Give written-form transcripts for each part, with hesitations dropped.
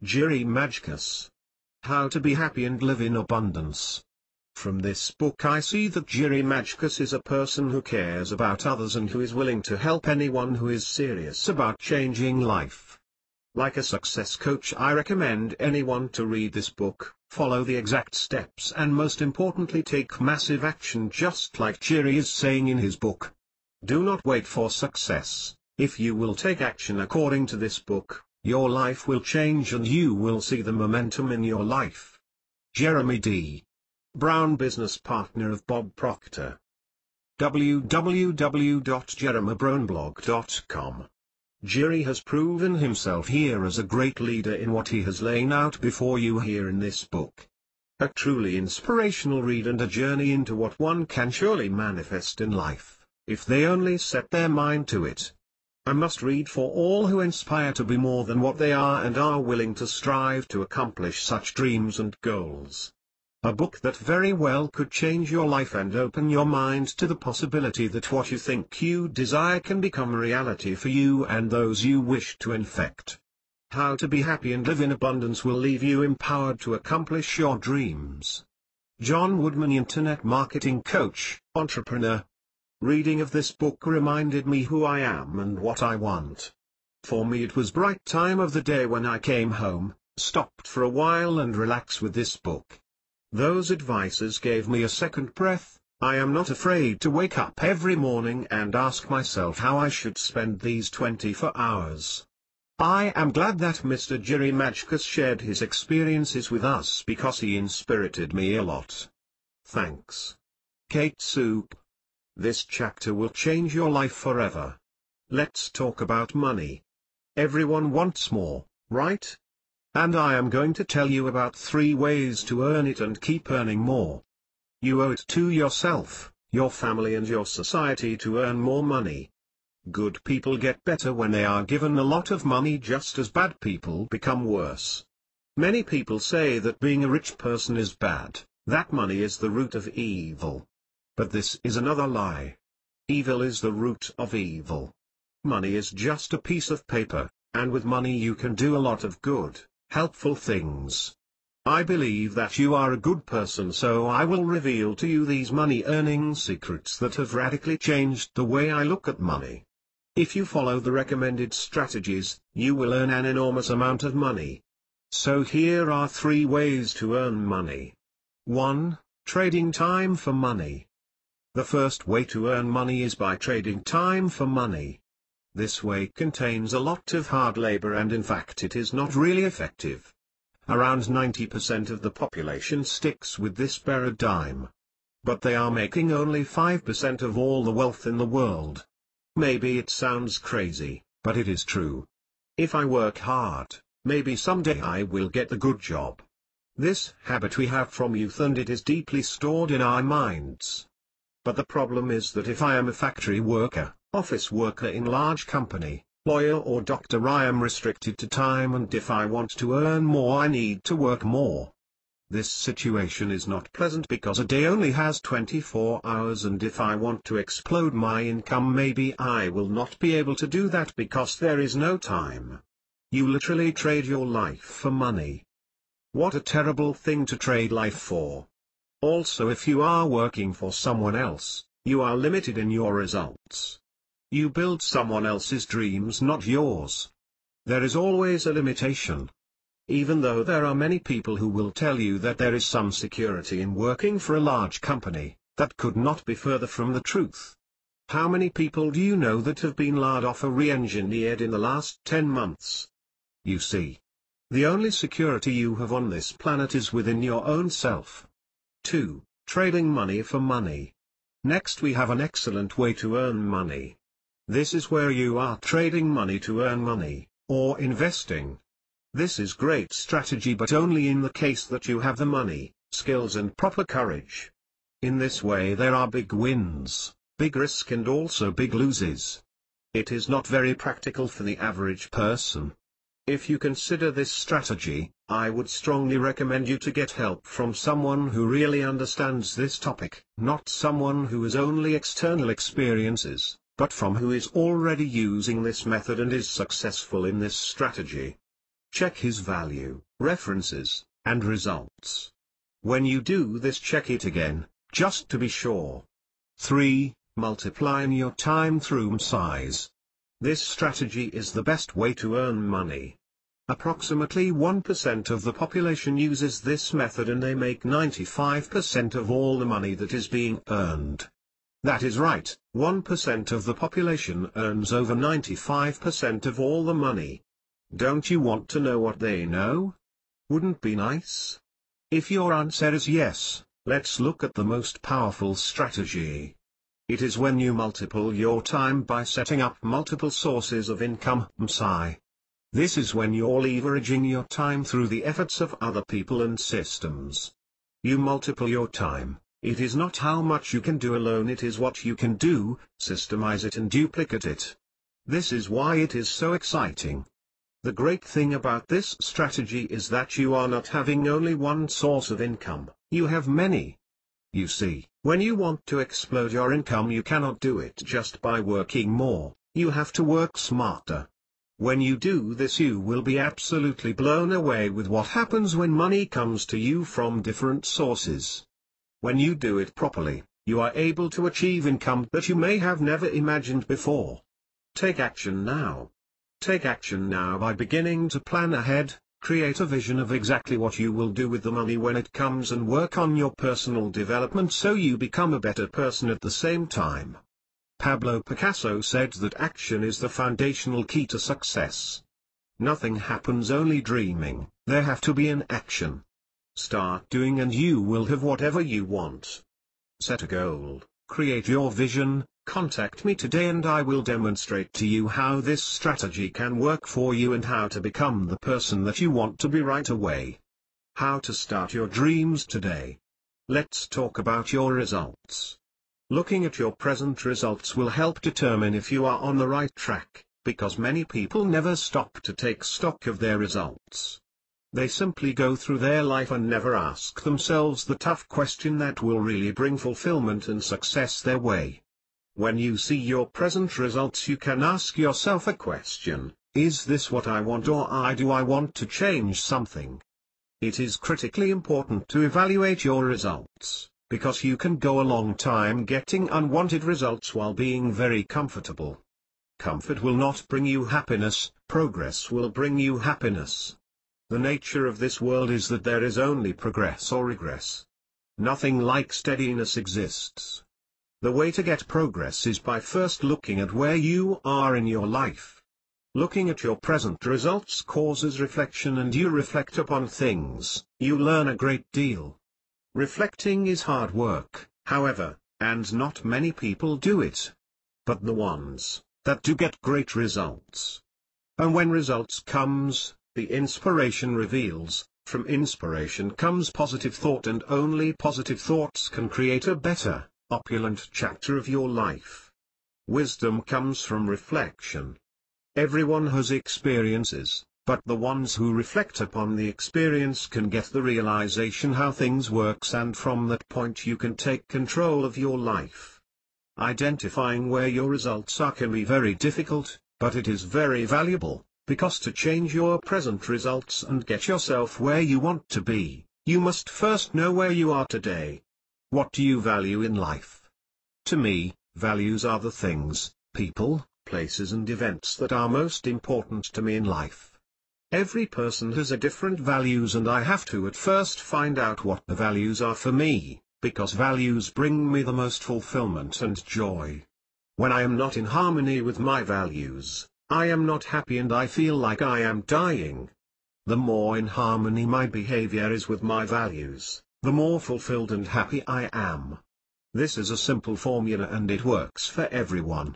Jerry Majkus. How to be happy and live in abundance. From this book I see that Jerry Majkus is a person who cares about others and who is willing to help anyone who is serious about changing life. Like a success coach, I recommend anyone to read this book, follow the exact steps, and most importantly take massive action, just like Jerry is saying in his book. Do not wait for success. If you will take action according to this book, your life will change and you will see the momentum in your life. Jeremy D. Brown, business partner of Bob Proctor. www.jeremybrownblog.com. Jerry has proven himself here as a great leader in what he has laid out before you here in this book. A truly inspirational read and a journey into what one can surely manifest in life, if they only set their mind to it. A must-read for all who aspire to be more than what they are and are willing to strive to accomplish such dreams and goals. A book that very well could change your life and open your mind to the possibility that what you think you desire can become reality for you and those you wish to infect. How to be happy and live in abundance will leave you empowered to accomplish your dreams. John Woodman, internet marketing coach, entrepreneur. Reading of this book reminded me who I am and what I want. For me it was bright time of the day when I came home, stopped for a while and relaxed with this book. Those advices gave me a second breath. I am not afraid to wake up every morning and ask myself how I should spend these 24 hours. I am glad that Mr. Jerry Majkus shared his experiences with us because he inspirited me a lot. Thanks. Kate Soup. This chapter will change your life forever. Let's talk about money. Everyone wants more, right? And I am going to tell you about 3 ways to earn it and keep earning more. You owe it to yourself, your family and your society to earn more money. Good people get better when they are given a lot of money, just as bad people become worse. Many people say that being a rich person is bad, that money is the root of evil. But this is another lie. Evil is the root of evil. Money is just a piece of paper, and with money you can do a lot of good, helpful things. I believe that you are a good person, so I will reveal to you these money-earning secrets that have radically changed the way I look at money. If you follow the recommended strategies, you will earn an enormous amount of money. So here are 3 ways to earn money. 1. Trading time for money. The first way to earn money is by trading time for money. This way contains a lot of hard labor and in fact it is not really effective. Around 90% of the population sticks with this paradigm. But they are making only 5% of all the wealth in the world. Maybe it sounds crazy, but it is true. If I work hard, maybe someday I will get the good job. This habit we have from youth and it is deeply stored in our minds. But the problem is that if I am a factory worker, office worker in large company, lawyer or doctor, I am restricted to time, and if I want to earn more I need to work more. This situation is not pleasant because a day only has 24 hours, and if I want to explode my income maybe I will not be able to do that because there is no time. You literally trade your life for money. What a terrible thing to trade life for. Also, if you are working for someone else, you are limited in your results. You build someone else's dreams, not yours. There is always a limitation. Even though there are many people who will tell you that there is some security in working for a large company, that could not be further from the truth. How many people do you know that have been laid off or re-engineered in the last 10 months? You see. The only security you have on this planet is within your own self. 2. Trading money for money. Next we have an excellent way to earn money. This is where you are trading money to earn money, or investing. This is great strategy, but only in the case that you have the money, skills and proper courage. In this way there are big wins, big risk and also big losses. It is not very practical for the average person. If you consider this strategy, I would strongly recommend you to get help from someone who really understands this topic, not someone who has only external experiences, but from who is already using this method and is successful in this strategy. Check his value, references, and results. When you do this, check it again, just to be sure. 3. Multiplying your time through size. This strategy is the best way to earn money. Approximately 1% of the population uses this method and they make 95% of all the money that is being earned. That is right, 1% of the population earns over 95% of all the money. Don't you want to know what they know? Wouldn't be nice? If your answer is yes, let's look at the most powerful strategy. It is when you multiply your time by setting up multiple sources of income. This is when you're leveraging your time through the efforts of other people and systems. You multiply your time. It is not how much you can do alone, it is what you can do, systemize it and duplicate it. This is why it is so exciting. The great thing about this strategy is that you are not having only one source of income, you have many. You see, when you want to explode your income, you cannot do it just by working more, you have to work smarter. When you do this, you will be absolutely blown away with what happens when money comes to you from different sources. When you do it properly, you are able to achieve income that you may have never imagined before. Take action now. Take action now by beginning to plan ahead, create a vision of exactly what you will do with the money when it comes, and work on your personal development so you become a better person at the same time. Pablo Picasso said that action is the foundational key to success. Nothing happens only dreaming, there have to be an action. Start doing and you will have whatever you want. Set a goal, create your vision. Contact me today and I will demonstrate to you how this strategy can work for you and how to become the person that you want to be right away. How to start your dreams today. Let's talk about your results. Looking at your present results will help determine if you are on the right track, because many people never stop to take stock of their results. They simply go through their life and never ask themselves the tough question that will really bring fulfillment and success their way. When you see your present results, you can ask yourself a question: is this what I want, or do I want to change something? It is critically important to evaluate your results, because you can go a long time getting unwanted results while being very comfortable. Comfort will not bring you happiness, progress will bring you happiness. The nature of this world is that there is only progress or regress. Nothing like steadiness exists. The way to get progress is by first looking at where you are in your life. Looking at your present results causes reflection, and you reflect upon things, you learn a great deal. Reflecting is hard work, however, and not many people do it. But the ones that do get great results. And when results comes, the inspiration reveals. From inspiration comes positive thought, and only positive thoughts can create a better, opulent chapter of your life. Wisdom comes from reflection. Everyone has experiences, but the ones who reflect upon the experience can get the realization how things works, and from that point you can take control of your life. Identifying where your results are can be very difficult, but it is very valuable, because to change your present results and get yourself where you want to be, you must first know where you are today. What do you value in life? To me, values are the things, people, places and events that are most important to me in life. Every person has a different values, and I have to at first find out what the values are for me, because values bring me the most fulfillment and joy. When I am not in harmony with my values, I am not happy and I feel like I am dying. The more in harmony my behavior is with my values, the more fulfilled and happy I am. This is a simple formula and it works for everyone.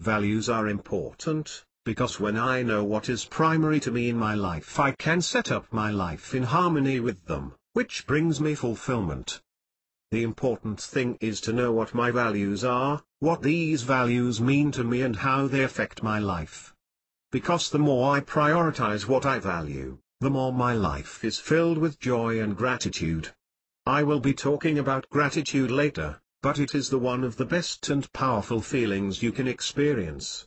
Values are important, because when I know what is primary to me in my life, I can set up my life in harmony with them, which brings me fulfillment. The important thing is to know what my values are, what these values mean to me and how they affect my life. Because the more I prioritize what I value, the more my life is filled with joy and gratitude. I will be talking about gratitude later, but it is one of the best and powerful feelings you can experience.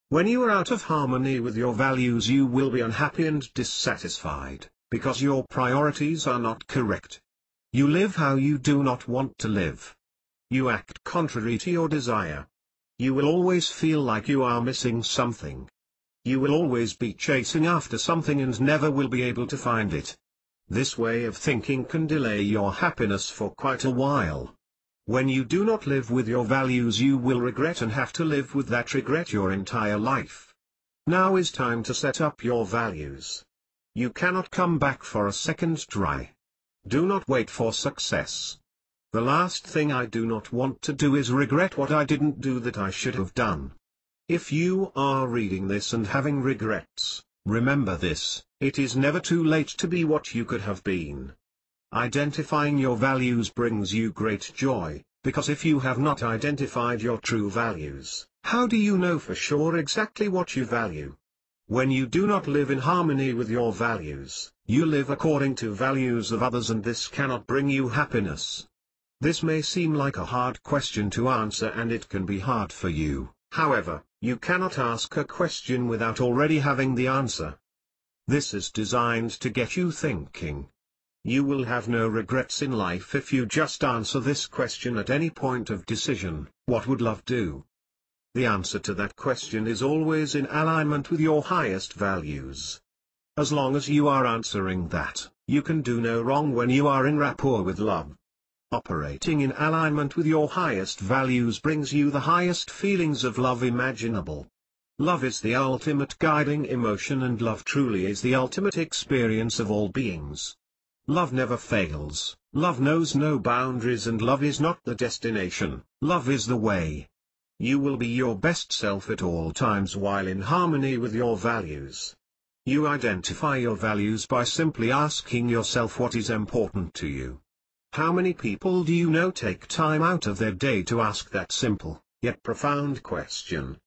When you are out of harmony with your values, you will be unhappy and dissatisfied, because your priorities are not correct. You live how you do not want to live. You act contrary to your desire. You will always feel like you are missing something. You will always be chasing after something and never will be able to find it. This way of thinking can delay your happiness for quite a while. When you do not live with your values, you will regret and have to live with that regret your entire life. Now is time to set up your values. You cannot come back for a second try. Do not wait for success. The last thing I do not want to do is regret what I didn't do that I should have done. If you are reading this and having regrets, remember this: it is never too late to be what you could have been. Identifying your values brings you great joy, because if you have not identified your true values, how do you know for sure exactly what you value? When you do not live in harmony with your values, you live according to values of others, and this cannot bring you happiness. This may seem like a hard question to answer, and it can be hard for you. However, you cannot ask a question without already having the answer. This is designed to get you thinking. You will have no regrets in life if you just answer this question at any point of decision: what would love do? The answer to that question is always in alignment with your highest values. As long as you are answering that, you can do no wrong when you are in rapport with love. Operating in alignment with your highest values brings you the highest feelings of love imaginable. Love is the ultimate guiding emotion, and love truly is the ultimate experience of all beings. Love never fails, love knows no boundaries, and love is not the destination, love is the way. You will be your best self at all times while in harmony with your values. You identify your values by simply asking yourself what is important to you. How many people do you know take time out of their day to ask that simple, yet profound question?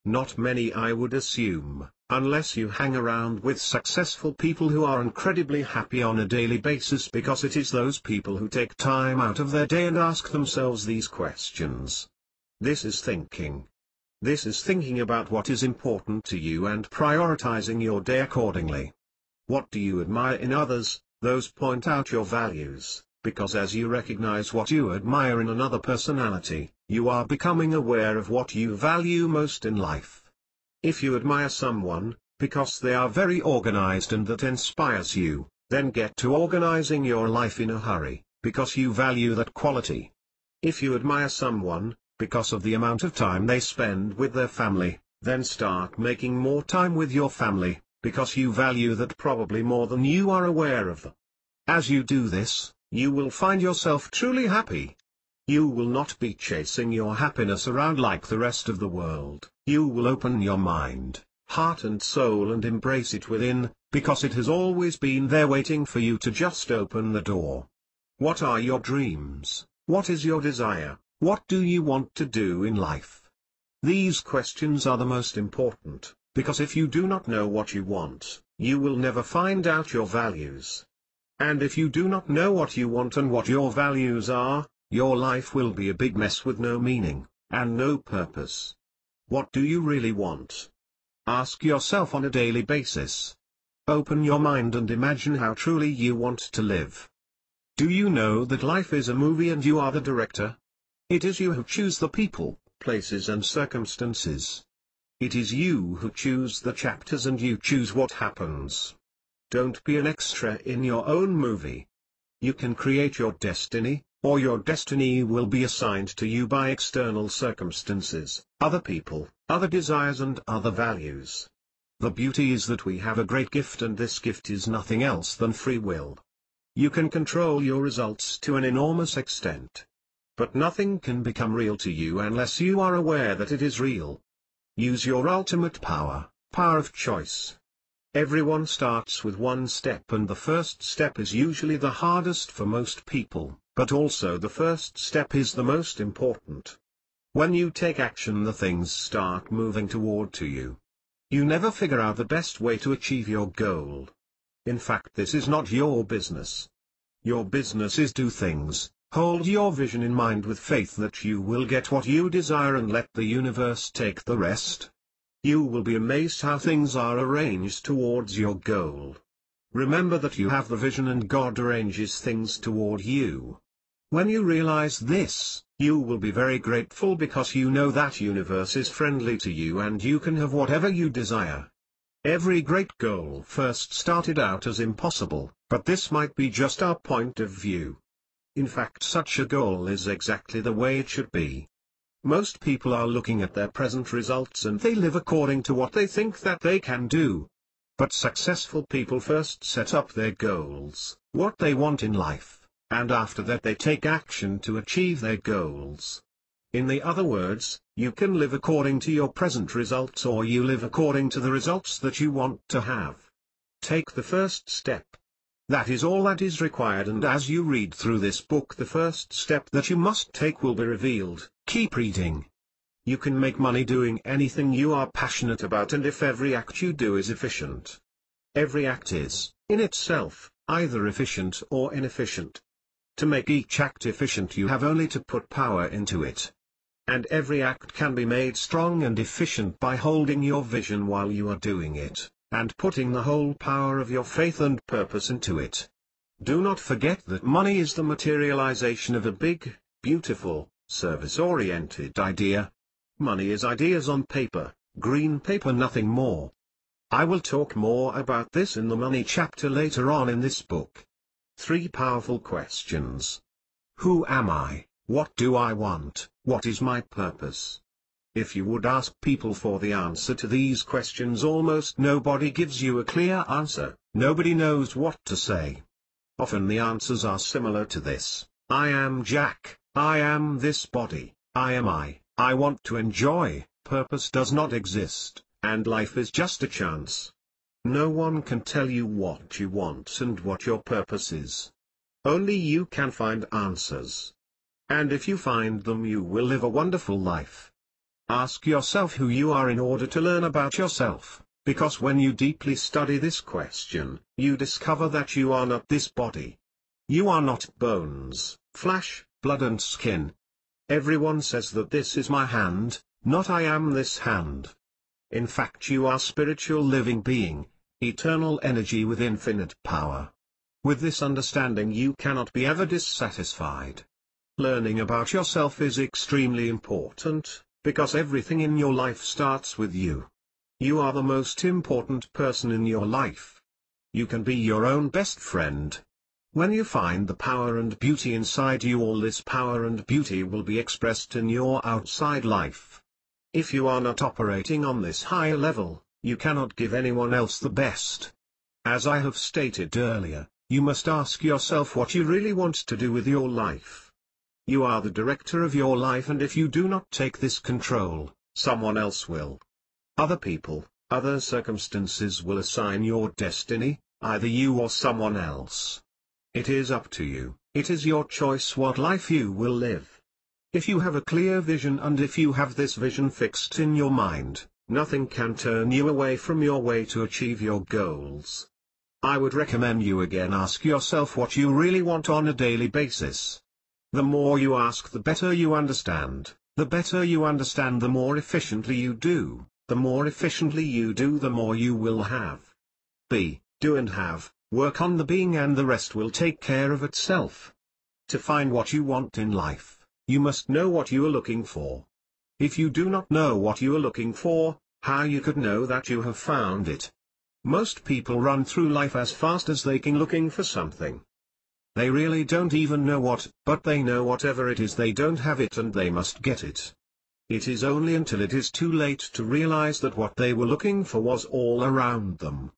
Not many, I would assume, unless you hang around with successful people who are incredibly happy on a daily basis, because it is those people who take time out of their day and ask themselves these questions. This is thinking. This is thinking about what is important to you and prioritizing your day accordingly. What do you admire in others? Those point out your values. Because as you recognize what you admire in another personality, you are becoming aware of what you value most in life. If you admire someone, because they are very organized and that inspires you, then get to organizing your life in a hurry, because you value that quality. If you admire someone, because of the amount of time they spend with their family, then start making more time with your family, because you value that probably more than you are aware of. As you do this, you will find yourself truly happy. You will not be chasing your happiness around like the rest of the world. You will open your mind, heart and soul and embrace it within, because it has always been there waiting for you to just open the door. What are your dreams? What is your desire? What do you want to do in life? These questions are the most important, because if you do not know what you want, you will never find out your values. And if you do not know what you want and what your values are, your life will be a big mess with no meaning, and no purpose. What do you really want? Ask yourself on a daily basis. Open your mind and imagine how truly you want to live. Do you know that life is a movie and you are the director? It is you who choose the people, places and circumstances. It is you who choose the chapters and you choose what happens. Don't be an extra in your own movie. You can create your destiny, or your destiny will be assigned to you by external circumstances, other people, other desires and other values. The beauty is that we have a great gift, and this gift is nothing else than free will. You can control your results to an enormous extent. But nothing can become real to you unless you are aware that it is real. Use your ultimate power, power of choice. Everyone starts with one step, and the first step is usually the hardest for most people, but also the first step is the most important. When you take action, the things start moving toward to you. You never figure out the best way to achieve your goal. In fact, this is not your business. Your business is do things, hold your vision in mind with faith that you will get what you desire and let the universe take the rest. you will be amazed how things are arranged towards your goal. Remember that you have the vision and God arranges things toward you. When you realize this, you will be very grateful because you know that universe is friendly to you and you can have whatever you desire. Every great goal first started out as impossible, but this might be just our point of view. In fact, such a goal is exactly the way it should be. Most people are looking at their present results and they live according to what they think that they can do. But successful people first set up their goals, what they want in life, and after that they take action to achieve their goals. In the other words, you can live according to your present results or you live according to the results that you want to have. Take the first step. That is all that is required, and as you read through this book the first step that you must take will be revealed. Keep reading. You can make money doing anything you are passionate about, and if every act you do is efficient. Every act is, in itself, either efficient or inefficient. To make each act efficient you have only to put power into it. And every act can be made strong and efficient by holding your vision while you are doing it, and putting the whole power of your faith and purpose into it. Do not forget that money is the materialization of a big, beautiful, service-oriented idea. Money is ideas on paper, green paper, nothing more. I will talk more about this in the money chapter later on in this book. 3 powerful questions. Who am I? What do I want? What is my purpose? If you would ask people for the answer to these questions, almost nobody gives you a clear answer. Nobody knows what to say. Often the answers are similar to this: I am Jack, I am this body, I want to enjoy, purpose does not exist, and life is just a chance. No one can tell you what you want and what your purpose is. Only you can find answers. And if you find them, you will live a wonderful life. Ask yourself who you are in order to learn about yourself, because when you deeply study this question, you discover that you are not this body. You are not bones, flesh, blood and skin. Everyone says that this is my hand, not I am this hand. In fact, you are spiritual living being, eternal energy with infinite power. With this understanding you cannot be ever dissatisfied. Learning about yourself is extremely important, because everything in your life starts with you. You are the most important person in your life. You can be your own best friend. When you find the power and beauty inside you, all this power and beauty will be expressed in your outside life. If you are not operating on this higher level, you cannot give anyone else the best. As I have stated earlier, you must ask yourself what you really want to do with your life. You are the director of your life, and if you do not take this control, someone else will. Other people, other circumstances will assign your destiny, either you or someone else. It is up to you, it is your choice what life you will live. If you have a clear vision and if you have this vision fixed in your mind, nothing can turn you away from your way to achieve your goals. I would recommend you again ask yourself what you really want on a daily basis. The more you ask, the better you understand. The better you understand, the more efficiently you do. The more efficiently you do, the more you will have. Be, do and have, work on the being, and the rest will take care of itself. To find what you want in life, you must know what you are looking for. If you do not know what you are looking for, how you could know that you have found it? Most people run through life as fast as they can looking for something. They really don't even know what, but they know whatever it is they don't have it and they must get it. It is only until it is too late to realize that what they were looking for was all around them.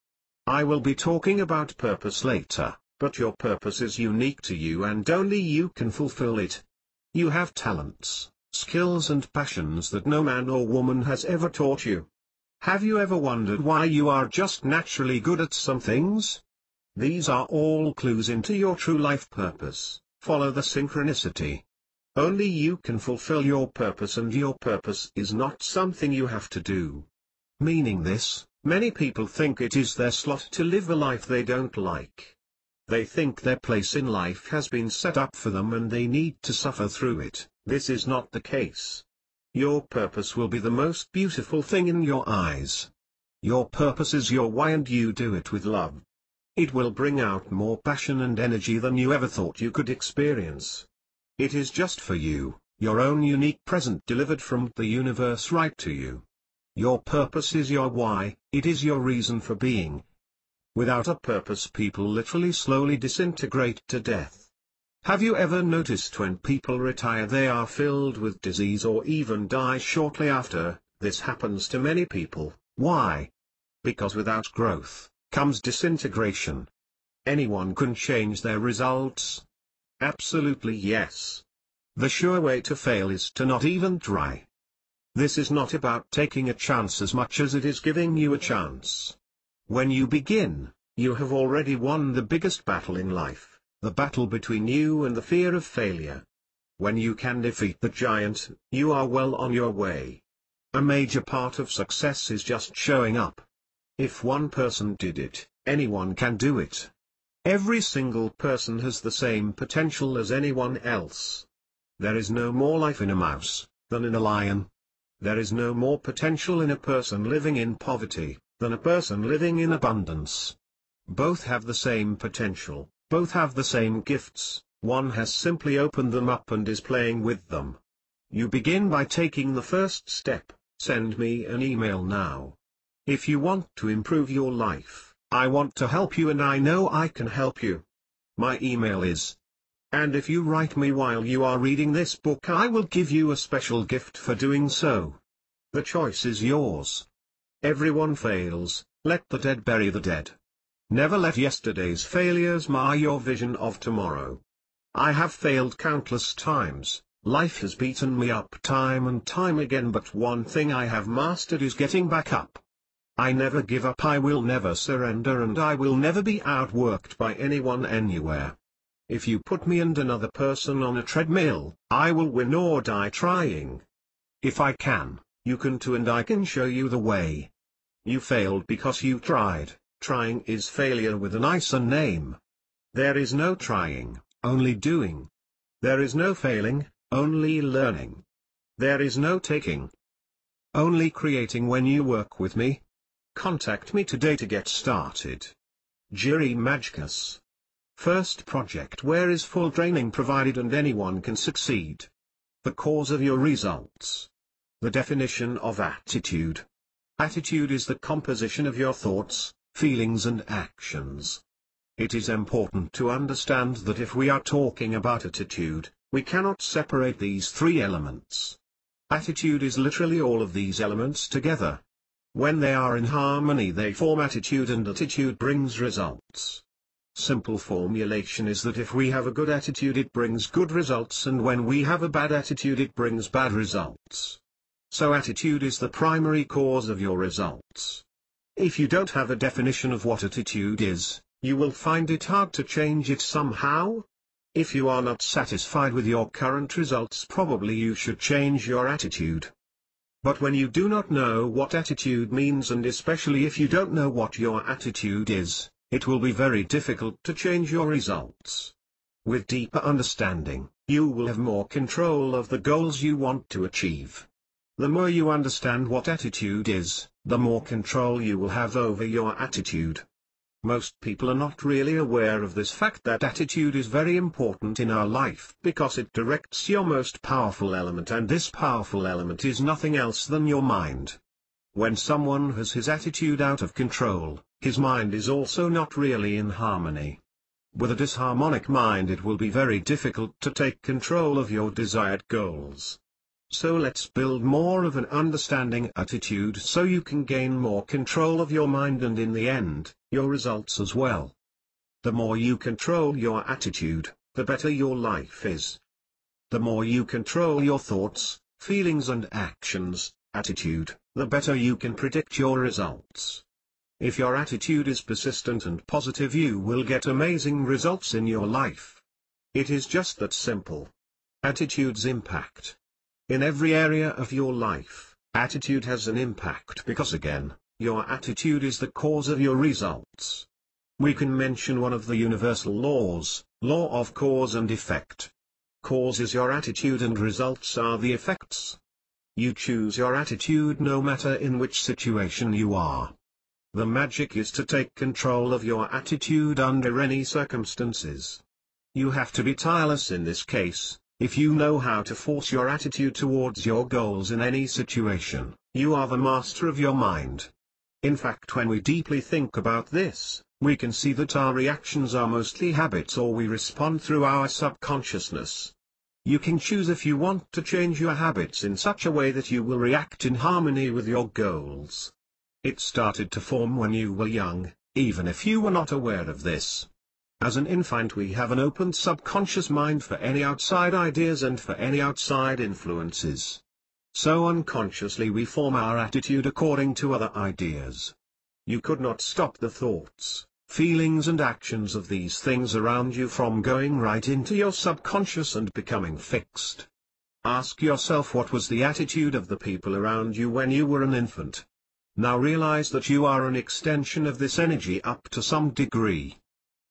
I will be talking about purpose later, but your purpose is unique to you and only you can fulfill it. You have talents, skills and passions that no man or woman has ever taught you. Have you ever wondered why you are just naturally good at some things? These are all clues into your true life purpose. Follow the synchronicity. Only you can fulfill your purpose, and your purpose is not something you have to do. Meaning this, many people think it is their slot to live a life they don't like. They think their place in life has been set up for them and they need to suffer through it. This is not the case. Your purpose will be the most beautiful thing in your eyes. Your purpose is your why, and you do it with love. It will bring out more passion and energy than you ever thought you could experience. It is just for you, your own unique present delivered from the universe right to you. Your purpose is your why, it is your reason for being. Without a purpose, people literally slowly disintegrate to death. Have you ever noticed when people retire they are filled with disease or even die shortly after? This happens to many people. Why? Because without growth comes disintegration. Anyone can change their results? Absolutely yes. The sure way to fail is to not even try. This is not about taking a chance as much as it is giving you a chance. When you begin, you have already won the biggest battle in life, the battle between you and the fear of failure. When you can defeat the giant, you are well on your way. A major part of success is just showing up. If one person did it, anyone can do it. Every single person has the same potential as anyone else. There is no more life in a mouse than in a lion. There is no more potential in a person living in poverty than a person living in abundance. Both have the same potential, both have the same gifts, one has simply opened them up and is playing with them. You begin by taking the first step. Send me an email now. If you want to improve your life, I want to help you and I know I can help you. My email is. And if you write me while you are reading this book, I will give you a special gift for doing so. The choice is yours. Everyone fails, let the dead bury the dead. Never let yesterday's failures mar your vision of tomorrow. I have failed countless times. Life has beaten me up time and time again, but one thing I have mastered is getting back up. I never give up, I will never surrender, and I will never be outworked by anyone anywhere. If you put me and another person on a treadmill, I will win or die trying. If I can, you can too, and I can show you the way. You failed because you tried. Trying is failure with a nicer name. There is no trying, only doing. There is no failing, only learning. There is no taking, only creating when you work with me. Contact me today to get started. Jiri Majkas. First project where is full training provided and anyone can succeed. The cause of your results. The definition of attitude. Attitude is the composition of your thoughts, feelings and actions. It is important to understand that if we are talking about attitude, we cannot separate these three elements. Attitude is literally all of these elements together. When they are in harmony they form attitude, and attitude brings results. Simple formulation is that if we have a good attitude it brings good results, and when we have a bad attitude it brings bad results. So attitude is the primary cause of your results. If you don't have a definition of what attitude is, you will find it hard to change it somehow. If you are not satisfied with your current results, probably you should change your attitude. But when you do not know what attitude means, and especially if you don't know what your attitude is, it will be very difficult to change your results. With deeper understanding, you will have more control of the goals you want to achieve. The more you understand what attitude is, the more control you will have over your attitude. Most people are not really aware of this fact that attitude is very important in our life because it directs your most powerful element, and this powerful element is nothing else than your mind. When someone has his attitude out of control, his mind is also not really in harmony. With a disharmonic mind it will be very difficult to take control of your desired goals. So let's build more of an understanding attitude so you can gain more control of your mind and in the end, your results as well. The more you control your attitude, the better your life is. The more you control your thoughts, feelings and actions, attitude, the better you can predict your results. If your attitude is persistent and positive, you will get amazing results in your life. It is just that simple. Attitude's impact. In every area of your life, attitude has an impact because again, your attitude is the cause of your results. We can mention one of the universal laws, law of cause and effect. Cause is your attitude and results are the effects. You choose your attitude no matter in which situation you are. The magic is to take control of your attitude under any circumstances. You have to be tireless in this case. If you know how to force your attitude towards your goals in any situation, you are the master of your mind. In fact, when we deeply think about this, we can see that our reactions are mostly habits, or we respond through our subconsciousness. You can choose if you want to change your habits in such a way that you will react in harmony with your goals. It started to form when you were young, even if you were not aware of this. As an infant, we have an open subconscious mind for any outside ideas and for any outside influences. So unconsciously we form our attitude according to other ideas. You could not stop the thoughts, feelings and actions of these things around you from going right into your subconscious and becoming fixed. Ask yourself, what was the attitude of the people around you when you were an infant? Now realize that you are an extension of this energy up to some degree.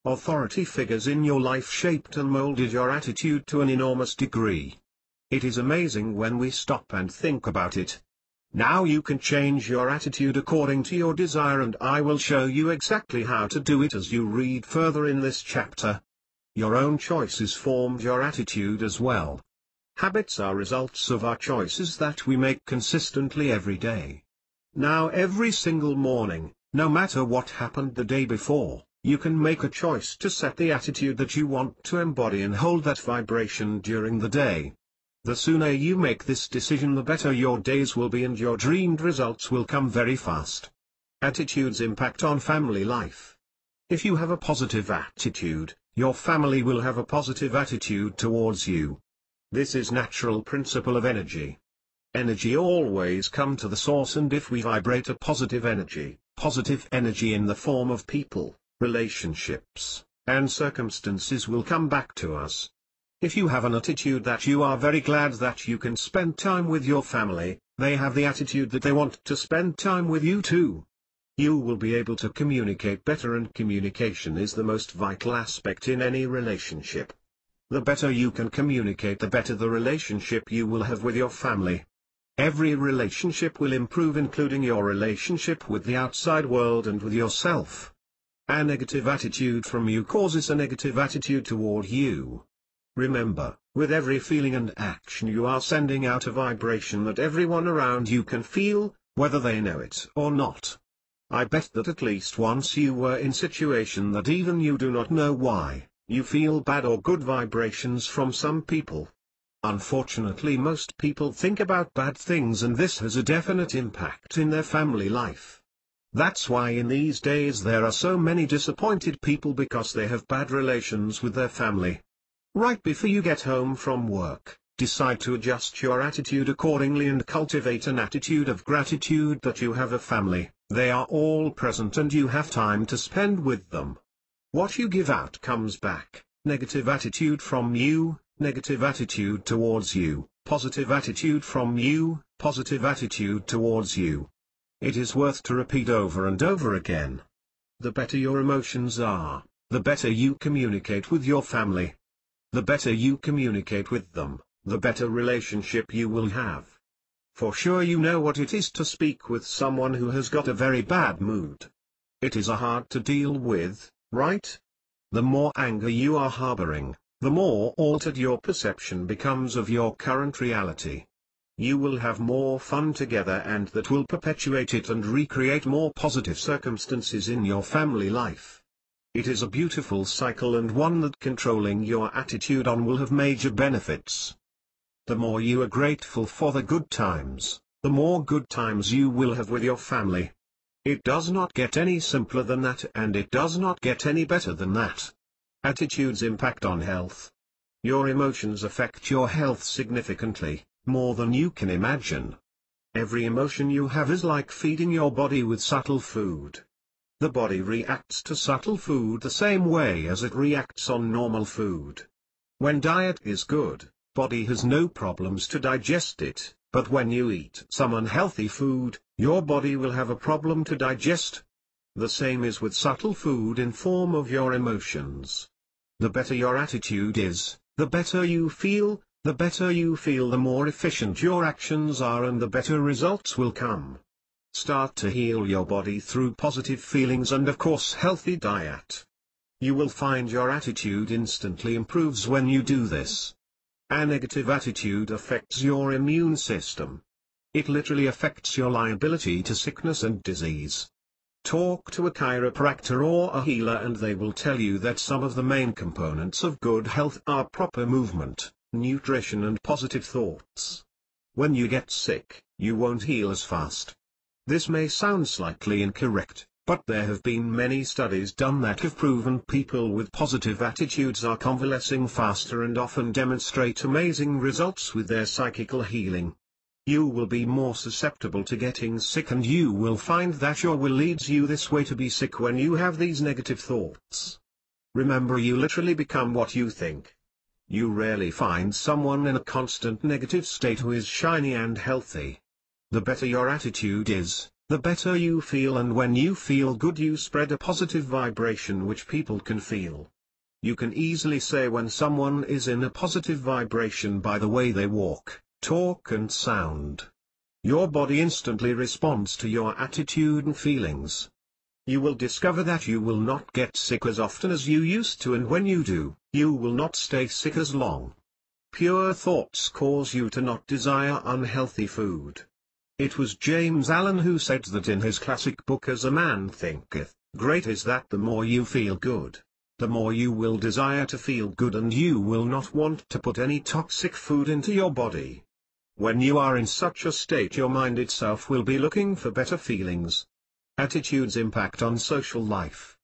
Authority figures in your life shaped and molded your attitude to an enormous degree. It is amazing when we stop and think about it. Now you can change your attitude according to your desire, and I will show you exactly how to do it as you read further in this chapter. Your own choices formed your attitude as well. Habits are results of our choices that we make consistently every day. Now every single morning, no matter what happened the day before, you can make a choice to set the attitude that you want to embody and hold that vibration during the day. The sooner you make this decision, the better your days will be, and your dreamed results will come very fast. Attitudes impact on family life. If you have a positive attitude, your family will have a positive attitude towards you. This is natural principle of energy. Energy always comes to the source, and if we vibrate a positive energy in the form of people, relationships, and circumstances will come back to us. If you have an attitude that you are very glad that you can spend time with your family, they have the attitude that they want to spend time with you too. You will be able to communicate better, and communication is the most vital aspect in any relationship. The better you can communicate, the better the relationship you will have with your family. Every relationship will improve, including your relationship with the outside world and with yourself. A negative attitude from you causes a negative attitude toward you. Remember, with every feeling and action you are sending out a vibration that everyone around you can feel, whether they know it or not. I bet that at least once you were in a situation that even you do not know why, you feel bad or good vibrations from some people. Unfortunately, most people think about bad things, and this has a definite impact in their family life. That's why in these days there are so many disappointed people, because they have bad relations with their family. Right before you get home from work, decide to adjust your attitude accordingly and cultivate an attitude of gratitude that you have a family, they are all present and you have time to spend with them. What you give out comes back: negative attitude from you, negative attitude towards you; positive attitude from you, positive attitude towards you. It is worth to repeat over and over again. The better your emotions are, the better you communicate with your family. The better you communicate with them, the better relationship you will have. For sure you know what it is to speak with someone who has got a very bad mood. It is hard to deal with, right? The more anger you are harboring, the more altered your perception becomes of your current reality. You will have more fun together, and that will perpetuate it and recreate more positive circumstances in your family life. It is a beautiful cycle, and one that controlling your attitude on will have major benefits. The more you are grateful for the good times, the more good times you will have with your family. It does not get any simpler than that, and it does not get any better than that. Attitudes impact on health. Your emotions affect your health significantly, more than you can imagine. Every emotion you have is like feeding your body with subtle food. The body reacts to subtle food the same way as it reacts on normal food. When diet is good, body has no problems to digest it, but when you eat some unhealthy food, your body will have a problem to digest. The same is with subtle food in form of your emotions. The better your attitude is, the better you feel, The better you feel, the more efficient your actions are, and the better results will come. Start to heal your body through positive feelings and of course healthy diet. You will find your attitude instantly improves when you do this. A negative attitude affects your immune system. It literally affects your liability to sickness and disease. Talk to a chiropractor or a healer and they will tell you that some of the main components of good health are proper movement, nutrition and positive thoughts. When you get sick, you won't heal as fast. This may sound slightly incorrect, but there have been many studies done that have proven people with positive attitudes are convalescing faster and often demonstrate amazing results with their psychical healing. You will be more susceptible to getting sick, and you will find that your will leads you this way to be sick when you have these negative thoughts. Remember, you literally become what you think. You rarely find someone in a constant negative state who is shiny and healthy. The better your attitude is, the better you feel, and when you feel good you spread a positive vibration which people can feel. You can easily say when someone is in a positive vibration by the way they walk, talk and sound. Your body instantly responds to your attitude and feelings. You will discover that you will not get sick as often as you used to, and when you do, you will not stay sick as long. Pure thoughts cause you to not desire unhealthy food. It was James Allen who said that in his classic book As a Man Thinketh, great is that the more you feel good, the more you will desire to feel good, and you will not want to put any toxic food into your body. When you are in such a state, your mind itself will be looking for better feelings. Attitude's impact on social life.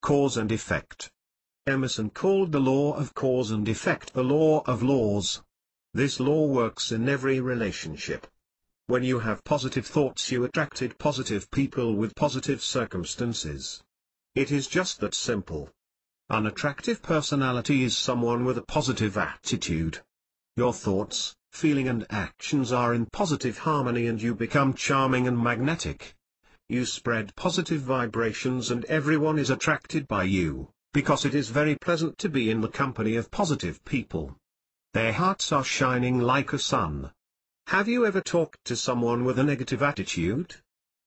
Cause and effect. Emerson called the law of cause and effect the law of laws. This law works in every relationship. When you have positive thoughts, you attracted positive people with positive circumstances. It is just that simple. An attractive personality is someone with a positive attitude. Your thoughts, feeling and actions are in positive harmony and you become charming and magnetic. You spread positive vibrations and everyone is attracted by you, because it is very pleasant to be in the company of positive people. Their hearts are shining like a sun. Have you ever talked to someone with a negative attitude?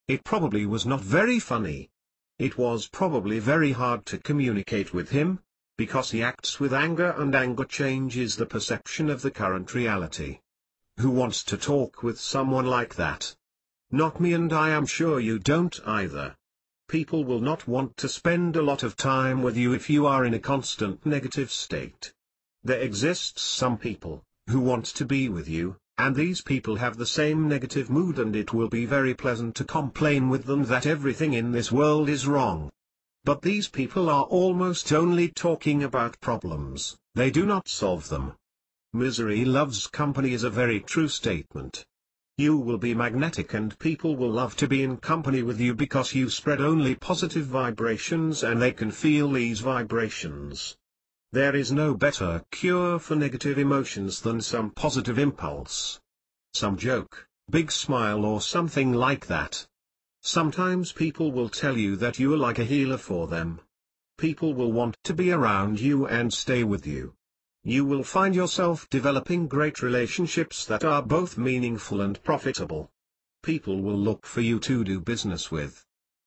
It probably was not very funny. It was probably very hard to communicate with him, because he acts with anger and anger changes the perception of the current reality. Who wants to talk with someone like that? Not me, and I am sure you don't either. People will not want to spend a lot of time with you if you are in a constant negative state. There exists some people who want to be with you, and these people have the same negative mood, and it will be very pleasant to complain with them that everything in this world is wrong. But these people are almost only talking about problems, they do not solve them. Misery loves company is a very true statement. You will be magnetic and people will love to be in company with you because you spread only positive vibrations and they can feel these vibrations. There is no better cure for negative emotions than some positive impulse. Some joke, big smile or something like that. Sometimes people will tell you that you are like a healer for them. People will want to be around you and stay with you. You will find yourself developing great relationships that are both meaningful and profitable. People will look for you to do business with.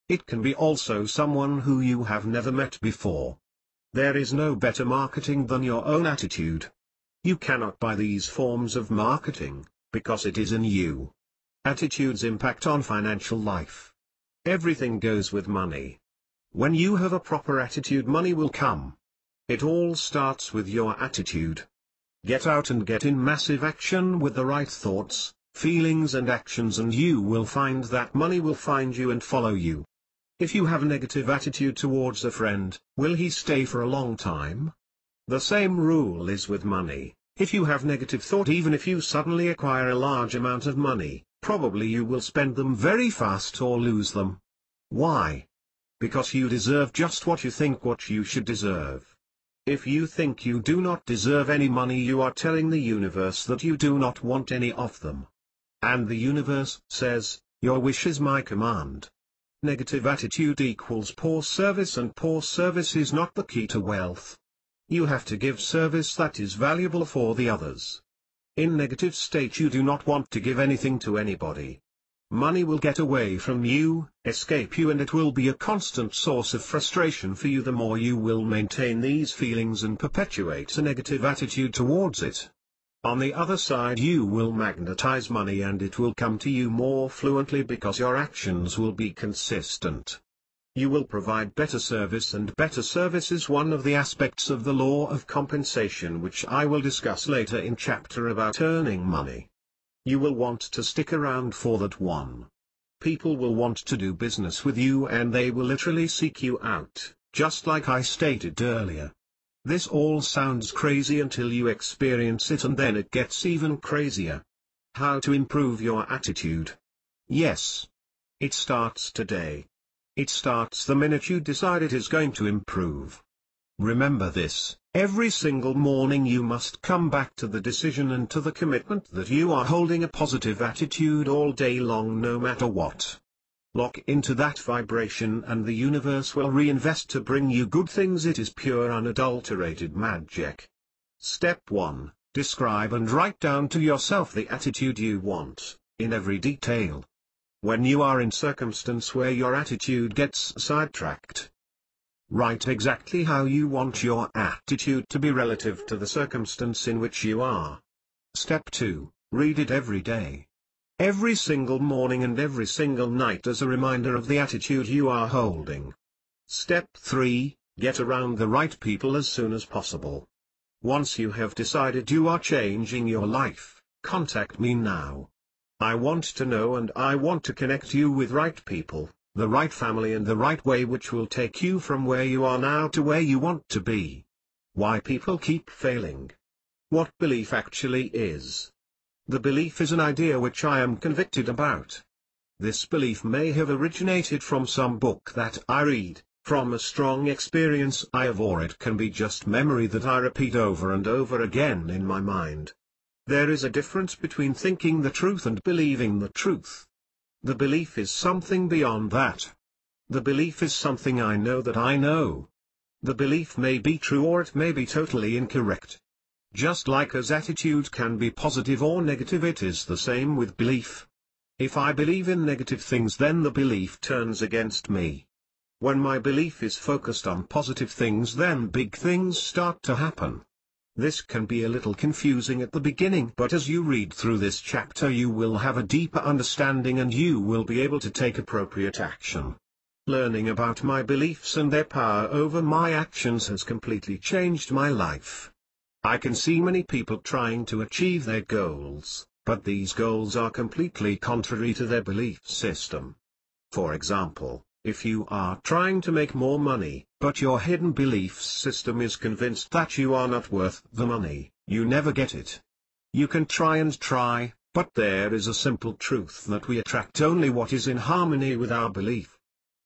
It can be also someone who you have never met before. There is no better marketing than your own attitude. You cannot buy these forms of marketing, because it is in you. Attitude's impact on financial life. Everything goes with money. When you have a proper attitude, money will come. It all starts with your attitude. Get out and get in massive action with the right thoughts, feelings and actions, and you will find that money will find you and follow you. If you have a negative attitude towards a friend, will he stay for a long time? The same rule is with money. If you have negative thought, even if you suddenly acquire a large amount of money, probably you will spend them very fast or lose them. Why? Because you deserve just what you think what you should deserve. If you think you do not deserve any money, you are telling the universe that you do not want any of them. And the universe says, your wish is my command. Negative attitude equals poor service, and poor service is not the key to wealth. You have to give service that is valuable for the others. In negative state you do not want to give anything to anybody. Money will get away from you, escape you, and it will be a constant source of frustration for you the more you will maintain these feelings and perpetuate a negative attitude towards it. On the other side, you will magnetize money and it will come to you more fluently because your actions will be consistent. You will provide better service, and better service is one of the aspects of the law of compensation which I will discuss later in chapter about earning money. You will want to stick around for that one. People will want to do business with you and they will literally seek you out, just like I stated earlier. This all sounds crazy until you experience it, and then it gets even crazier. How to improve your attitude? Yes. It starts today. It starts the minute you decide it is going to improve. Remember this, every single morning you must come back to the decision and to the commitment that you are holding a positive attitude all day long, no matter what. Lock into that vibration and the universe will reinvest to bring you good things. It is pure unadulterated magic. Step 1. Describe and write down to yourself the attitude you want, in every detail. When you are in circumstance where your attitude gets sidetracked, write exactly how you want your attitude to be relative to the circumstance in which you are. Step 2. Read it every day. Every single morning and every single night as a reminder of the attitude you are holding. Step 3. Get around the right people as soon as possible. Once you have decided you are changing your life, contact me now. I want to know and I want to connect you with right people, the right family and the right way which will take you from where you are now to where you want to be. Why people keep failing. What belief actually is. The belief is an idea which I am convicted about. This belief may have originated from some book that I read, from a strong experience I have, or it can be just memory that I repeat over and over again in my mind. There is a difference between thinking the truth and believing the truth. The belief is something beyond that. The belief is something I know that I know. The belief may be true or it may be totally incorrect. Just like as attitude can be positive or negative, it is the same with belief. If I believe in negative things, then the belief turns against me. When my belief is focused on positive things, then big things start to happen. This can be a little confusing at the beginning, but as you read through this chapter you will have a deeper understanding and you will be able to take appropriate action. Learning about my beliefs and their power over my actions has completely changed my life. I can see many people trying to achieve their goals, but these goals are completely contrary to their belief system. For example, if you are trying to make more money, but your hidden belief system is convinced that you are not worth the money, you never get it. You can try and try, but there is a simple truth that we attract only what is in harmony with our belief.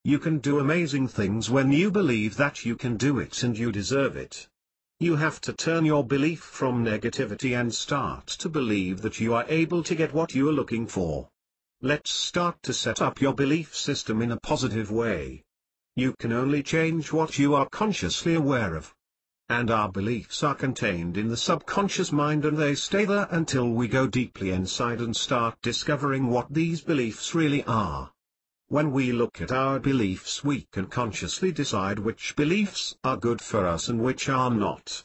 You can do amazing things when you believe that you can do it and you deserve it. You have to turn your belief from negativity and start to believe that you are able to get what you are looking for. Let's start to set up your belief system in a positive way. You can only change what you are consciously aware of. And our beliefs are contained in the subconscious mind, and they stay there until we go deeply inside and start discovering what these beliefs really are. When we look at our beliefs, we can consciously decide which beliefs are good for us and which are not.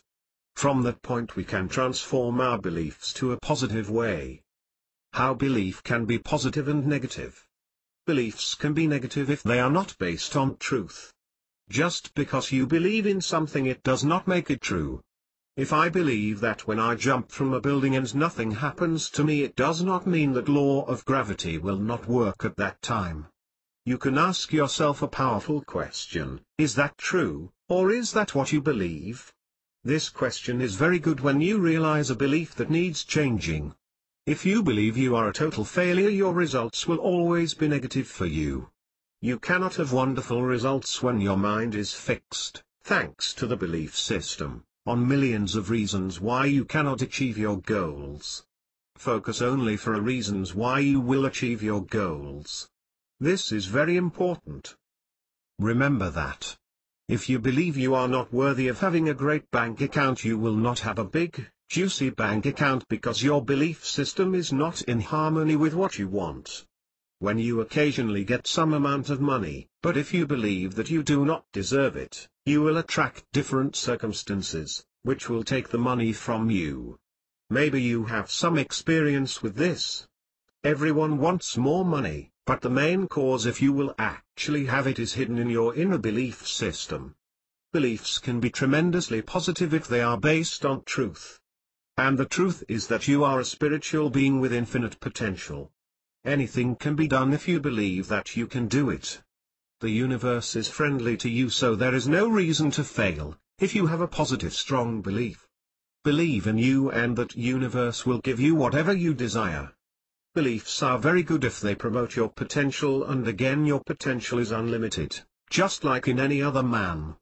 From that point we can transform our beliefs to a positive way. How belief can be positive and negative. Beliefs can be negative if they are not based on truth. Just because you believe in something, it does not make it true. If I believe that when I jump from a building and nothing happens to me, it does not mean that law of gravity will not work at that time. You can ask yourself a powerful question: is that true, or is that what you believe? This question is very good when you realize a belief that needs changing. If you believe you are a total failure, your results will always be negative for you. You cannot have wonderful results when your mind is fixed, thanks to the belief system, on millions of reasons why you cannot achieve your goals. Focus only for reasons why you will achieve your goals. This is very important. Remember that. If you believe you are not worthy of having a great bank account, you will not have a big, juicy bank account because your belief system is not in harmony with what you want. When you occasionally get some amount of money, but if you believe that you do not deserve it, you will attract different circumstances, which will take the money from you. Maybe you have some experience with this. Everyone wants more money, but the main cause if you will actually have it is hidden in your inner belief system. Beliefs can be tremendously positive if they are based on truth. And the truth is that you are a spiritual being with infinite potential. Anything can be done if you believe that you can do it. The universe is friendly to you, so there is no reason to fail, if you have a positive strong belief. Believe in you and that universe will give you whatever you desire. Beliefs are very good if they promote your potential, and again your potential is unlimited, just like in any other man.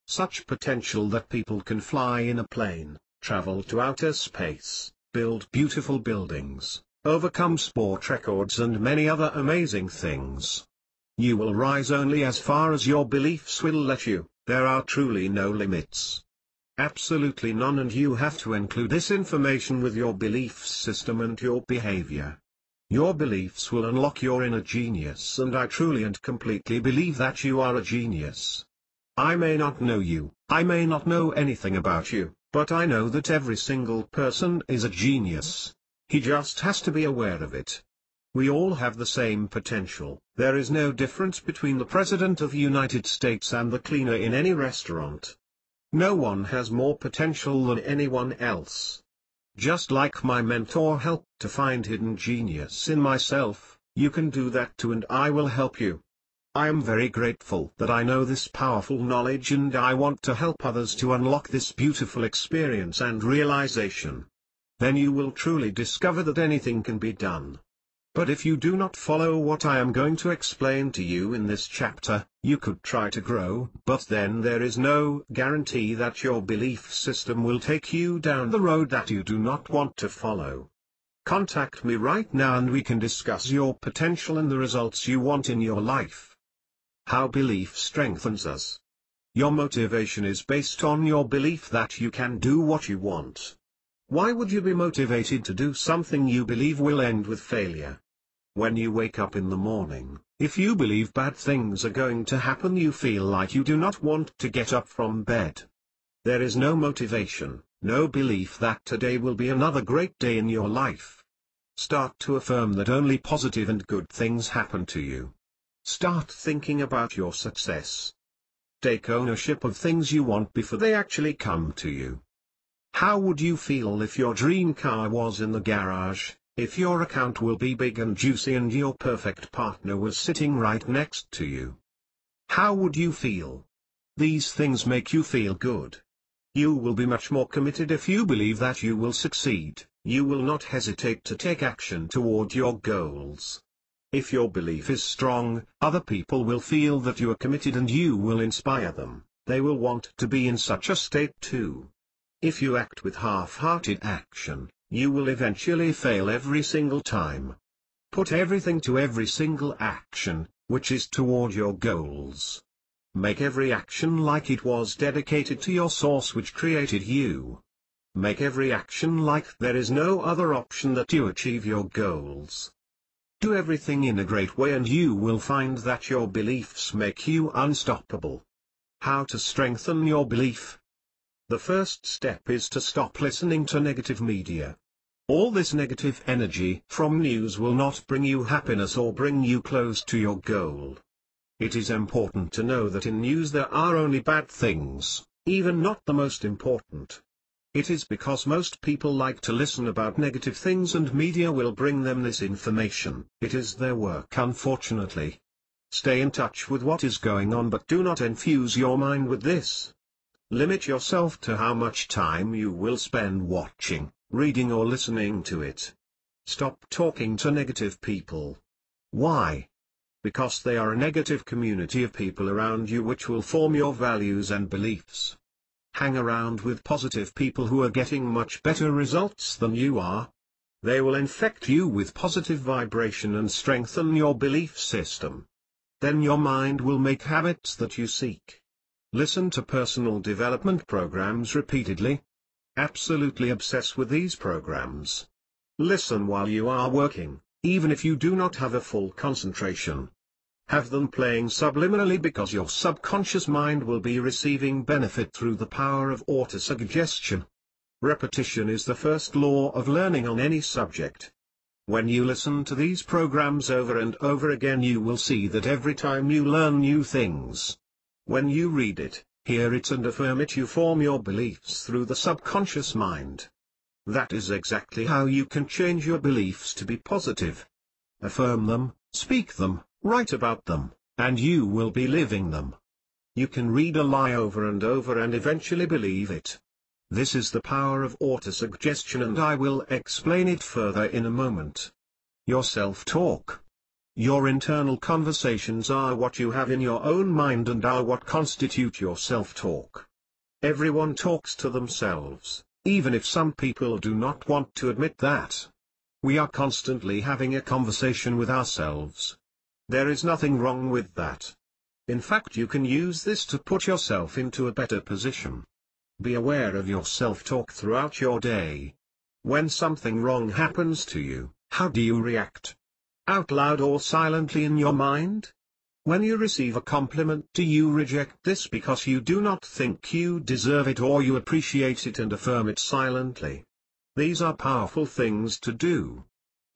Such potential that people can fly in a plane, travel to outer space, build beautiful buildings, overcome sport records and many other amazing things. You will rise only as far as your beliefs will let you. There are truly no limits. Absolutely none, and you have to include this information with your belief system and your behavior. Your beliefs will unlock your inner genius, and I truly and completely believe that you are a genius. I may not know you, I may not know anything about you, but I know that every single person is a genius. He just has to be aware of it. We all have the same potential. There is no difference between the President of the United States and the cleaner in any restaurant. No one has more potential than anyone else. Just like my mentor helped to find hidden genius in myself, you can do that too, and I will help you. I am very grateful that I know this powerful knowledge, and I want to help others to unlock this beautiful experience and realization. Then you will truly discover that anything can be done. But if you do not follow what I am going to explain to you in this chapter, you could try to grow, but then there is no guarantee that your belief system will take you down the road that you do not want to follow. Contact me right now and we can discuss your potential and the results you want in your life. How belief strengthens us. Your motivation is based on your belief that you can do what you want. Why would you be motivated to do something you believe will end with failure? When you wake up in the morning, if you believe bad things are going to happen, you feel like you do not want to get up from bed. There is no motivation, no belief that today will be another great day in your life. Start to affirm that only positive and good things happen to you. Start thinking about your success. Take ownership of things you want before they actually come to you. How would you feel if your dream car was in the garage, if your account will be big and juicy and your perfect partner was sitting right next to you? How would you feel? These things make you feel good. You will be much more committed if you believe that you will succeed. You will not hesitate to take action toward your goals. If your belief is strong, other people will feel that you are committed and you will inspire them. They will want to be in such a state too. If you act with half-hearted action, you will eventually fail every single time. Put everything to every single action, which is toward your goals. Make every action like it was dedicated to your source which created you. Make every action like there is no other option that you achieve your goals. Do everything in a great way and you will find that your beliefs make you unstoppable. How to strengthen your belief? The first step is to stop listening to negative media. All this negative energy from news will not bring you happiness or bring you close to your goal. It is important to know that in news there are only bad things, even not the most important. It is because most people like to listen about negative things and media will bring them this information. It is their work, unfortunately. Stay in touch with what is going on, but do not infuse your mind with this. Limit yourself to how much time you will spend watching, reading or listening to it. Stop talking to negative people. Why? Because they are a negative community of people around you which will form your values and beliefs. Hang around with positive people who are getting much better results than you are. They will infect you with positive vibration and strengthen your belief system. Then your mind will make habits that you seek. Listen to personal development programs repeatedly. Absolutely obsess with these programs. Listen while you are working, even if you do not have a full concentration. Have them playing subliminally because your subconscious mind will be receiving benefit through the power of autosuggestion. Repetition is the first law of learning on any subject. When you listen to these programs over and over again, you will see that every time you learn new things. When you read it, hear it and affirm it, you form your beliefs through the subconscious mind. That is exactly how you can change your beliefs to be positive. Affirm them, speak them, write about them, and you will be living them. You can read a lie over and over and eventually believe it. This is the power of autosuggestion, and I will explain it further in a moment. Your self-talk. Your internal conversations are what you have in your own mind and are what constitute your self-talk. Everyone talks to themselves, even if some people do not want to admit that. We are constantly having a conversation with ourselves. There is nothing wrong with that. In fact, you can use this to put yourself into a better position. Be aware of your self-talk throughout your day. When something wrong happens to you, how do you react? Out loud or silently in your mind? When you receive a compliment, do you reject this because you do not think you deserve it, or you appreciate it and affirm it silently? These are powerful things to do.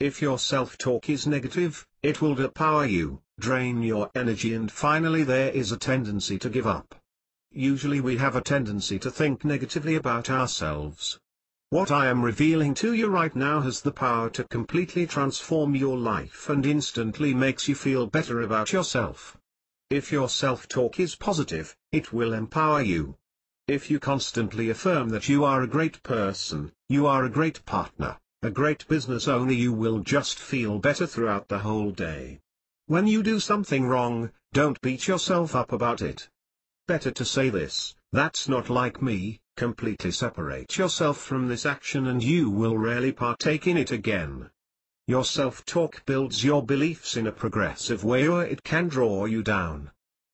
If your self-talk is negative, it will depower you, drain your energy, and finally there is a tendency to give up. Usually we have a tendency to think negatively about ourselves. What I am revealing to you right now has the power to completely transform your life and instantly makes you feel better about yourself. If your self-talk is positive, it will empower you. If you constantly affirm that you are a great person, you are a great partner, a great business owner, you will just feel better throughout the whole day. When you do something wrong, don't beat yourself up about it. Better to say this: that's not like me. Completely separate yourself from this action and you will rarely partake in it again. Your self-talk builds your beliefs in a progressive way, or it can draw you down.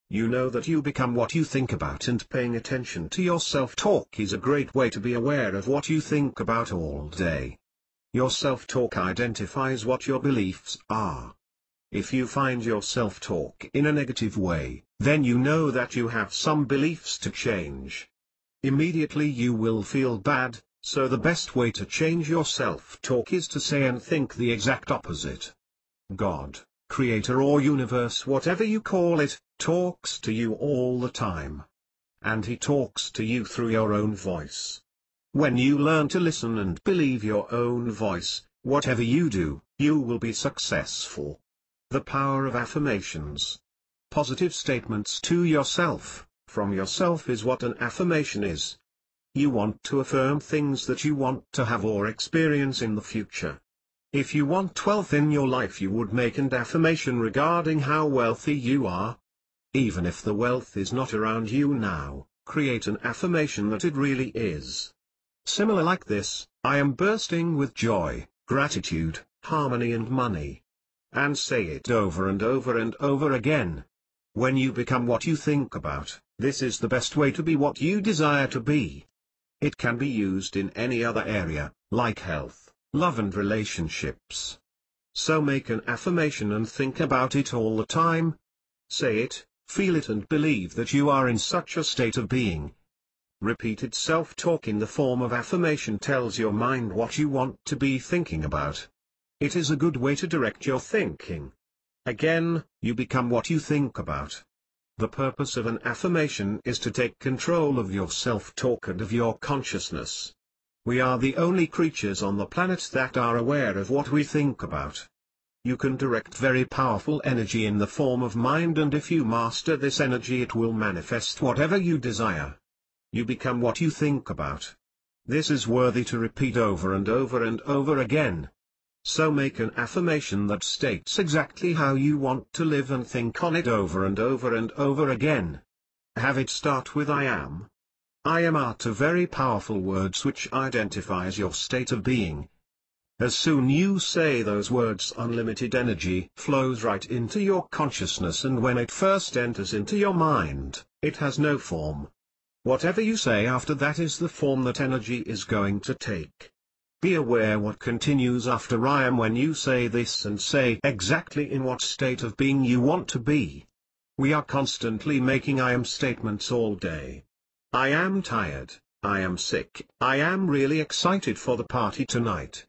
You know that you become what you think about, and paying attention to your self-talk is a great way to be aware of what you think about all day. Your self-talk identifies what your beliefs are. If you find your self-talk in a negative way, then you know that you have some beliefs to change. Immediately you will feel bad, so the best way to change your self-talk is to say and think the exact opposite. God, Creator or Universe, whatever you call it, talks to you all the time. And He talks to you through your own voice. When you learn to listen and believe your own voice, whatever you do, you will be successful. The power of affirmations. Positive statements to yourself, from yourself, is what an affirmation is. You want to affirm things that you want to have or experience in the future. If you want wealth in your life, you would make an affirmation regarding how wealthy you are. Even if the wealth is not around you now, create an affirmation that it really is. Similar like this: I am bursting with joy, gratitude, harmony and money. And say it over and over and over again. When you become what you think about, this is the best way to be what you desire to be. It can be used in any other area, like health, love and relationships. So make an affirmation and think about it all the time. Say it, feel it and believe that you are in such a state of being. Repeated self-talk in the form of affirmation tells your mind what you want to be thinking about. It is a good way to direct your thinking. Again, you become what you think about. The purpose of an affirmation is to take control of your self-talk and of your consciousness. We are the only creatures on the planet that are aware of what we think about. You can direct very powerful energy in the form of mind, and if you master this energy, it will manifest whatever you desire. You become what you think about. This is worthy to repeat over and over and over again. So make an affirmation that states exactly how you want to live and think on it over and over and over again. Have it start with I am. I am are two very powerful words which identifies your state of being. As soon you say those words, unlimited energy flows right into your consciousness, and when it first enters into your mind, it has no form. Whatever you say after that is the form that energy is going to take. Be aware what continues after I am when you say this, and say exactly in what state of being you want to be. We are constantly making I am statements all day. I am tired, I am sick, I am really excited for the party tonight.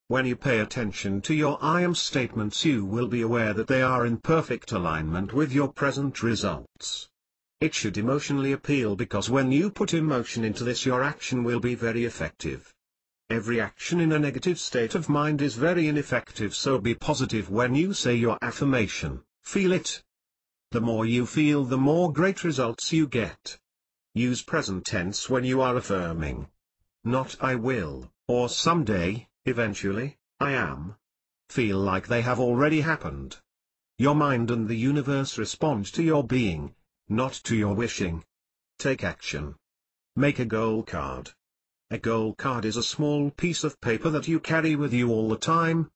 When you pay attention to your I am statements, you will be aware that they are in perfect alignment with your present results. It should emotionally appeal, because when you put emotion into this, your action will be very effective. Every action in a negative state of mind is very ineffective, so be positive when you say your affirmation. Feel it. The more you feel, the more great results you get. Use present tense when you are affirming. Not I will, or someday, eventually, I am. Feel like they have already happened. Your mind and the universe respond to your being, not to your wishing. Take action. Make a goal card. A goal card is a small piece of paper that you carry with you all the time.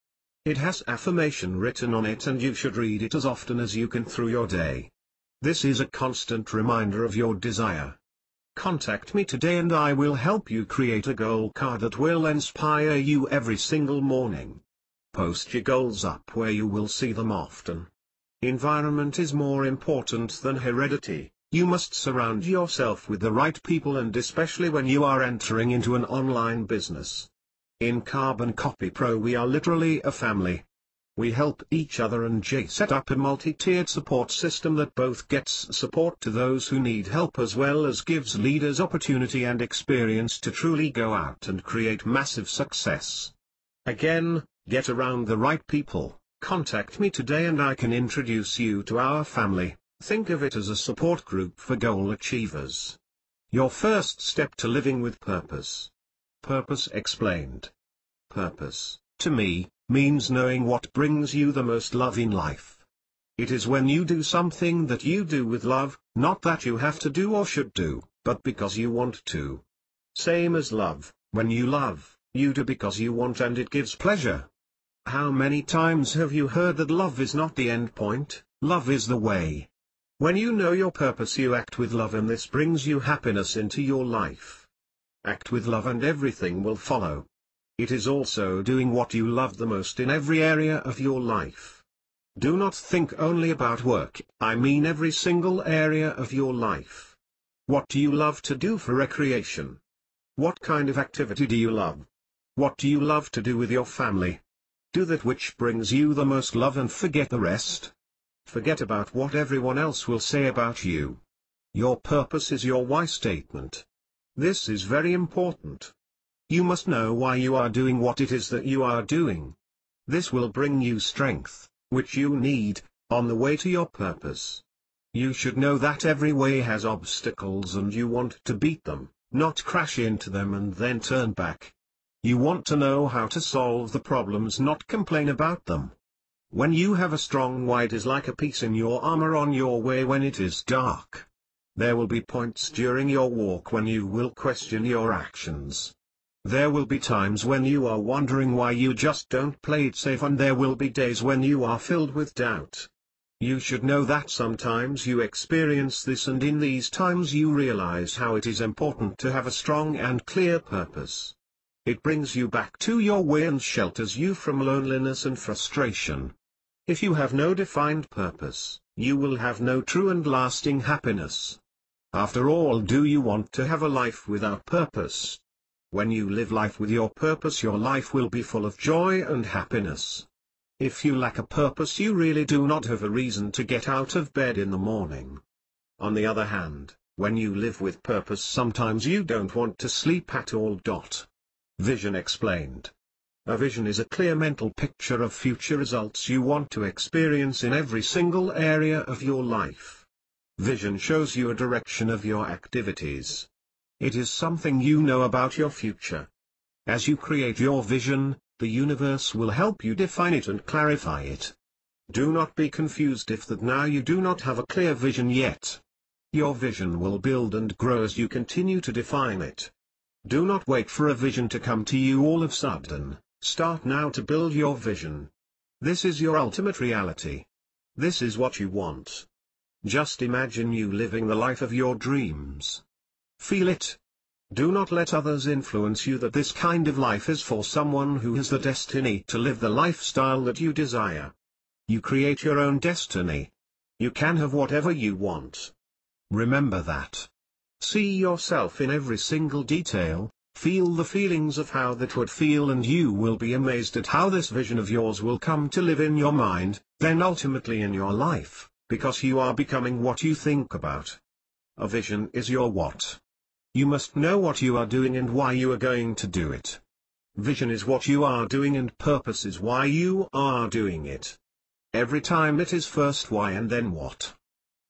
It has affirmation written on it, and you should read it as often as you can through your day. This is a constant reminder of your desire. Contact me today and I will help you create a goal card that will inspire you every single morning. Post your goals up where you will see them often. Environment is more important than heredity. You must surround yourself with the right people, and especially when you are entering into an online business. In Carbon Copy Pro we are literally a family. We help each other, and Jay set up a multi-tiered support system that both gets support to those who need help as well as gives leaders opportunity and experience to truly go out and create massive success. Again, get around the right people. Contact me today and I can introduce you to our family. Think of it as a support group for goal achievers. Your first step to living with purpose. Purpose explained. Purpose, to me, means knowing what brings you the most love in life. It is when you do something that you do with love, not that you have to do or should do, but because you want to. Same as love, when you love, you do because you want and it gives pleasure. How many times have you heard that love is not the end point, love is the way? When you know your purpose, you act with love, and this brings you happiness into your life. Act with love and everything will follow. It is also doing what you love the most in every area of your life. Do not think only about work, I mean every single area of your life. What do you love to do for recreation? What kind of activity do you love? What do you love to do with your family? Do that which brings you the most love and forget the rest. Forget about what everyone else will say about you. Your purpose is your why statement. This is very important. You must know why you are doing what it is that you are doing. This will bring you strength, which you need, on the way to your purpose. You should know that every way has obstacles and you want to beat them, not crash into them and then turn back. You want to know how to solve the problems, not complain about them. When you have a strong why, it is like a piece in your armor on your way when it is dark. There will be points during your walk when you will question your actions. There will be times when you are wondering why you just don't play it safe, and there will be days when you are filled with doubt. You should know that sometimes you experience this, and in these times you realize how it is important to have a strong and clear purpose. It brings you back to your way and shelters you from loneliness and frustration. If you have no defined purpose, you will have no true and lasting happiness. After all, do you want to have a life without purpose? When you live life with your purpose, your life will be full of joy and happiness. If you lack a purpose, you really do not have a reason to get out of bed in the morning. On the other hand, when you live with purpose, sometimes you don't want to sleep at all. Vision explained. A vision is a clear mental picture of future results you want to experience in every single area of your life. Vision shows you a direction of your activities. It is something you know about your future. As you create your vision, the universe will help you define it and clarify it. Do not be confused if that now you do not have a clear vision yet. Your vision will build and grow as you continue to define it. Do not wait for a vision to come to you all of a sudden. Start now to build your vision. This is your ultimate reality. This is what you want. Just imagine you living the life of your dreams. Feel it. Do not let others influence you that this kind of life is for someone who has the destiny to live the lifestyle that you desire. You create your own destiny. You can have whatever you want. Remember that. See yourself in every single detail, feel the feelings of how that would feel, and you will be amazed at how this vision of yours will come to live in your mind, then ultimately in your life, because you are becoming what you think about. A vision is your what. You must know what you are doing and why you are going to do it. Vision is what you are doing and purpose is why you are doing it. Every time it is first why and then what.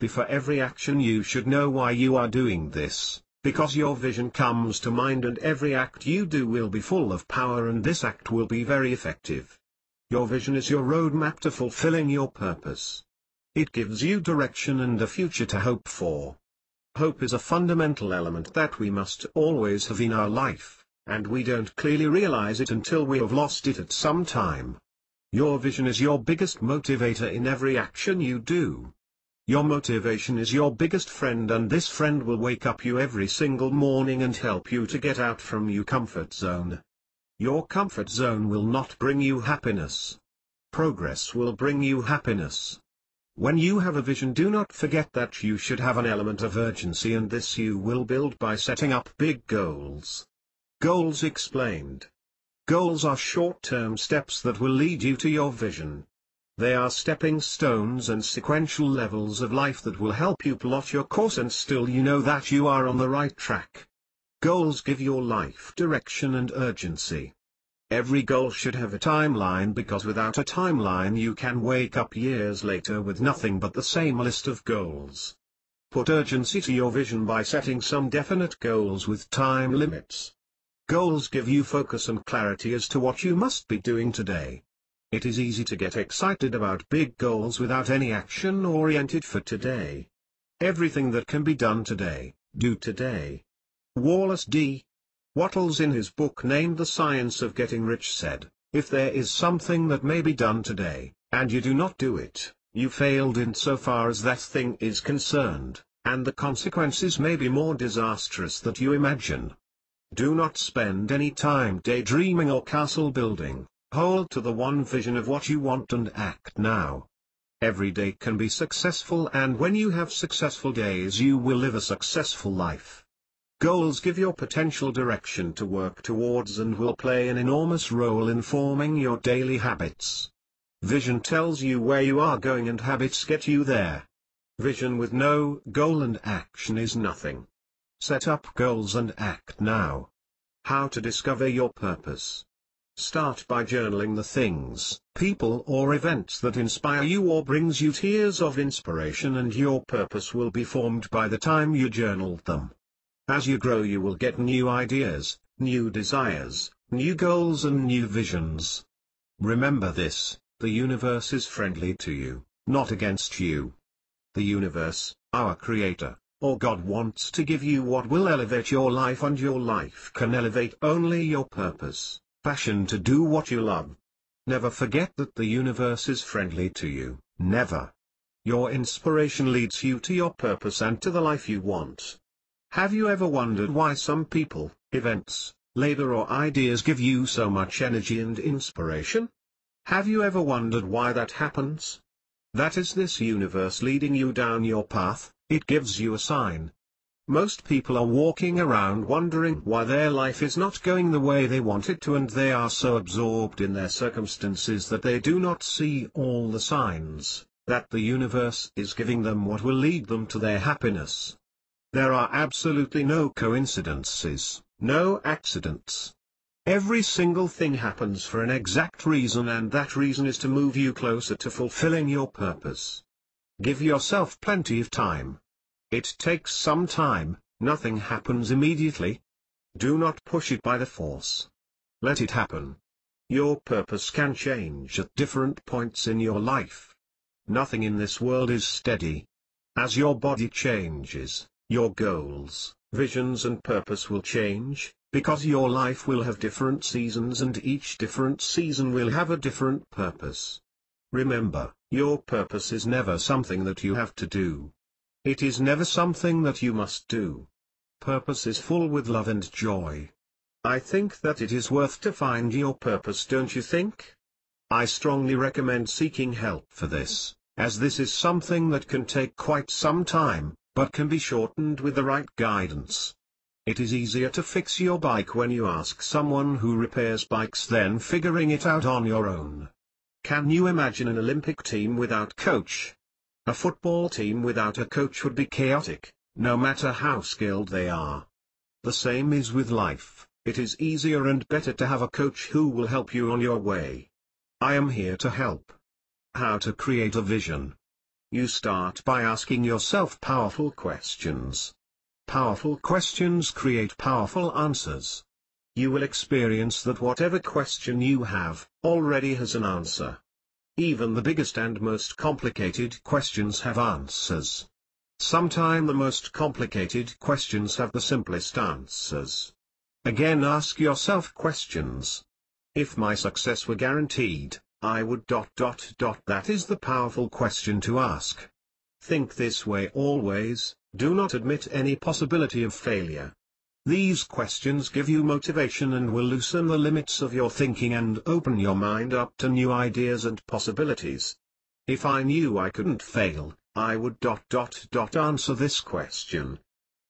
Before every action you should know why you are doing this, because your vision comes to mind and every act you do will be full of power and this act will be very effective. Your vision is your roadmap to fulfilling your purpose. It gives you direction and a future to hope for. Hope is a fundamental element that we must always have in our life, and we don't clearly realize it until we have lost it at some time. Your vision is your biggest motivator in every action you do. Your motivation is your biggest friend, and this friend will wake up you every single morning and help you to get out from your comfort zone. Your comfort zone will not bring you happiness. Progress will bring you happiness. When you have a vision, do not forget that you should have an element of urgency, and this you will build by setting up big goals. Goals explained. Goals are short-term steps that will lead you to your vision. They are stepping stones and sequential levels of life that will help you plot your course, and still you know that you are on the right track. Goals give your life direction and urgency. Every goal should have a timeline, because without a timeline you can wake up years later with nothing but the same list of goals. Put urgency to your vision by setting some definite goals with time limits. Goals give you focus and clarity as to what you must be doing today. It is easy to get excited about big goals without any action oriented for today. Everything that can be done today, do today. Wallace D. Wattles in his book named The Science of Getting Rich said, if there is something that may be done today, and you do not do it, you failed insofar as that thing is concerned, and the consequences may be more disastrous than you imagine. Do not spend any time daydreaming or castle building, hold to the one vision of what you want and act now. Every day can be successful, and when you have successful days you will live a successful life. Goals give your potential direction to work towards and will play an enormous role in forming your daily habits. Vision tells you where you are going and habits get you there. Vision with no goal and action is nothing. Set up goals and act now. How to discover your purpose. Start by journaling the things, people or events that inspire you or brings you tears of inspiration, and your purpose will be formed by the time you journaled them. As you grow you will get new ideas, new desires, new goals and new visions. Remember this, the universe is friendly to you, not against you. The universe, our Creator, or God, wants to give you what will elevate your life, and your life can elevate only your purpose, passion to do what you love. Never forget that the universe is friendly to you, never. Your inspiration leads you to your purpose and to the life you want. Have you ever wondered why some people, events, labor or ideas give you so much energy and inspiration? Have you ever wondered why that happens? That is this universe leading you down your path. It gives you a sign. Most people are walking around wondering why their life is not going the way they want it to, and they are so absorbed in their circumstances that they do not see all the signs that the universe is giving them what will lead them to their happiness. There are absolutely no coincidences, no accidents. Every single thing happens for an exact reason, and that reason is to move you closer to fulfilling your purpose. Give yourself plenty of time. It takes some time, nothing happens immediately. Do not push it by the force. Let it happen. Your purpose can change at different points in your life. Nothing in this world is steady. As your body changes, your goals, visions and purpose will change, because your life will have different seasons, and each different season will have a different purpose. Remember, your purpose is never something that you have to do. It is never something that you must do. purpose is full with love and joy. I think that it is worth to find your purpose, don't you think? I strongly recommend seeking help for this, as this is something that can take quite some time, but can be shortened with the right guidance. It is easier to fix your bike when you ask someone who repairs bikes than figuring it out on your own. Can you imagine an Olympic team without coach? A football team without a coach would be chaotic, no matter how skilled they are. The same is with life, it is easier and better to have a coach who will help you on your way. I am here to help. How to create a vision? You start by asking yourself powerful questions. Powerful questions create powerful answers. You will experience that whatever question you have, already has an answer. Even the biggest and most complicated questions have answers. Sometimes the most complicated questions have the simplest answers. Again, ask yourself questions. If my success were guaranteed, I would ... That is the powerful question to ask. Think this way always, do not admit any possibility of failure. These questions give you motivation and will loosen the limits of your thinking and open your mind up to new ideas and possibilities. If I knew I couldn't fail, I would ... Answer this question.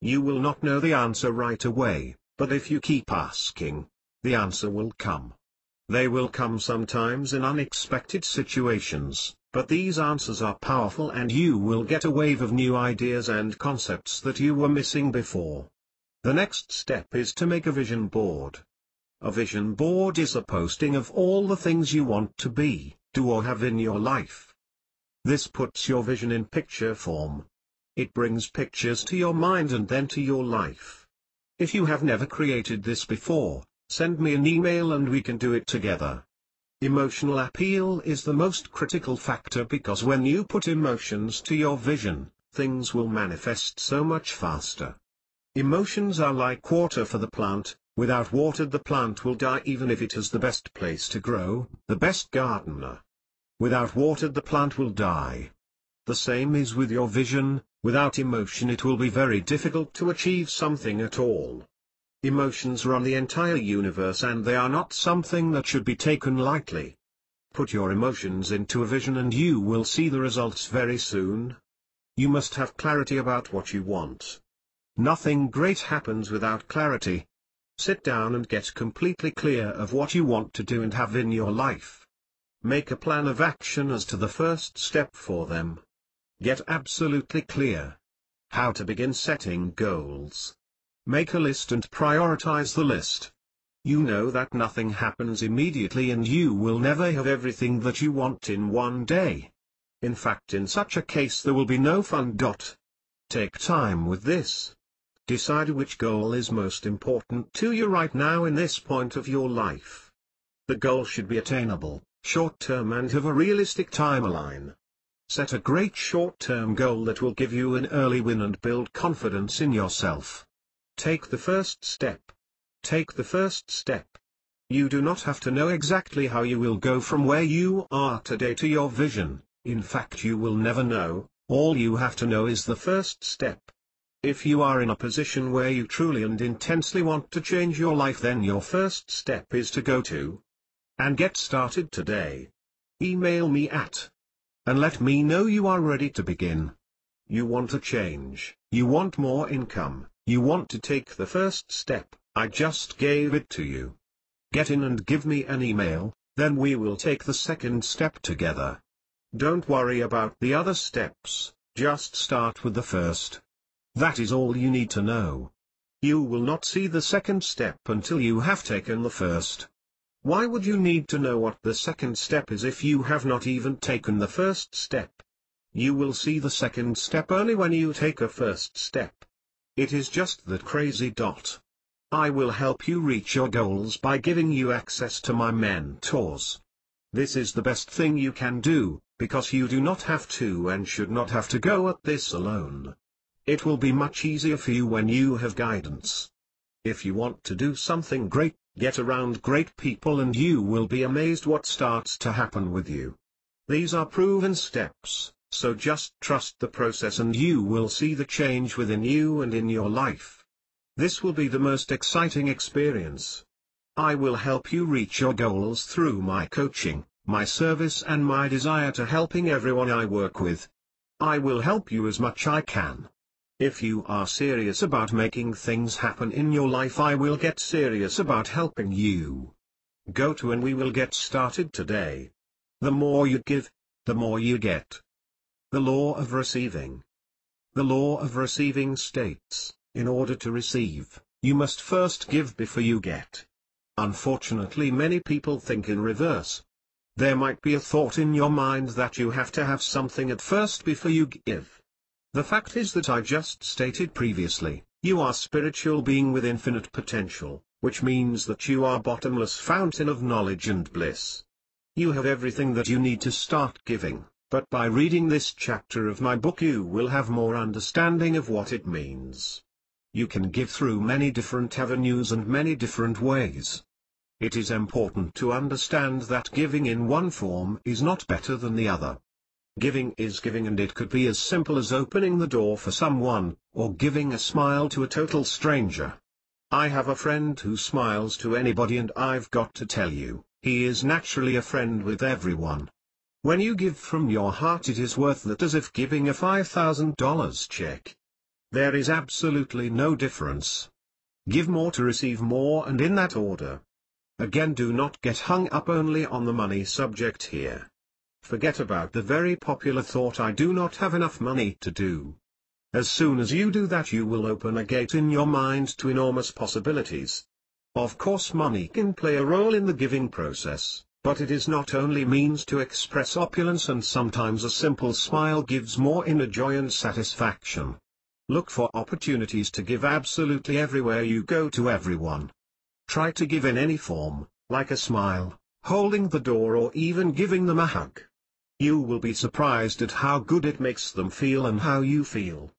You will not know the answer right away, but if you keep asking, the answer will come. They will come sometimes in unexpected situations, but these answers are powerful and you will get a wave of new ideas and concepts that you were missing before. The next step is to make a vision board. A vision board is a posting of all the things you want to be, do or have in your life. This puts your vision in picture form. It brings pictures to your mind and then to your life. If you have never created this before, send me an email and we can do it together. Emotional appeal is the most critical factor because when you put emotions to your vision, things will manifest so much faster. Emotions are like water for the plant. Without water the plant will die even if it has the best place to grow, the best gardener. Without water the plant will die. The same is with your vision, without emotion it will be very difficult to achieve something at all. Emotions run the entire universe and they are not something that should be taken lightly. Put your emotions into a vision and you will see the results very soon. You must have clarity about what you want. Nothing great happens without clarity. Sit down and get completely clear of what you want to do and have in your life. Make a plan of action as to the first step for them. Get absolutely clear. How to begin setting goals. Make a list and prioritize the list. You know that nothing happens immediately and you will never have everything that you want in one day. In fact, in such a case there will be no fun. Take time with this. Decide which goal is most important to you right now in this point of your life. The goal should be attainable, short-term and have a realistic timeline. Set a great short-term goal that will give you an early win and build confidence in yourself. Take the first step. Take the first step. You do not have to know exactly how you will go from where you are today to your vision. In fact, you will never know. All you have to know is the first step. If you are in a position where you truly and intensely want to change your life, then your first step is to go to and get started today. Email me at and let me know you are ready to begin. You want a change, you want more income, you want to take the first step. I just gave it to you. Get in and give me an email, then we will take the second step together. Don't worry about the other steps, just start with the first. That is all you need to know. You will not see the second step until you have taken the first. Why would you need to know what the second step is if you have not even taken the first step? You will see the second step only when you take a first step. It is just that crazy. I will help you reach your goals by giving you access to my mentors. This is the best thing you can do, because you do not have to and should not have to go at this alone. It will be much easier for you when you have guidance. If you want to do something great, get around great people and you will be amazed what starts to happen with you. These are proven steps, so just trust the process and you will see the change within you and in your life. This will be the most exciting experience. I will help you reach your goals through my coaching, my service and my desire to helping everyone I work with. I will help you as much I can. If you are serious about making things happen in your life, I will get serious about helping you. Go to and we will get started today. The more you give, the more you get. The law of receiving. The law of receiving states, in order to receive, you must first give before you get. Unfortunately, many people think in reverse. There might be a thought in your mind that you have to have something at first before you give. The fact is that I just stated previously, you are spiritual being with infinite potential, which means that you are bottomless fountain of knowledge and bliss. You have everything that you need to start giving, but by reading this chapter of my book you will have more understanding of what it means. You can give through many different avenues and many different ways. It is important to understand that giving in one form is not better than the other. Giving is giving, and it could be as simple as opening the door for someone, or giving a smile to a total stranger. I have a friend who smiles to anybody, and I've got to tell you, he is naturally a friend with everyone. When you give from your heart, it is worth that as if giving a $5,000 check. There is absolutely no difference. Give more to receive more, and in that order. Again, do not get hung up only on the money subject here. Forget about the very popular thought, I do not have enough money to do. As soon as you do that, you will open a gate in your mind to enormous possibilities. Of course, money can play a role in the giving process, but it is not only means to express opulence, and sometimes a simple smile gives more inner joy and satisfaction. Look for opportunities to give absolutely everywhere you go, to everyone. Try to give in any form, like a smile, holding the door, or even giving them a hug. You will be surprised at how good it makes them feel and how you feel.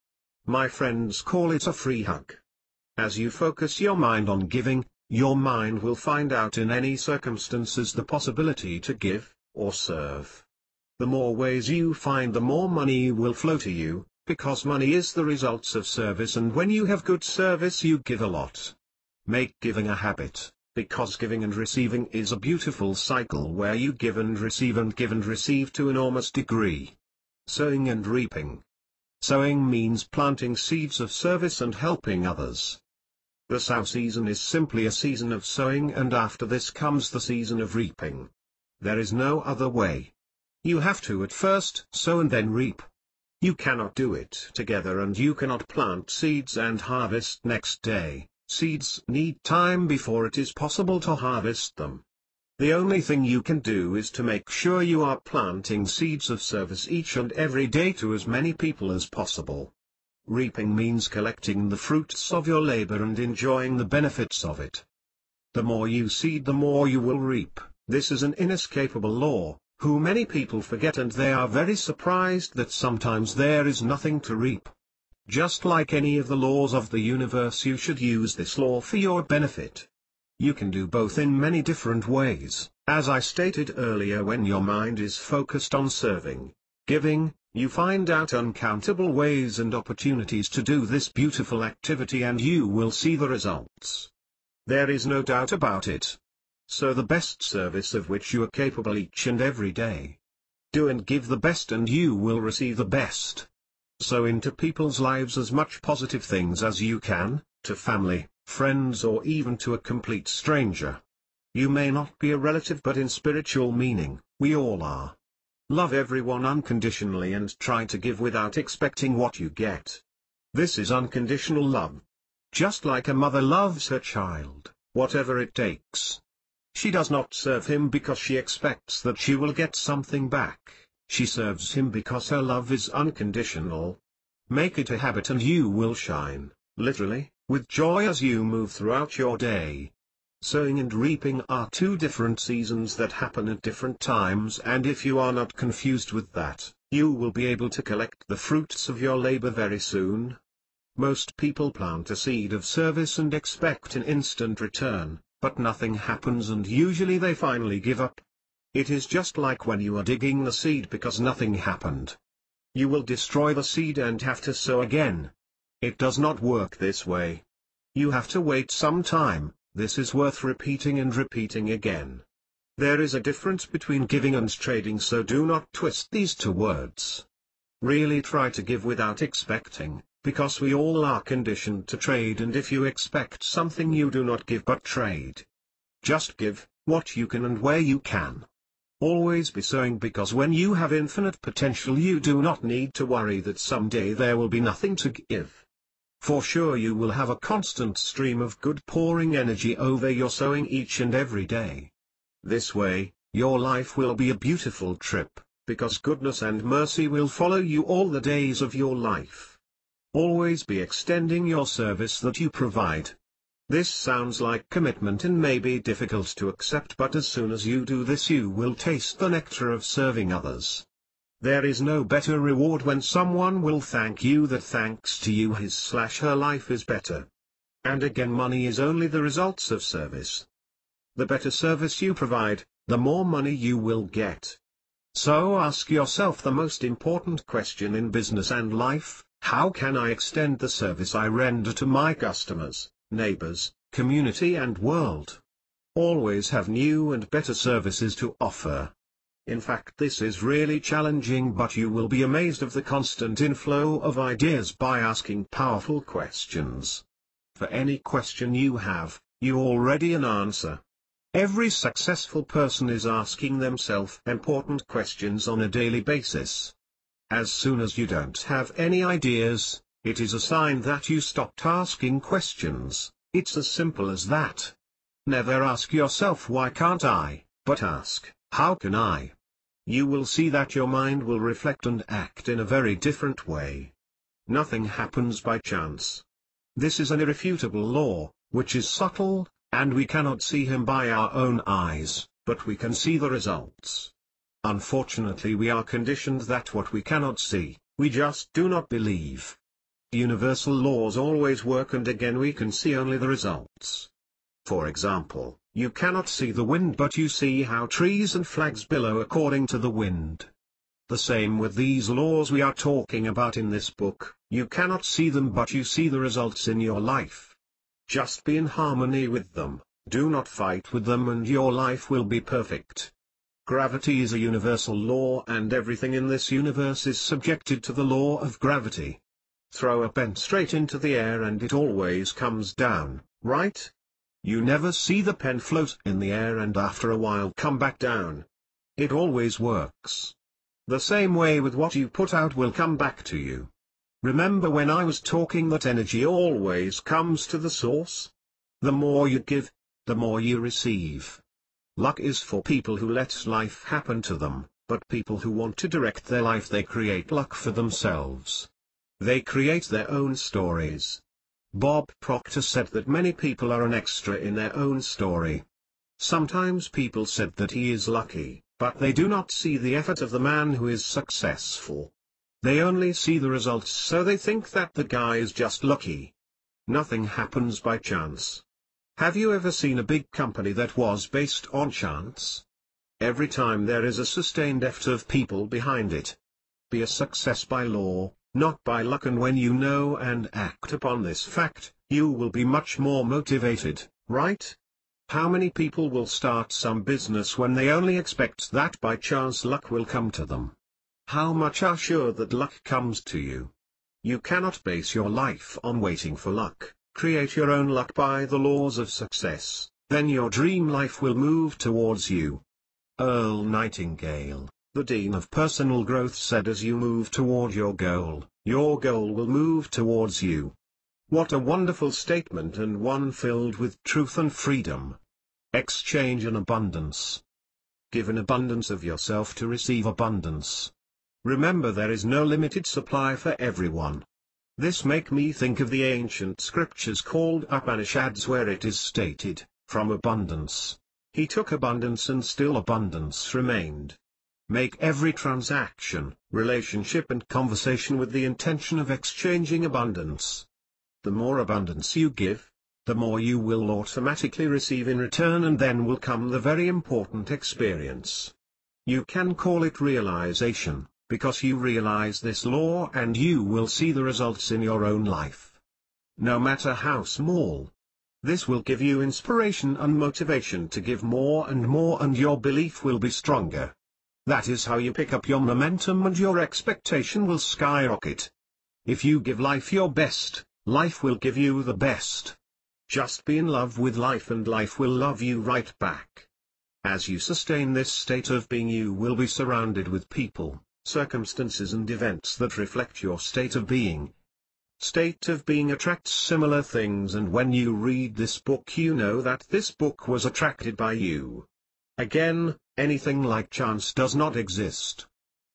My friends call it a free hug. As you focus your mind on giving, your mind will find out in any circumstances the possibility to give, or serve. The more ways you find, the more money will flow to you, because money is the results of service, and when you have good service you give a lot. Make giving a habit, because giving and receiving is a beautiful cycle where you give and receive to enormous degree. Sowing and reaping. Sowing means planting seeds of service and helping others. The sow season is simply a season of sowing, and after this comes the season of reaping. There is no other way. You have to at first sow and then reap. You cannot do it together, and you cannot plant seeds and harvest next day. Seeds need time before it is possible to harvest them. The only thing you can do is to make sure you are planting seeds of service each and every day to as many people as possible. Reaping means collecting the fruits of your labor and enjoying the benefits of it. The more you seed, the more you will reap. This is an inescapable law, who many people forget, and they are very surprised that sometimes there is nothing to reap. Just like any of the laws of the universe, you should use this law for your benefit. You can do both in many different ways. As I stated earlier, when your mind is focused on serving, giving, you find out uncountable ways and opportunities to do this beautiful activity, and you will see the results. There is no doubt about it. So the best service of which you are capable each and every day. Do and give the best, and you will receive the best. Sow into people's lives as much positive things as you can, to family, friends, or even to a complete stranger. You may not be a relative, but in spiritual meaning, we all are. Love everyone unconditionally and try to give without expecting what you get. This is unconditional love. Just like a mother loves her child, whatever it takes. She does not serve him because she expects that she will get something back. She serves him because her love is unconditional. Make it a habit and you will shine, literally, with joy as you move throughout your day. Sowing and reaping are two different seasons that happen at different times, and if you are not confused with that, you will be able to collect the fruits of your labor very soon. Most people plant a seed of service and expect an instant return, but nothing happens, and usually they finally give up. It is just like when you are digging the seed because nothing happened. You will destroy the seed and have to sow again. It does not work this way. You have to wait some time. This is worth repeating and repeating again. There is a difference between giving and trading, so do not twist these two words. Really try to give without expecting, because we all are conditioned to trade, and if you expect something you do not give but trade. Just give what you can and where you can. Always be sowing, because when you have infinite potential you do not need to worry that someday there will be nothing to give. For sure you will have a constant stream of good pouring energy over your sowing each and every day. This way, your life will be a beautiful trip, because goodness and mercy will follow you all the days of your life. Always be extending your service that you provide. This sounds like commitment and may be difficult to accept, but as soon as you do this you will taste the nectar of serving others. There is no better reward when someone will thank you that thanks to you his/her life is better. And again, money is only the results of service. The better service you provide, the more money you will get. So ask yourself the most important question in business and life: how can I extend the service I render to my customers, neighbors, community and world? Always have new and better services to offer. In fact, this is really challenging, but you will be amazed of the constant inflow of ideas by asking powerful questions. For any question you have, you already an answer. Every successful person is asking themselves important questions on a daily basis. As soon as you don't have any ideas, it is a sign that you stopped asking questions. It's as simple as that. Never ask yourself why can't I, but ask, how can I? You will see that your mind will reflect and act in a very different way. Nothing happens by chance. This is an irrefutable law, which is subtle, and we cannot see him by our own eyes, but we can see the results. Unfortunately, we are conditioned that what we cannot see, we just do not believe. Universal laws always work, and again we can see only the results. For example, you cannot see the wind, but you see how trees and flags billow according to the wind. The same with these laws we are talking about in this book. You cannot see them, but you see the results in your life. Just be in harmony with them, do not fight with them, and your life will be perfect. Gravity is a universal law, and everything in this universe is subjected to the law of gravity. Throw a pen straight into the air and it always comes down, right? You never see the pen float in the air and after a while come back down. It always works. The same way with what you put out will come back to you. Remember when I was talking that energy always comes to the source? The more you give, the more you receive. Luck is for people who let life happen to them, but people who want to direct their life, they create luck for themselves. They create their own stories. Bob Proctor said that many people are an extra in their own story. Sometimes people said that he is lucky, but they do not see the effort of the man who is successful. They only see the results, so they think that the guy is just lucky. Nothing happens by chance. Have you ever seen a big company that was based on chance? Every time there is a sustained effort of people behind it. Be a success by law, not by luck, and when you know and act upon this fact, you will be much more motivated, right? How many people will start some business when they only expect that by chance luck will come to them? How much are sure that luck comes to you? You cannot base your life on waiting for luck. Create your own luck by the laws of success, then your dream life will move towards you. Earl Nightingale, the Dean of Personal Growth, said as you move toward your goal will move towards you. What a wonderful statement, and one filled with truth and freedom. Exchange in abundance. Give an abundance of yourself to receive abundance. Remember, there is no limited supply for everyone. This make me think of the ancient scriptures called Upanishads, where it is stated, from abundance, he took abundance and still abundance remained. Make every transaction, relationship and conversation with the intention of exchanging abundance. The more abundance you give, the more you will automatically receive in return, and then will come the very important experience. You can call it realization, because you realize this law and you will see the results in your own life. no matter how small. This will give you inspiration and motivation to give more, and your belief will be stronger. That is how you pick up your momentum, and your expectation will skyrocket. If you give life your best, life will give you the best. Just be in love with life, and life will love you right back. As you sustain this state of being, you will be surrounded with people, circumstances and events that reflect your state of being. State of being attracts similar things, and when you read this book you know that this book was attracted by you. Again, anything like chance does not exist.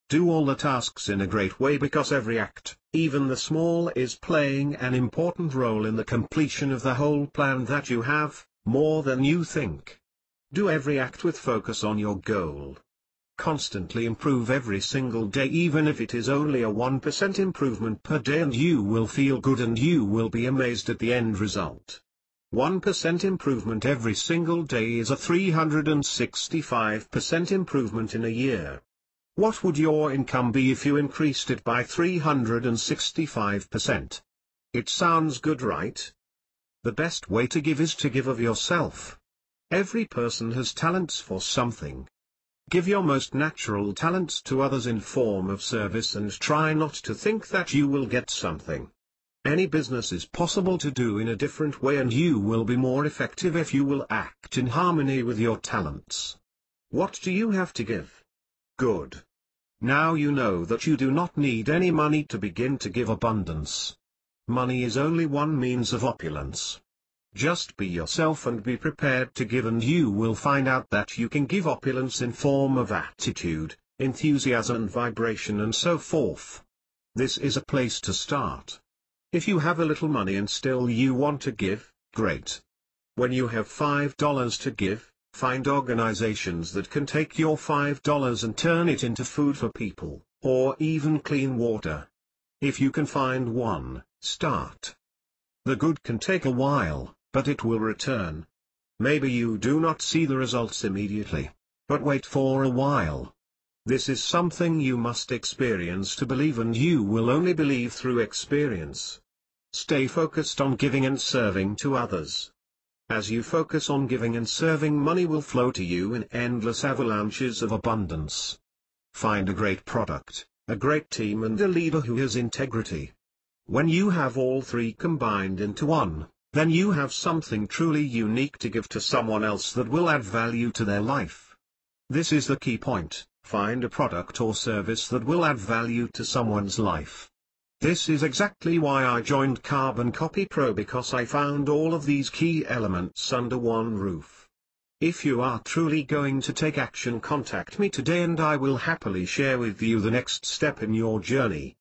Do all the tasks in a great way, because every act, even the small, is playing an important role in the completion of the whole plan that you have, more than you think. Do every act with focus on your goal. Constantly improve every single day, even if it is only a 1% improvement per day, and you will feel good and you will be amazed at the end result. 1% improvement every single day is a 365% improvement in a year. What would your income be if you increased it by 365%? It sounds good, right? The best way to give is to give of yourself. Every person has talents for something. Give your most natural talents to others in form of service, and try not to think that you will get something. Any business is possible to do in a different way, and you will be more effective if you will act in harmony with your talents. What do you have to give? Good. Now you know that you do not need any money to begin to give abundance. Money is only one means of opulence. Just be yourself and be prepared to give, and you will find out that you can give opulence in form of attitude, enthusiasm and vibration, and so forth. This is a place to start. If you have a little money and still you want to give, great. When you have $5 to give, find organizations that can take your $5 and turn it into food for people, or even clean water. If you can find one, start. The good can take a while, but it will return. Maybe you do not see the results immediately, but wait for a while. This is something you must experience to believe, and you will only believe through experience. Stay focused on giving and serving to others. As you focus on giving and serving, money will flow to you in endless avalanches of abundance. Find a great product, a great team, and a leader who has integrity. When you have all three combined into one, then you have something truly unique to give to someone else that will add value to their life. This is the key point: find a product or service that will add value to someone's life. This is exactly why I joined Carbon Copy Pro, because I found all of these key elements under one roof. If you are truly going to take action, contact me today and I will happily share with you the next step in your journey.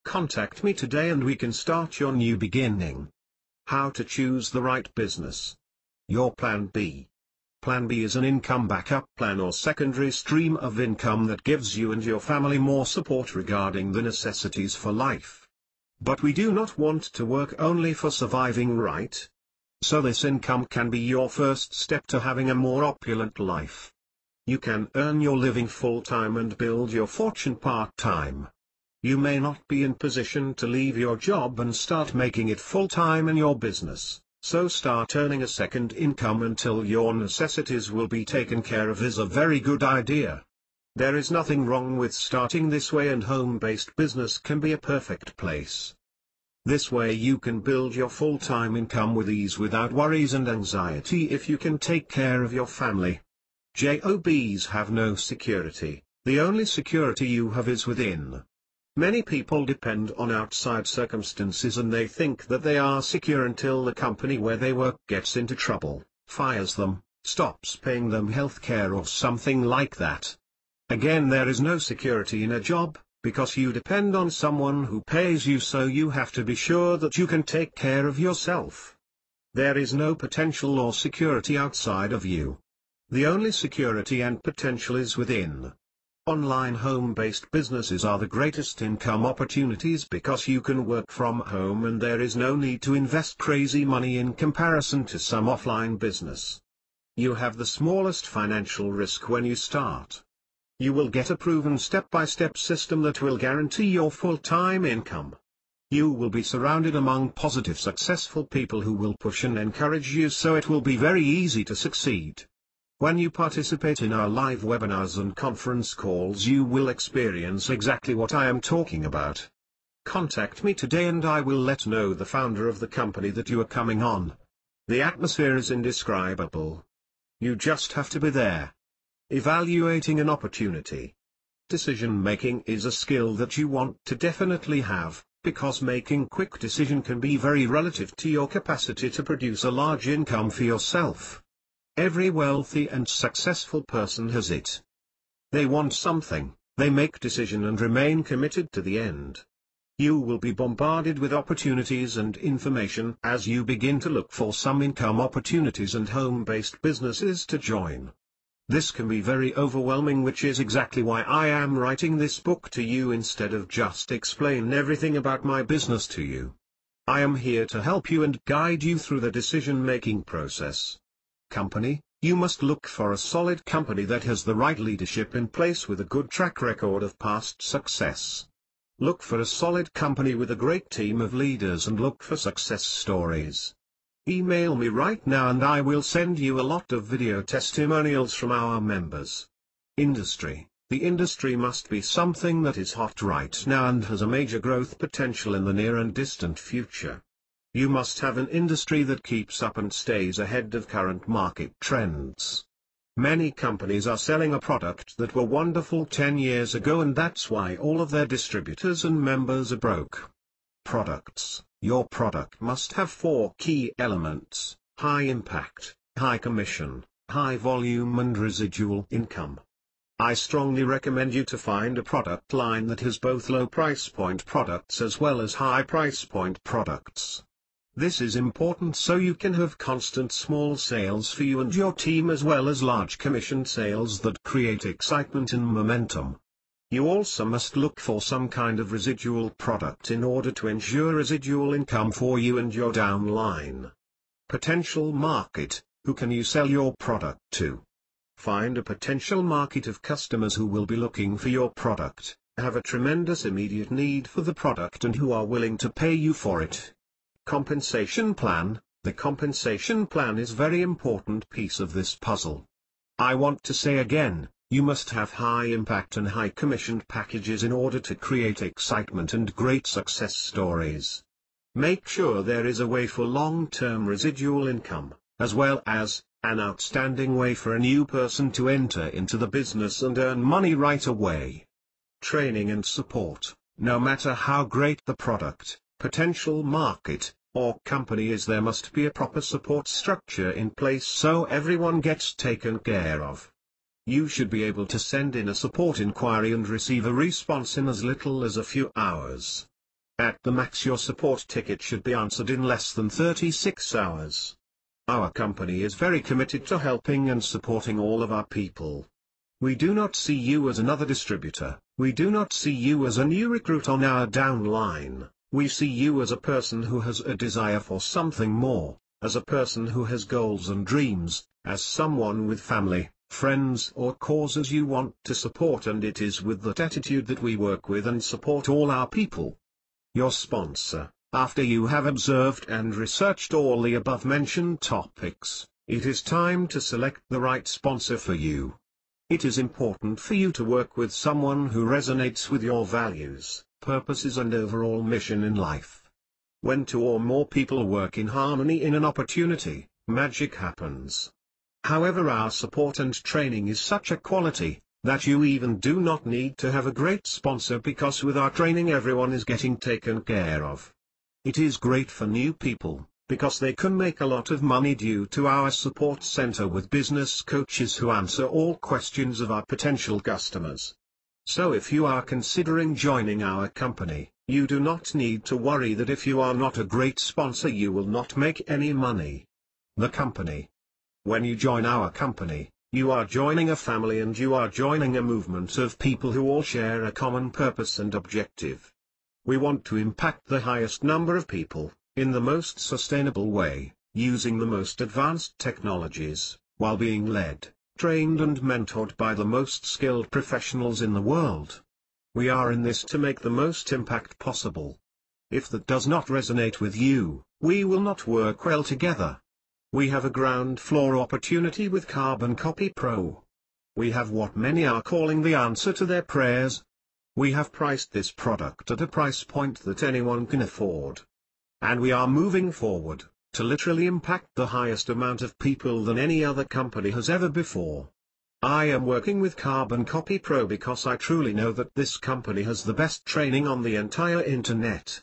Contact me today and we can start your new beginning. How to choose the right business. Your Plan B. Plan B is an income backup plan or secondary stream of income that gives you and your family more support regarding the necessities for life. But we do not want to work only for surviving, right? So this income can be your first step to having a more opulent life. You can earn your living full-time and build your fortune part-time. You may not be in position to leave your job and start making it full-time in your business, so start earning a second income until your necessities will be taken care of is a very good idea. There is nothing wrong with starting this way, and home-based business can be a perfect place. This way you can build your full-time income with ease without worries and anxiety if you can take care of your family. Jobs have no security, the only security you have is within. Many people depend on outside circumstances and they think that they are secure until the company where they work gets into trouble, fires them, stops paying them health care or something like that. Again, there is no security in a job, because you depend on someone who pays you, so you have to be sure that you can take care of yourself. There is no potential or security outside of you. The only security and potential is within. Online home-based businesses are the greatest income opportunities because you can work from home and there is no need to invest crazy money in comparison to some offline business. You have the smallest financial risk when you start. You will get a proven step-by-step system that will guarantee your full-time income. You will be surrounded among positive successful people who will push and encourage you, so it will be very easy to succeed. When you participate in our live webinars and conference calls, you will experience exactly what I am talking about. Contact me today and I will let know the founder of the company that you are coming on. The atmosphere is indescribable. You just have to be there. Evaluating an opportunity. Decision-making is a skill that you want to definitely have, because making quick decision can be very relative to your capacity to produce a large income for yourself. Every wealthy and successful person has it. They want something, they make decision and remain committed to the end. You will be bombarded with opportunities and information as you begin to look for some income opportunities and home-based businesses to join. This can be very overwhelming, which is exactly why I am writing this book to you instead of just explain everything about my business to you. I am here to help you and guide you through the decision-making process. Company, you must look for a solid company that has the right leadership in place with a good track record of past success. Look for a solid company with a great team of leaders and look for success stories. Email me right now and I will send you a lot of video testimonials from our members. Industry. The industry must be something that is hot right now and has a major growth potential in the near and distant future. You must have an industry that keeps up and stays ahead of current market trends. Many companies are selling a product that were wonderful 10 years ago, and that's why all of their distributors and members are broke. Products. Your product must have 4 key elements: high impact, high commission, high volume and residual income. I strongly recommend you to find a product line that has both low price point products as well as high price point products. This is important so you can have constant small sales for you and your team as well as large commission sales that create excitement and momentum. You also must look for some kind of residual product in order to ensure residual income for you and your downline. Potential market. Who can you sell your product to? Find a potential market of customers who will be looking for your product, have a tremendous immediate need for the product and who are willing to pay you for it. Compensation plan. The compensation plan is a very important piece of this puzzle. I want to say again, you must have high impact and high commissioned packages in order to create excitement and great success stories. Make sure there is a way for long-term residual income, as well as an outstanding way for a new person to enter into the business and earn money right away. Training and support. No matter how great the product, potential market, or company is, there must be a proper support structure in place so everyone gets taken care of. You should be able to send in a support inquiry and receive a response in as little as a few hours. At the max, your support ticket should be answered in less than 36 hours. Our company is very committed to helping and supporting all of our people. We do not see you as another distributor, we do not see you as a new recruit on our downline, we see you as a person who has a desire for something more, as a person who has goals and dreams, as someone with family, friends or causes you want to support, and it is with that attitude that we work with and support all our people. Your sponsor. After you have observed and researched all the above-mentioned topics, it is time to select the right sponsor for you. It is important for you to work with someone who resonates with your values, purposes and overall mission in life. When 2 or more people work in harmony in an opportunity, magic happens. However, our support and training is such a quality that you even do not need to have a great sponsor, because with our training everyone is getting taken care of. It is great for new people, because they can make a lot of money due to our support center with business coaches who answer all questions of our potential customers. So if you are considering joining our company, you do not need to worry that if you are not a great sponsor you will not make any money. The company. When you join our company, you are joining a family and you are joining a movement of people who all share a common purpose and objective. We want to impact the highest number of people, in the most sustainable way, using the most advanced technologies, while being led, trained and mentored by the most skilled professionals in the world. We are in this to make the most impact possible. If that does not resonate with you, we will not work well together. We have a ground floor opportunity with Carbon Copy Pro. We have what many are calling the answer to their prayers. We have priced this product at a price point that anyone can afford. And we are moving forward, to literally impact the highest amount of people than any other company has ever before. I am working with Carbon Copy Pro because I truly know that this company has the best training on the entire internet.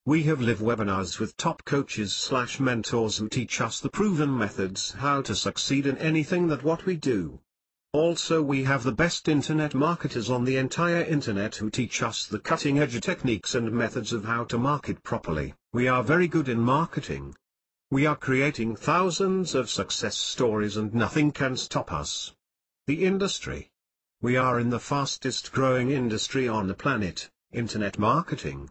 We have live webinars with top coaches/mentors who teach us the proven methods how to succeed in anything that what we do. Also, we have the best internet marketers on the entire internet who teach us the cutting-edge techniques and methods of how to market properly. We are very good in marketing. We are creating thousands of success stories and nothing can stop us. The industry. We are in the fastest growing industry on the planet, internet marketing.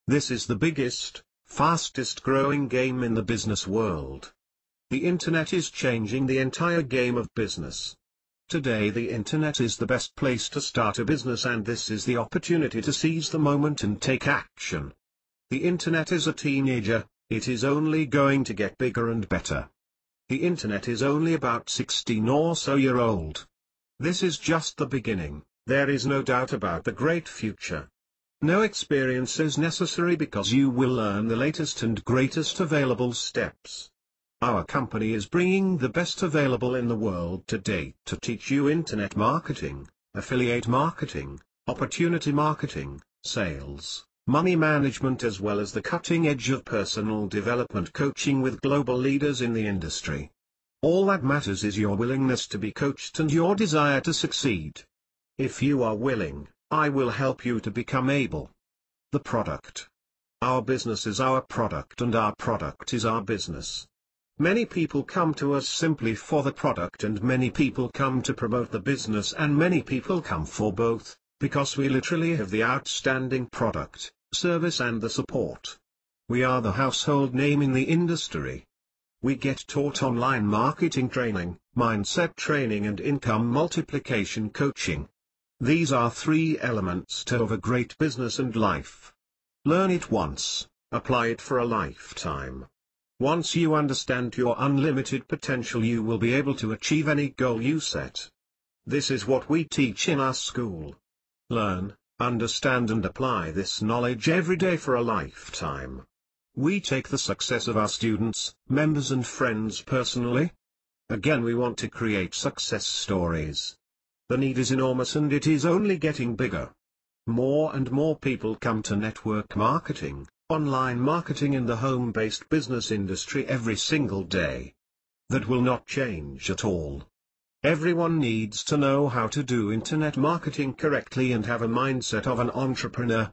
This is the biggest, fastest growing game in the business world. The internet is changing the entire game of business. Today the internet is the best place to start a business, and this is the opportunity to seize the moment and take action. The internet is a teenager, it is only going to get bigger and better. The internet is only about 16 or so year old. This is just the beginning, there is no doubt about the great future. No experience is necessary because you will learn the latest and greatest available steps. Our company is bringing the best available in the world to date to teach you internet marketing, affiliate marketing, opportunity marketing, sales, money management, as well as the cutting edge of personal development coaching with global leaders in the industry. All that matters is your willingness to be coached and your desire to succeed. If you are willing, I will help you to become able. The product. Our business is our product and our product is our business. Many people come to us simply for the product and many people come to promote the business, and many people come for both, because we literally have the outstanding product, service and the support. We are the household name in the industry. We get taught online marketing training, mindset training and income multiplication coaching. These are 3 elements to have a great business and life. Learn it once, apply it for a lifetime. Once you understand your unlimited potential, you will be able to achieve any goal you set. This is what we teach in our school. Learn, understand and apply this knowledge every day for a lifetime. We take the success of our students, members and friends personally. Again, we want to create success stories. The need is enormous and it is only getting bigger. More and more people come to network marketing, online marketing and the home-based business industry every single day. That will not change at all. Everyone needs to know how to do internet marketing correctly and have a mindset of an entrepreneur.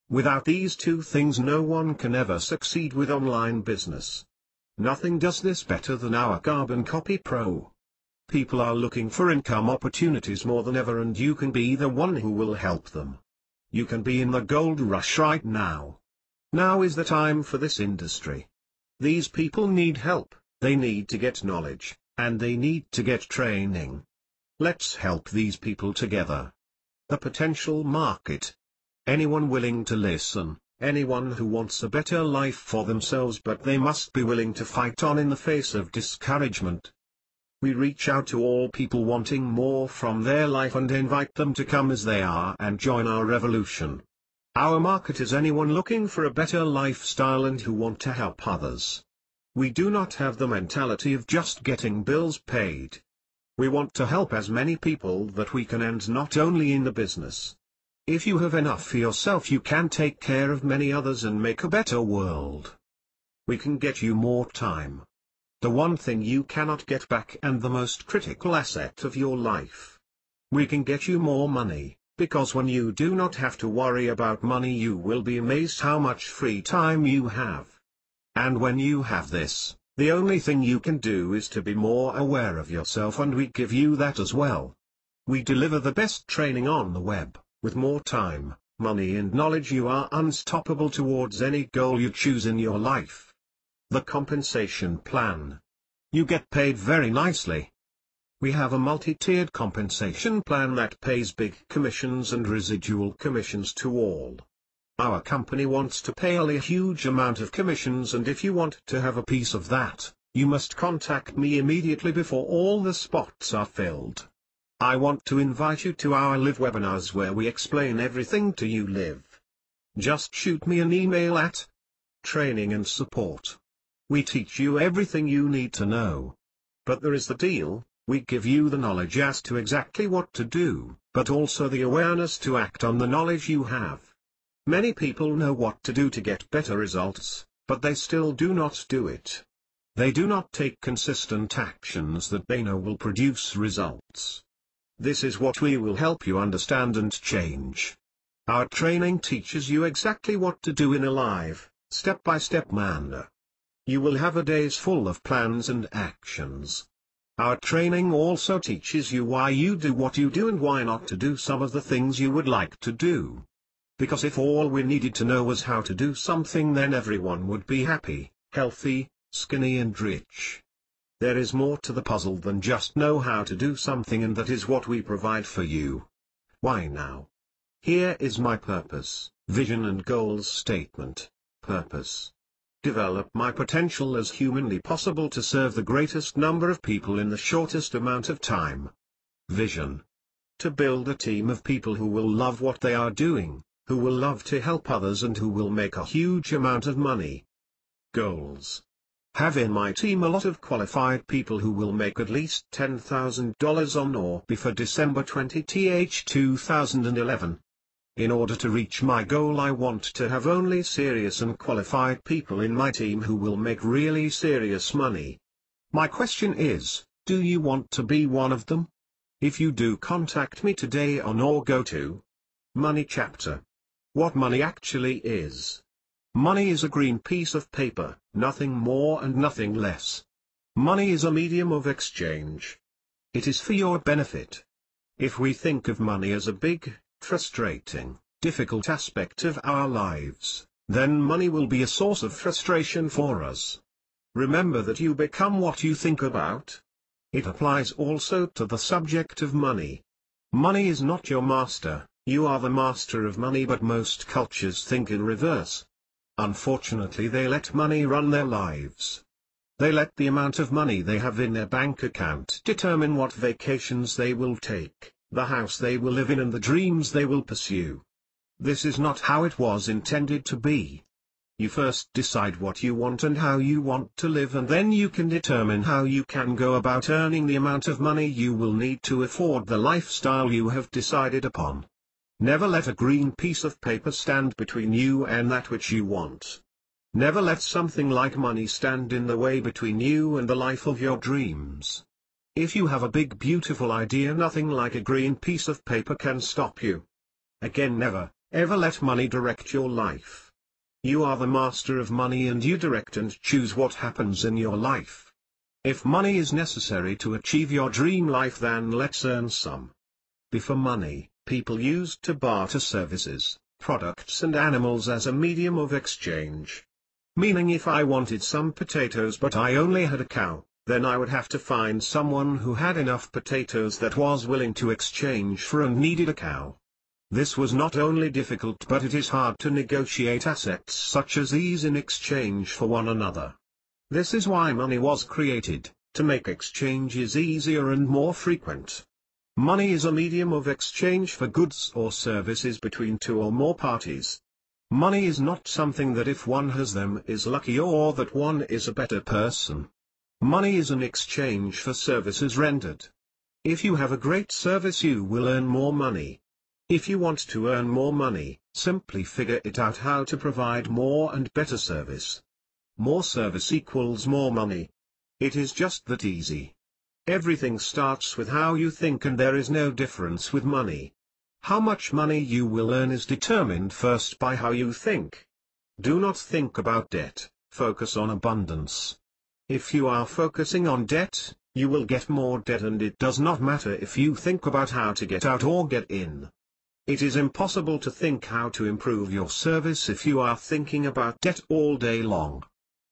Without these 2 things, no one can ever succeed with online business. Nothing does this better than our Carbon Copy Pro. People are looking for income opportunities more than ever, and you can be the one who will help them. You can be in the gold rush right now. Now is the time for this industry. These people need help, they need to get knowledge, and they need to get training. Let's help these people together. The potential market. Anyone willing to listen, anyone who wants a better life for themselves, but they must be willing to fight on in the face of discouragement. We reach out to all people wanting more from their life and invite them to come as they are and join our revolution. Our market is anyone looking for a better lifestyle and who want to help others. We do not have the mentality of just getting bills paid. We want to help as many people that we can, and not only in the business. If you have enough for yourself, you can take care of many others and make a better world. We can get you more time. The one thing you cannot get back and the most critical asset of your life. We can get you more money. Because when you do not have to worry about money, you will be amazed how much free time you have. And when you have this, the only thing you can do is to be more aware of yourself, and we give you that as well. We deliver the best training on the web. With more time, money and knowledge, you are unstoppable towards any goal you choose in your life. The compensation plan. You get paid very nicely. We have a multi-tiered compensation plan that pays big commissions and residual commissions to all. Our company wants to pay a huge amount of commissions, and if you want to have a piece of that, you must contact me immediately before all the spots are filled. I want to invite you to our live webinars where we explain everything to you live. Just shoot me an email at training and support. We teach you everything you need to know. But there is the deal, we give you the knowledge as to exactly what to do, but also the awareness to act on the knowledge you have. Many people know what to do to get better results, but they still do not do it. They do not take consistent actions that they know will produce results. This is what we will help you understand and change. Our training teaches you exactly what to do in a live, step-by-step manner. You will have a days full of plans and actions. Our training also teaches you why you do what you do and why not to do some of the things you would like to do. Because if all we needed to know was how to do something, then everyone would be happy, healthy, skinny and rich. There is more to the puzzle than just know how to do something, and that is what we provide for you. Why now? Here is my purpose, vision and goals statement. Purpose: develop my potential as humanly possible to serve the greatest number of people in the shortest amount of time. Vision: to build a team of people who will love what they are doing, who will love to help others, and who will make a huge amount of money. Goals: have in my team a lot of qualified people who will make at least $10,000 on or before December 20th, 2011. In order to reach my goal, I want to have only serious and qualified people in my team who will make really serious money. My question is, do you want to be one of them? If you do, contact me today on or go to Money chapter. What money actually is. Money is a green piece of paper, nothing more and nothing less. Money is a medium of exchange. It is for your benefit. If we think of money as a big, frustrating, difficult aspect of our lives, then money will be a source of frustration for us. Remember that you become what you think about. It applies also to the subject of money. Money is not your master, you are the master of money, but most cultures think in reverse. Unfortunately, they let money run their lives. They let the amount of money they have in their bank account determine what vacations they will take, the house they will live in, and the dreams they will pursue. This is not how it was intended to be. You first decide what you want and how you want to live, and then you can determine how you can go about earning the amount of money you will need to afford the lifestyle you have decided upon. Never let a green piece of paper stand between you and that which you want. Never let something like money stand in the way between you and the life of your dreams. If you have a big beautiful idea, nothing like a green piece of paper can stop you. Again, never, ever let money direct your life. You are the master of money, and you direct and choose what happens in your life. If money is necessary to achieve your dream life, then let's earn some. Before money, people used to barter services, products and animals as a medium of exchange. Meaning, if I wanted some potatoes but I only had a cow, then I would have to find someone who had enough potatoes that was willing to exchange for and needed a cow. This was not only difficult, but it is hard to negotiate assets such as these in exchange for one another. This is why money was created, to make exchanges easier and more frequent. Money is a medium of exchange for goods or services between two or more parties. Money is not something that if one has them is lucky or that one is a better person. Money is an exchange for services rendered. If you have a great service, you will earn more money. If you want to earn more money, simply figure it out how to provide more and better service. More service equals more money. It is just that easy. Everything starts with how you think, and there is no difference with money. How much money you will earn is determined first by how you think. Do not think about debt, focus on abundance. If you are focusing on debt, you will get more debt, and it does not matter if you think about how to get out or get in. It is impossible to think how to improve your service if you are thinking about debt all day long.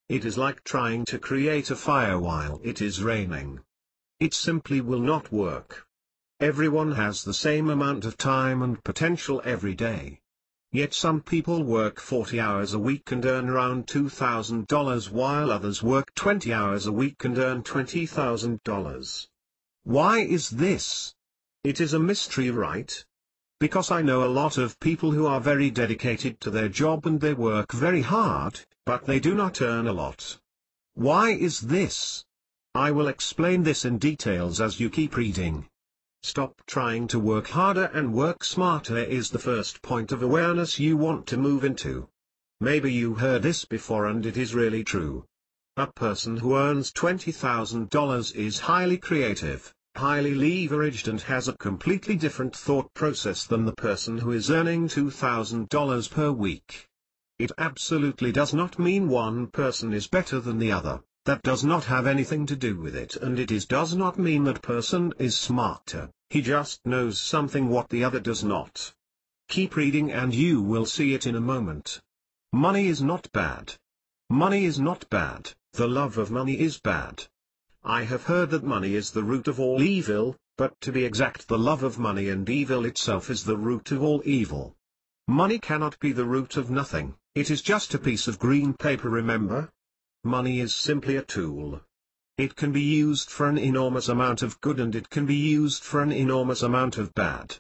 It is like trying to create a fire while it is raining. It simply will not work. Everyone has the same amount of time and potential every day. Yet some people work 40 hours a week and earn around $2,000 while others work 20 hours a week and earn $20,000. Why is this? It is a mystery, right? Because I know a lot of people who are very dedicated to their job and they work very hard, but they do not earn a lot. Why is this? I will explain this in details as you keep reading. Stop trying to work harder and work smarter is the first point of awareness you want to move into. Maybe you heard this before and it is really true. A person who earns $20,000 is highly creative, highly leveraged and has a completely different thought process than the person who is earning $2,000 per week. It absolutely does not mean one person is better than the other. That does not have anything to do with it, and does not mean that person is smarter, he just knows something what the other does not. Keep reading and you will see it in a moment. Money is not bad. Money is not bad, the love of money is bad. I have heard that money is the root of all evil, but to be exact, the love of money and evil itself is the root of all evil. Money cannot be the root of nothing, it is just a piece of green paper, remember? Money is simply a tool. It can be used for an enormous amount of good and it can be used for an enormous amount of bad.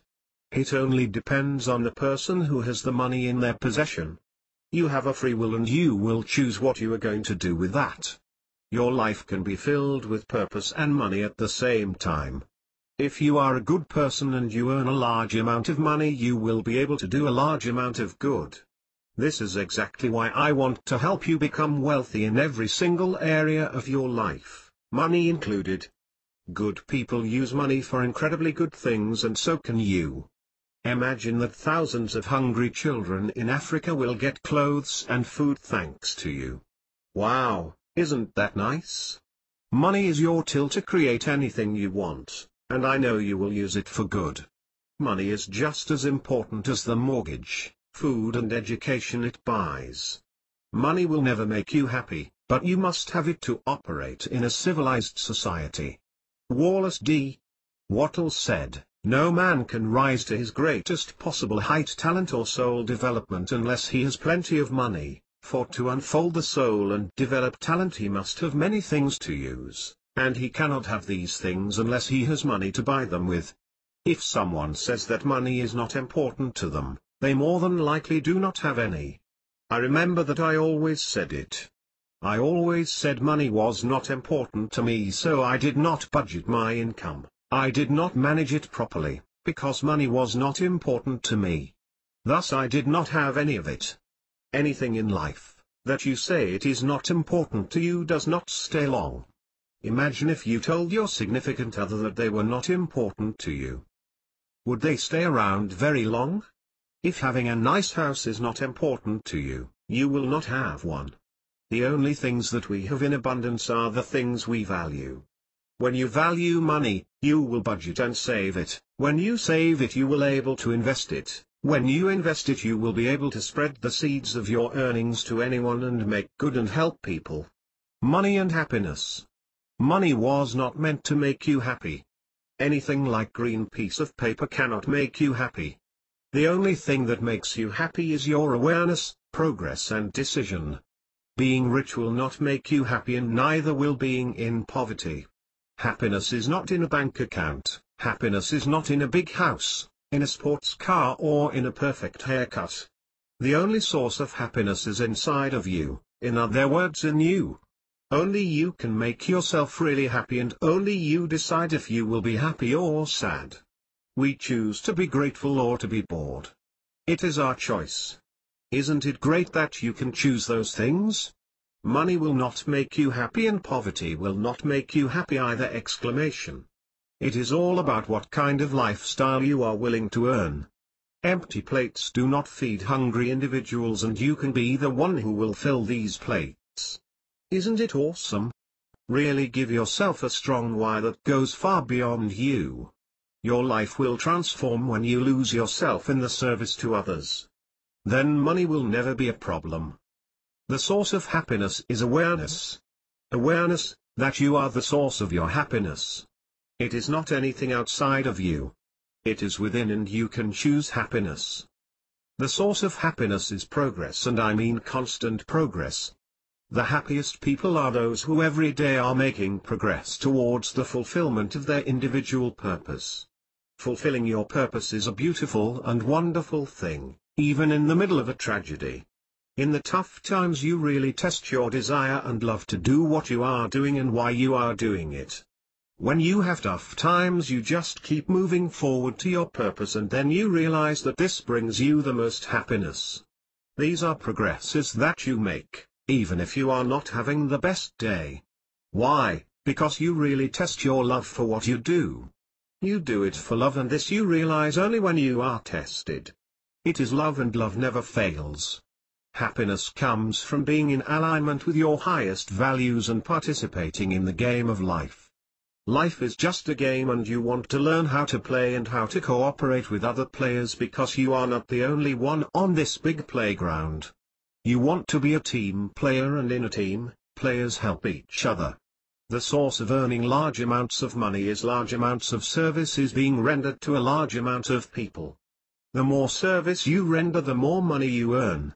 It only depends on the person who has the money in their possession. You have a free will and you will choose what you are going to do with that. Your life can be filled with purpose and money at the same time. If you are a good person and you earn a large amount of money, you will be able to do a large amount of good. This is exactly why I want to help you become wealthy in every single area of your life, money included. Good people use money for incredibly good things and so can you. Imagine that thousands of hungry children in Africa will get clothes and food thanks to you. Wow, isn't that nice? Money is your tool to create anything you want, and I know you will use it for good. Money is just as important as the mortgage, food and education it buys. Money will never make you happy, but you must have it to operate in a civilized society. Wallace D. Wattle said, "No man can rise to his greatest possible height, talent or soul development unless he has plenty of money, for to unfold the soul and develop talent he must have many things to use, and he cannot have these things unless he has money to buy them with." If someone says that money is not important to them, they more than likely do not have any. I remember that I always said it. I always said money was not important to me, so I did not budget my income, I did not manage it properly, because money was not important to me. Thus I did not have any of it. Anything in life, that you say it is not important to you does not stay long. Imagine if you told your significant other that they were not important to you. Would they stay around very long? If having a nice house is not important to you, you will not have one. The only things that we have in abundance are the things we value. When you value money, you will budget and save it. When you save it, you will be able to invest it. When you invest it, you will be able to spread the seeds of your earnings to anyone and make good and help people. Money and happiness. Money was not meant to make you happy. Anything like green piece of paper cannot make you happy. The only thing that makes you happy is your awareness, progress and decision. Being rich will not make you happy, and neither will being in poverty. Happiness is not in a bank account, happiness is not in a big house, in a sports car or in a perfect haircut. The only source of happiness is inside of you, in other words in you. Only you can make yourself really happy, and only you decide if you will be happy or sad. We choose to be grateful or to be bored. It is our choice. Isn't it great that you can choose those things? Money will not make you happy and poverty will not make you happy either! Exclamation. It is all about what kind of lifestyle you are willing to earn. Empty plates do not feed hungry individuals, and you can be the one who will fill these plates. Isn't it awesome? Really give yourself a strong why that goes far beyond you. Your life will transform when you lose yourself in the service to others. Then money will never be a problem. The source of happiness is awareness. Awareness, that you are the source of your happiness. It is not anything outside of you. It is within, and you can choose happiness. The source of happiness is progress, and I mean constant progress. The happiest people are those who every day are making progress towards the fulfillment of their individual purpose. Fulfilling your purpose is a beautiful and wonderful thing, even in the middle of a tragedy. In the tough times you really test your desire and love to do what you are doing and why you are doing it. When you have tough times you just keep moving forward to your purpose, and then you realize that this brings you the most happiness. These are progresses that you make, even if you are not having the best day. Why? Because you really test your love for what you do. You do it for love, and this you realize only when you are tested. It is love, and love never fails. Happiness comes from being in alignment with your highest values and participating in the game of life. Life is just a game, and you want to learn how to play and how to cooperate with other players, because you are not the only one on this big playground. You want to be a team player, and in a team, players help each other. The source of earning large amounts of money is large amounts of services being rendered to a large amount of people. The more service you render, the more money you earn.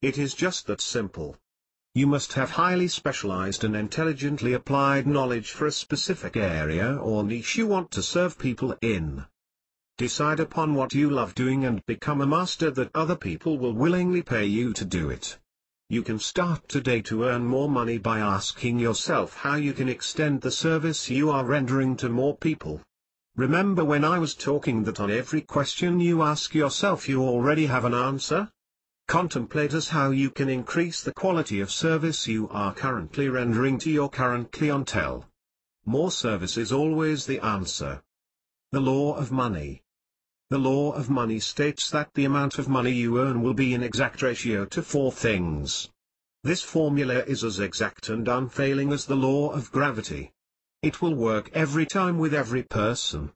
It is just that simple. You must have highly specialized and intelligently applied knowledge for a specific area or niche you want to serve people in. Decide upon what you love doing and become a master that other people will willingly pay you to do it. You can start today to earn more money by asking yourself how you can extend the service you are rendering to more people. Remember when I was talking that on every question you ask yourself you already have an answer? Contemplate as how you can increase the quality of service you are currently rendering to your current clientele. More service is always the answer. The law of money. The law of money states that the amount of money you earn will be in exact ratio to 4 things. This formula is as exact and unfailing as the law of gravity. It will work every time with every person.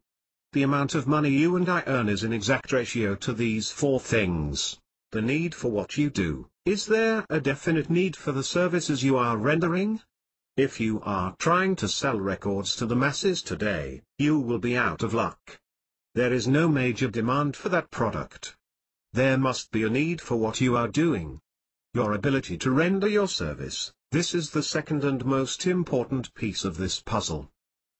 The amount of money you and I earn is in exact ratio to these 4 things. The need for what you do. Is there a definite need for the services you are rendering? If you are trying to sell records to the masses today, you will be out of luck. There is no major demand for that product. There must be a need for what you are doing. Your ability to render your service, this is the second and most important piece of this puzzle.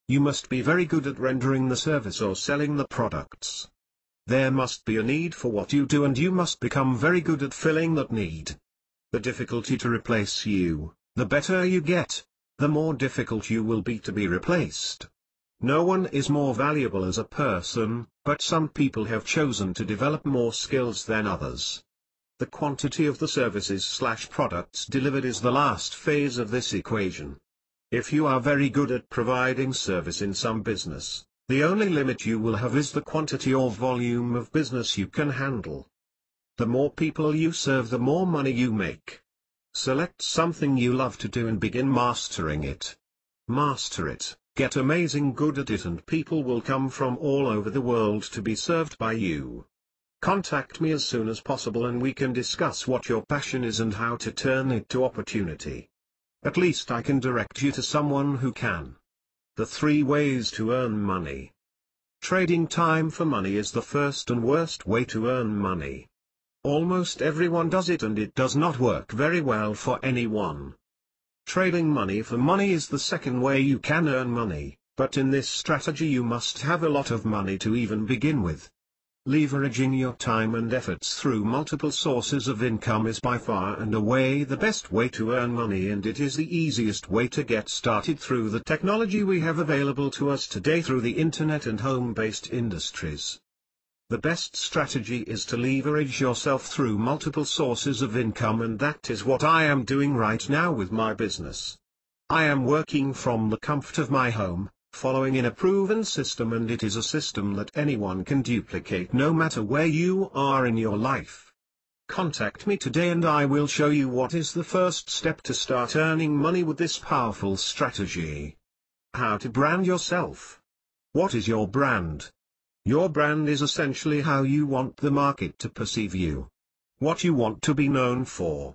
You must be very good at rendering the service or selling the products. There must be a need for what you do, and you must become very good at filling that need. The difficulty to replace you, the better you get, the more difficult you will be to be replaced. No one is more valuable as a person, but some people have chosen to develop more skills than others. The quantity of the services/products delivered is the last phase of this equation. If you are very good at providing service in some business, the only limit you will have is the quantity or volume of business you can handle. The more people you serve, the more money you make. Select something you love to do and begin mastering it. Master it, get amazing good at it, and people will come from all over the world to be served by you. Contact me as soon as possible and we can discuss what your passion is and how to turn it to opportunity. At least I can direct you to someone who can. The 3 ways to earn money. Trading time for money is the first and worst way to earn money. Almost everyone does it, and it does not work very well for anyone. Trading money for money is the second way you can earn money, but in this strategy you must have a lot of money to even begin with. Leveraging your time and efforts through multiple sources of income is by far and away the best way to earn money, and it is the easiest way to get started through the technology we have available to us today through the internet and home-based industries. The best strategy is to leverage yourself through multiple sources of income, and that is what I am doing right now with my business. I am working from the comfort of my home, following in a proven system, and it is a system that anyone can duplicate no matter where you are in your life. Contact me today and I will show you what is the first step to start earning money with this powerful strategy. How to brand yourself. What is your brand? Your brand is essentially how you want the market to perceive you. What you want to be known for.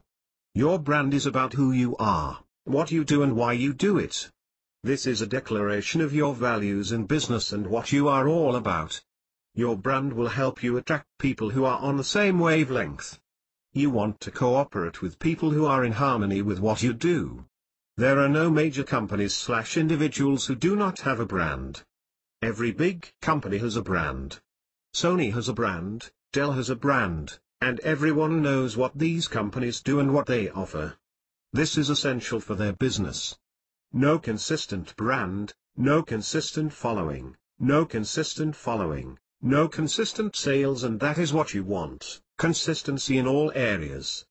Your brand is about who you are, what you do and why you do it. This is a declaration of your values in business and what you are all about. Your brand will help you attract people who are on the same wavelength. You want to cooperate with people who are in harmony with what you do. There are no major companies/individuals who do not have a brand. Every big company has a brand. Sony has a brand, Dell has a brand, and everyone knows what these companies do and what they offer. This is essential for their business. No consistent brand, no consistent following, no consistent following, no consistent sales, and that is what you want, consistency in all areas.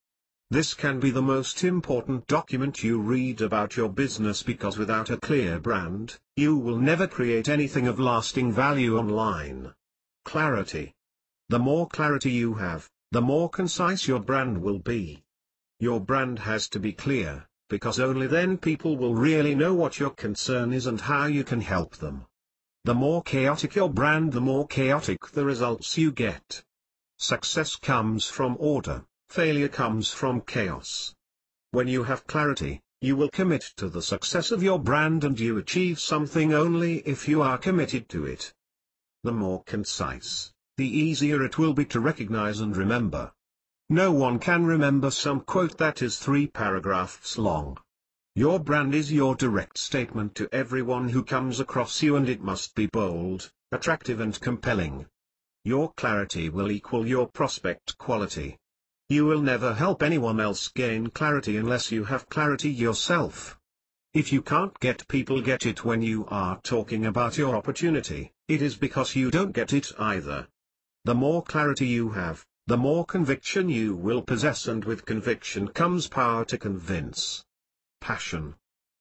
This can be the most important document you read about your business, because without a clear brand, you will never create anything of lasting value online. Clarity. The more clarity you have, the more concise your brand will be. Your brand has to be clear, because only then people will really know what your concern is and how you can help them. The more chaotic your brand, the more chaotic the results you get. Success comes from order, failure comes from chaos. When you have clarity, you will commit to the success of your brand, and you achieve something only if you are committed to it. The more concise, the easier it will be to recognize and remember. No one can remember some quote that is 3 paragraphs long. Your brand is your direct statement to everyone who comes across you, and it must be bold, attractive and compelling. Your clarity will equal your prospect quality. You will never help anyone else gain clarity unless you have clarity yourself. If you can't get people get it when you are talking about your opportunity, it is because you don't get it either. The more clarity you have, the more conviction you will possess, and with conviction comes power to convince. Passion.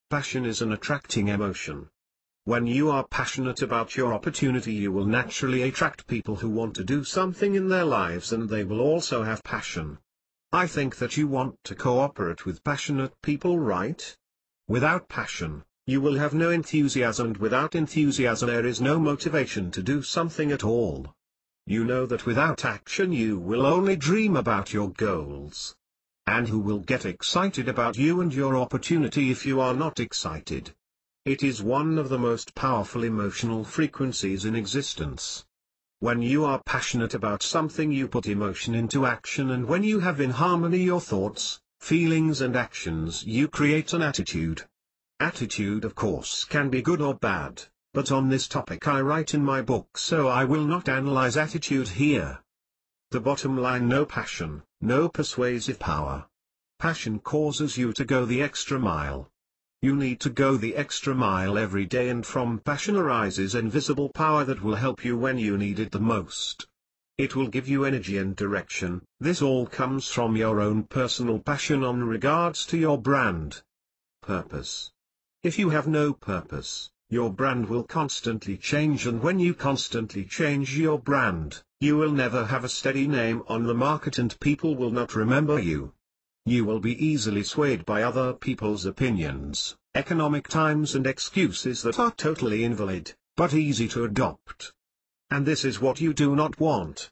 Passion is an attracting emotion. When you are passionate about your opportunity, you will naturally attract people who want to do something in their lives, and they will also have passion. I think that you want to cooperate with passionate people, right? Without passion, you will have no enthusiasm, and without enthusiasm there is no motivation to do something at all. You know that without action you will only dream about your goals. And who will get excited about you and your opportunity if you are not excited? It is one of the most powerful emotional frequencies in existence. When you are passionate about something, you put emotion into action, and when you have in harmony your thoughts, feelings and actions, you create an attitude. Attitude, of course, can be good or bad, but on this topic I write in my book, so I will not analyze attitude here. The bottom line: no passion, no persuasive power. Passion causes you to go the extra mile. You need to go the extra mile every day, and from passion arises invisible power that will help you when you need it the most. It will give you energy and direction. This all comes from your own personal passion on regards to your brand. Purpose. If you have no purpose, your brand will constantly change, and when you constantly change your brand, you will never have a steady name on the market, and people will not remember you. You will be easily swayed by other people's opinions, economic times and excuses that are totally invalid, but easy to adopt. And this is what you do not want.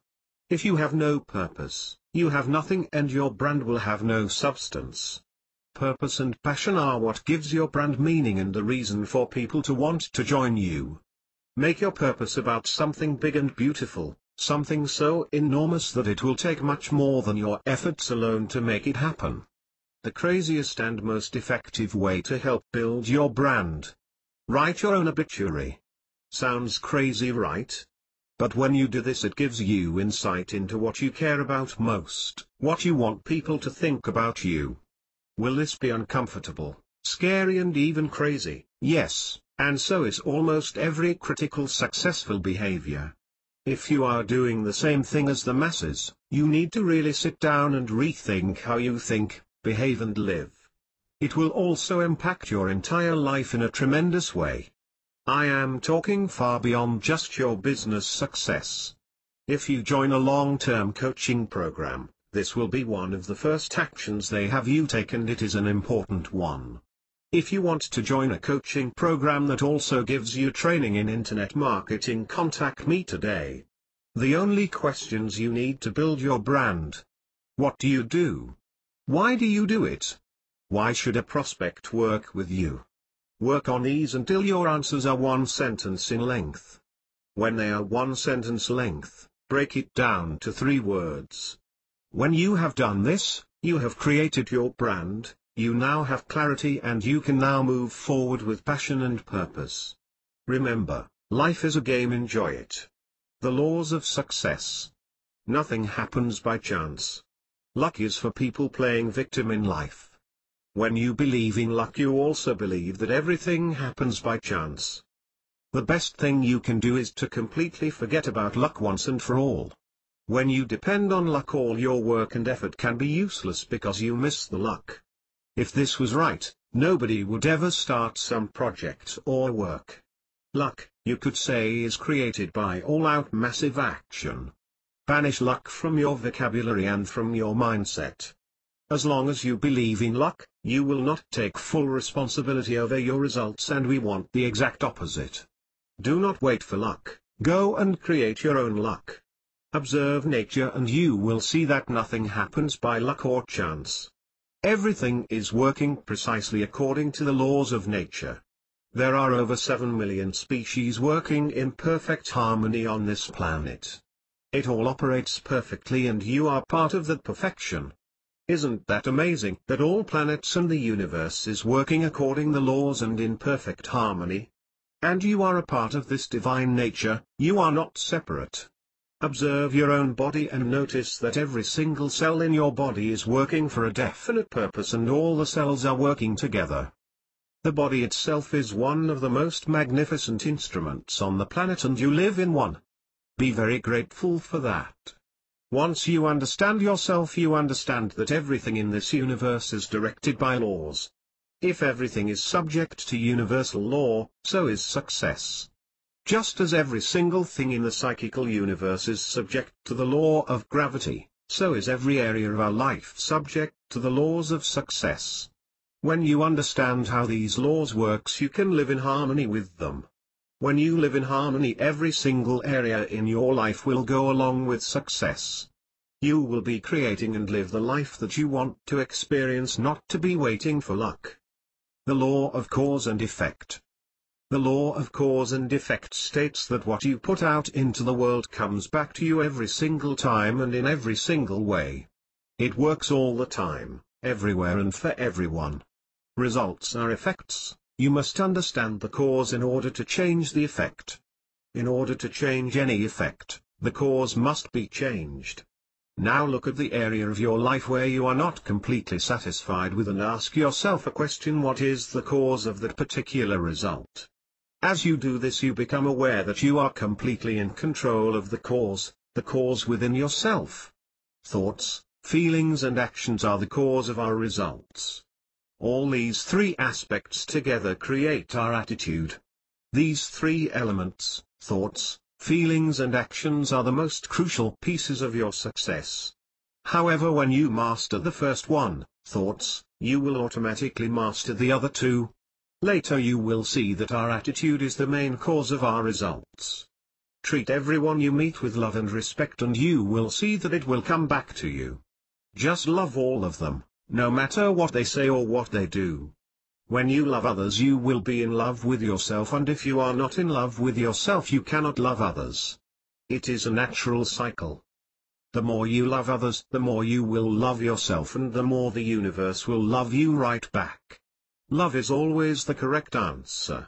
If you have no purpose, you have nothing, and your brand will have no substance. Purpose and passion are what gives your brand meaning and the reason for people to want to join you. Make your purpose about something big and beautiful, something so enormous that it will take much more than your efforts alone to make it happen. The craziest and most effective way to help build your brand. Write your own obituary. Sounds crazy, right? But when you do this, it gives you insight into what you care about most, what you want people to think about you. Will this be uncomfortable, scary and even crazy? Yes, and so is almost every critical successful behavior. If you are doing the same thing as the masses, you need to really sit down and rethink how you think, behave and live. It will also impact your entire life in a tremendous way. I am talking far beyond just your business success. If you join a long-term coaching program, this will be one of the first actions they have you take, and it is an important one. If you want to join a coaching program that also gives you training in internet marketing, contact me today. The only questions you need to build your brand. What do you do? Why do you do it? Why should a prospect work with you? Work on these until your answers are one sentence in length. When they are one sentence length, break it down to 3 words. When you have done this, you have created your brand, you now have clarity and you can now move forward with passion and purpose. Remember, life is a game, enjoy it. The laws of success. Nothing happens by chance. Luck is for people playing victim in life. When you believe in luck, you also believe that everything happens by chance. The best thing you can do is to completely forget about luck once and for all. When you depend on luck, all your work and effort can be useless because you miss the luck. If this was right, nobody would ever start some project or work. Luck, you could say, is created by all-out massive action. Banish luck from your vocabulary and from your mindset. As long as you believe in luck, you will not take full responsibility over your results, and we want the exact opposite. Do not wait for luck, go and create your own luck. Observe nature and you will see that nothing happens by luck or chance. Everything is working precisely according to the laws of nature. There are over 7 million species working in perfect harmony on this planet. It all operates perfectly and you are part of that perfection. Isn't that amazing that all planets and the universe is working according the laws and in perfect harmony? And you are a part of this divine nature, you are not separate. Observe your own body and notice that every single cell in your body is working for a definite purpose and all the cells are working together. The body itself is one of the most magnificent instruments on the planet and you live in one. Be very grateful for that. Once you understand yourself, you understand that everything in this universe is directed by laws. If everything is subject to universal law, so is success. Just as every single thing in the psychical universe is subject to the law of gravity, so is every area of our life subject to the laws of success. When you understand how these laws works, you can live in harmony with them. When you live in harmony, every single area in your life will go along with success. You will be creating and live the life that you want to experience, not to be waiting for luck. The law of cause and effect. The law of cause and effect states that what you put out into the world comes back to you every single time and in every single way. It works all the time, everywhere and for everyone. Results are effects. You must understand the cause in order to change the effect. In order to change any effect, the cause must be changed. Now look at the area of your life where you are not completely satisfied with and ask yourself a question: what is the cause of that particular result? As you do this, you become aware that you are completely in control of the cause within yourself. Thoughts, feelings and actions are the cause of our results. All these 3 aspects together create our attitude. These 3 elements, thoughts, feelings and actions, are the most crucial pieces of your success. However, when you master the first one, thoughts, you will automatically master the other 2. Later you will see that our attitude is the main cause of our results. Treat everyone you meet with love and respect and you will see that it will come back to you. Just love all of them, no matter what they say or what they do. When you love others, you will be in love with yourself, and if you are not in love with yourself, you cannot love others. It is a natural cycle. The more you love others, the more you will love yourself, and the more the universe will love you right back. Love is always the correct answer.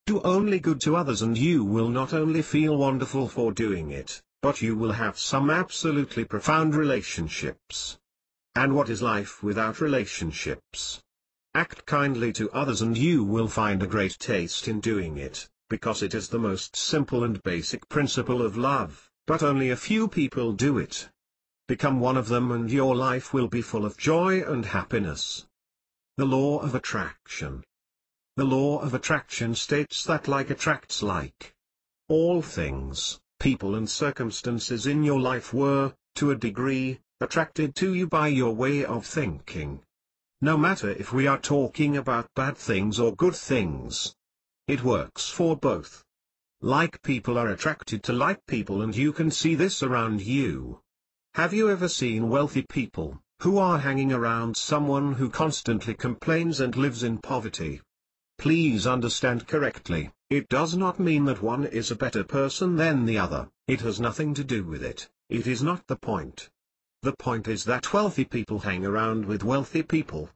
Do only good to others and you will not only feel wonderful for doing it, but you will have some absolutely profound relationships. And what is life without relationships? Act kindly to others and you will find a great taste in doing it, because it is the most simple and basic principle of love, but only a few people do it. Become one of them and your life will be full of joy and happiness. The law of attraction. The law of attraction states that like attracts like. All things, people and circumstances in your life were, to a degree, attracted to you by your way of thinking. No matter if we are talking about bad things or good things. It works for both. Like people are attracted to like people, and you can see this around you. Have you ever seen wealthy people who are hanging around someone who constantly complains and lives in poverty? Please understand correctly, It does not mean that one is a better person than the other, it has nothing to do with it, it is not the point. The point is that wealthy people hang around with wealthy people.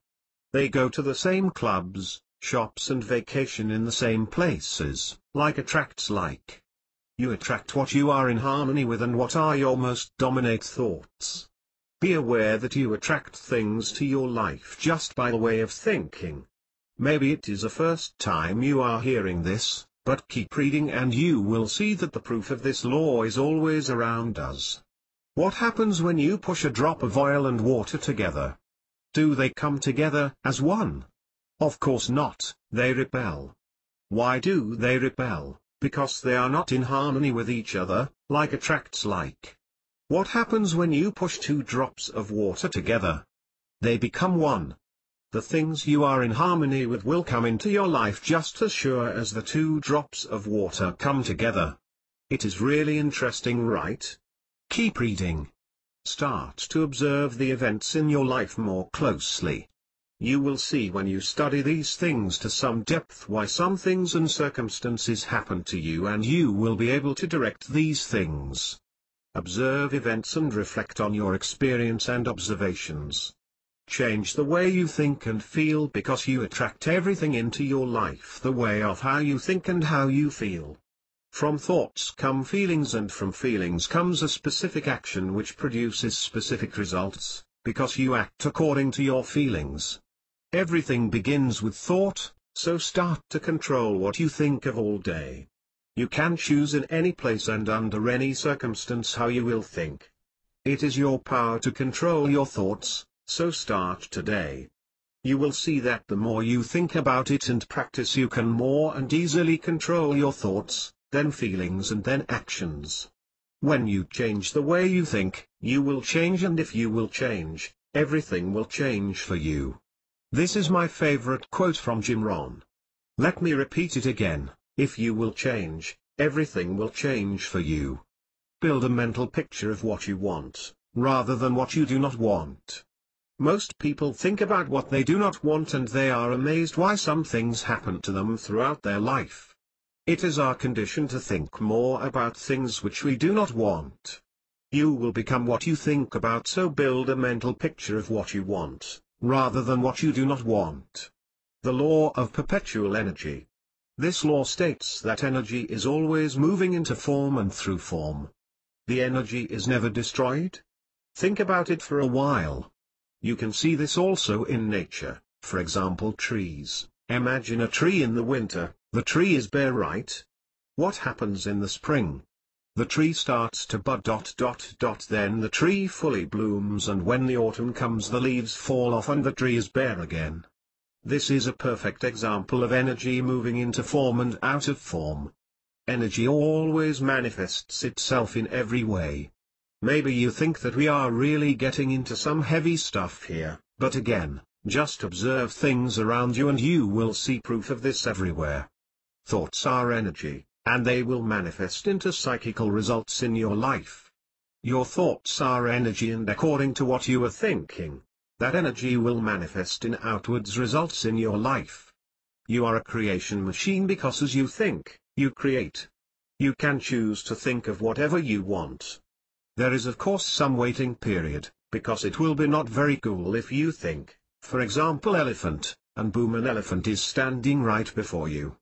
They go to the same clubs, shops and vacation in the same places. Like attracts like. You attract what you are in harmony with, and what are your most dominant thoughts. Be aware that you attract things to your life just by the way of thinking. Maybe it is the first time you are hearing this, but keep reading and you will see that the proof of this law is always around us. What happens when you push a drop of oil and water together? Do they come together as one? Of course not, they repel. Why do they repel? Because they are not in harmony with each other, like attracts like. What happens when you push two drops of water together? They become one. The things you are in harmony with will come into your life just as sure as the two drops of water come together. It is really interesting, right? Keep reading. Start to observe the events in your life more closely. You will see when you study these things to some depth why some things and circumstances happen to you, and you will be able to direct these things. Observe events and reflect on your experience and observations. Change the way you think and feel, because you attract everything into your life the way of how you think and how you feel. From thoughts come feelings, and from feelings comes a specific action which produces specific results, because you act according to your feelings. Everything begins with thought, so start to control what you think of all day. You can choose in any place and under any circumstance how you will think. It is your power to control your thoughts, so start today. You will see that the more you think about it and practice, you can more and easily control your thoughts, then feelings and then actions. When you change the way you think, you will change, and if you will change, everything will change for you. This is my favorite quote from Jim Rohn. Let me repeat it again: if you will change, everything will change for you. Build a mental picture of what you want, rather than what you do not want. Most people think about what they do not want, and they are amazed why some things happen to them throughout their life. It is our condition to think more about things which we do not want. You will become what you think about, so build a mental picture of what you want, rather than what you do not want. The law of perpetual energy. This law states that energy is always moving into form and through form. The energy is never destroyed. Think about it for a while. You can see this also in nature, for example trees. Imagine a tree in the winter, the tree is bare, right? What happens in the spring? The tree starts to bud. Then the tree fully blooms, and when the autumn comes the leaves fall off and the tree is bare again. This is a perfect example of energy moving into form and out of form. Energy always manifests itself in every way. Maybe you think that we are really getting into some heavy stuff here, but again, just observe things around you and you will see proof of this everywhere. Thoughts are energy, and they will manifest into psychical results in your life. Your thoughts are energy, and according to what you are thinking, that energy will manifest in outwards results in your life. You are a creation machine, because as you think, you create. You can choose to think of whatever you want. There is of course some waiting period, because it will be not very cool if you think, for example, elephant, and boom, an elephant is standing right before you.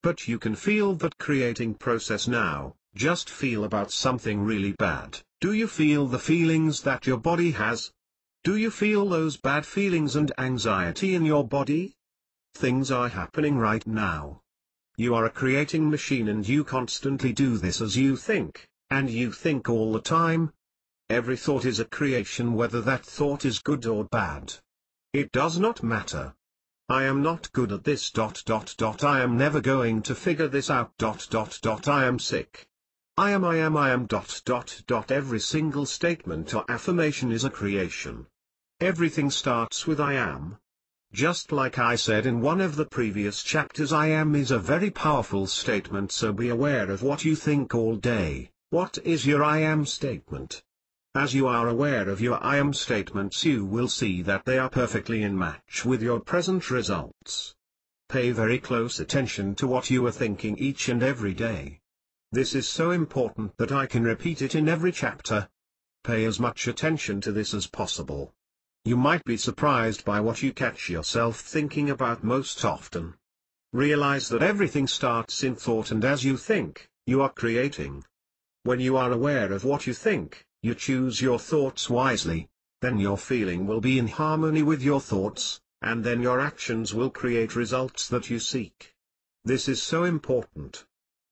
But you can feel that creating process now. Just feel about something really bad. Do you feel the feelings that your body has? Do you feel those bad feelings and anxiety in your body? Things are happening right now. You are a creating machine, and you constantly do this as you think, and you think all the time. Every thought is a creation, whether that thought is good or bad. It does not matter. I am not good at this. I am never going to figure this out. I am sick. I am. Every single statement or affirmation is a creation. Everything starts with I am. Just like I said in one of the previous chapters, I am is a very powerful statement, so be aware of what you think all day. What is your I am statement? As you are aware of your I am statements, you will see that they are perfectly in match with your present results. pay very close attention to what you are thinking each and every day. This is so important that I can repeat it in every chapter. Pay as much attention to this as possible. You might be surprised by what you catch yourself thinking about most often. Realize that everything starts in thought, and as you think, you are creating. When you are aware of what you think, you choose your thoughts wisely, then your feeling will be in harmony with your thoughts, and then your actions will create results that you seek. This is so important.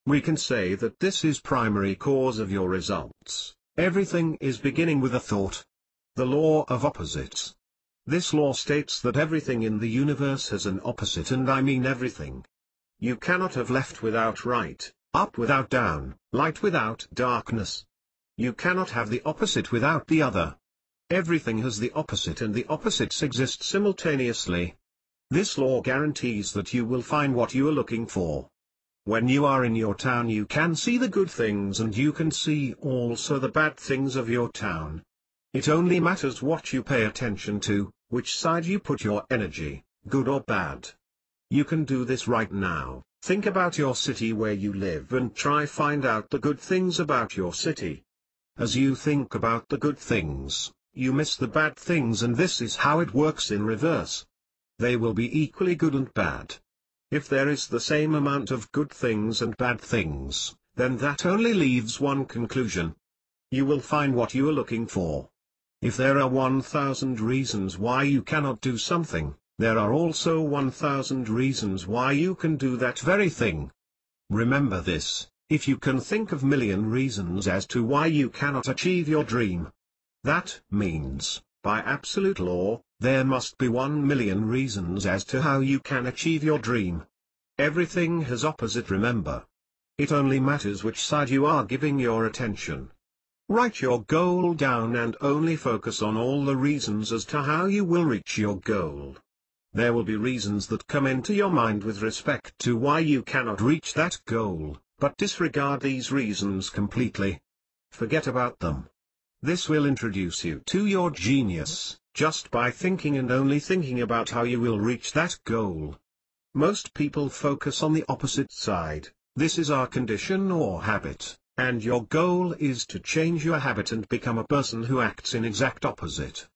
We can say that this is primary cause of your results. Everything is beginning with a thought. The law of opposites. This law states that everything in the universe has an opposite, and I mean everything. You cannot have left without right, up without down, light without darkness. You cannot have the opposite without the other. Everything has the opposite, and the opposites exist simultaneously. This law guarantees that you will find what you are looking for. When you are in your town, you can see the good things, and you can see also the bad things of your town. It only matters what you pay attention to, which side you put your energy, good or bad. You can do this right now. Think about your city where you live and try find out the good things about your city. As you think about the good things, you miss the bad things, and this is how it works in reverse. They will be equally good and bad. If there is the same amount of good things and bad things, then that only leaves one conclusion. You will find what you are looking for. If there are 1,000 reasons why you cannot do something, there are also 1,000 reasons why you can do that very thing. Remember this: if you can think of million reasons as to why you cannot achieve your dream, that means, by absolute law, there must be 1,000,000 reasons as to how you can achieve your dream. Everything has opposite, remember. It only matters which side you are giving your attention. Write your goal down and only focus on all the reasons as to how you will reach your goal. There will be reasons that come into your mind with respect to why you cannot reach that goal, but disregard these reasons completely. Forget about them. This will introduce you to your genius, just by thinking and only thinking about how you will reach that goal. Most people focus on the opposite side. This is our condition or habit, and your goal is to change your habit and become a person who acts in exact opposite.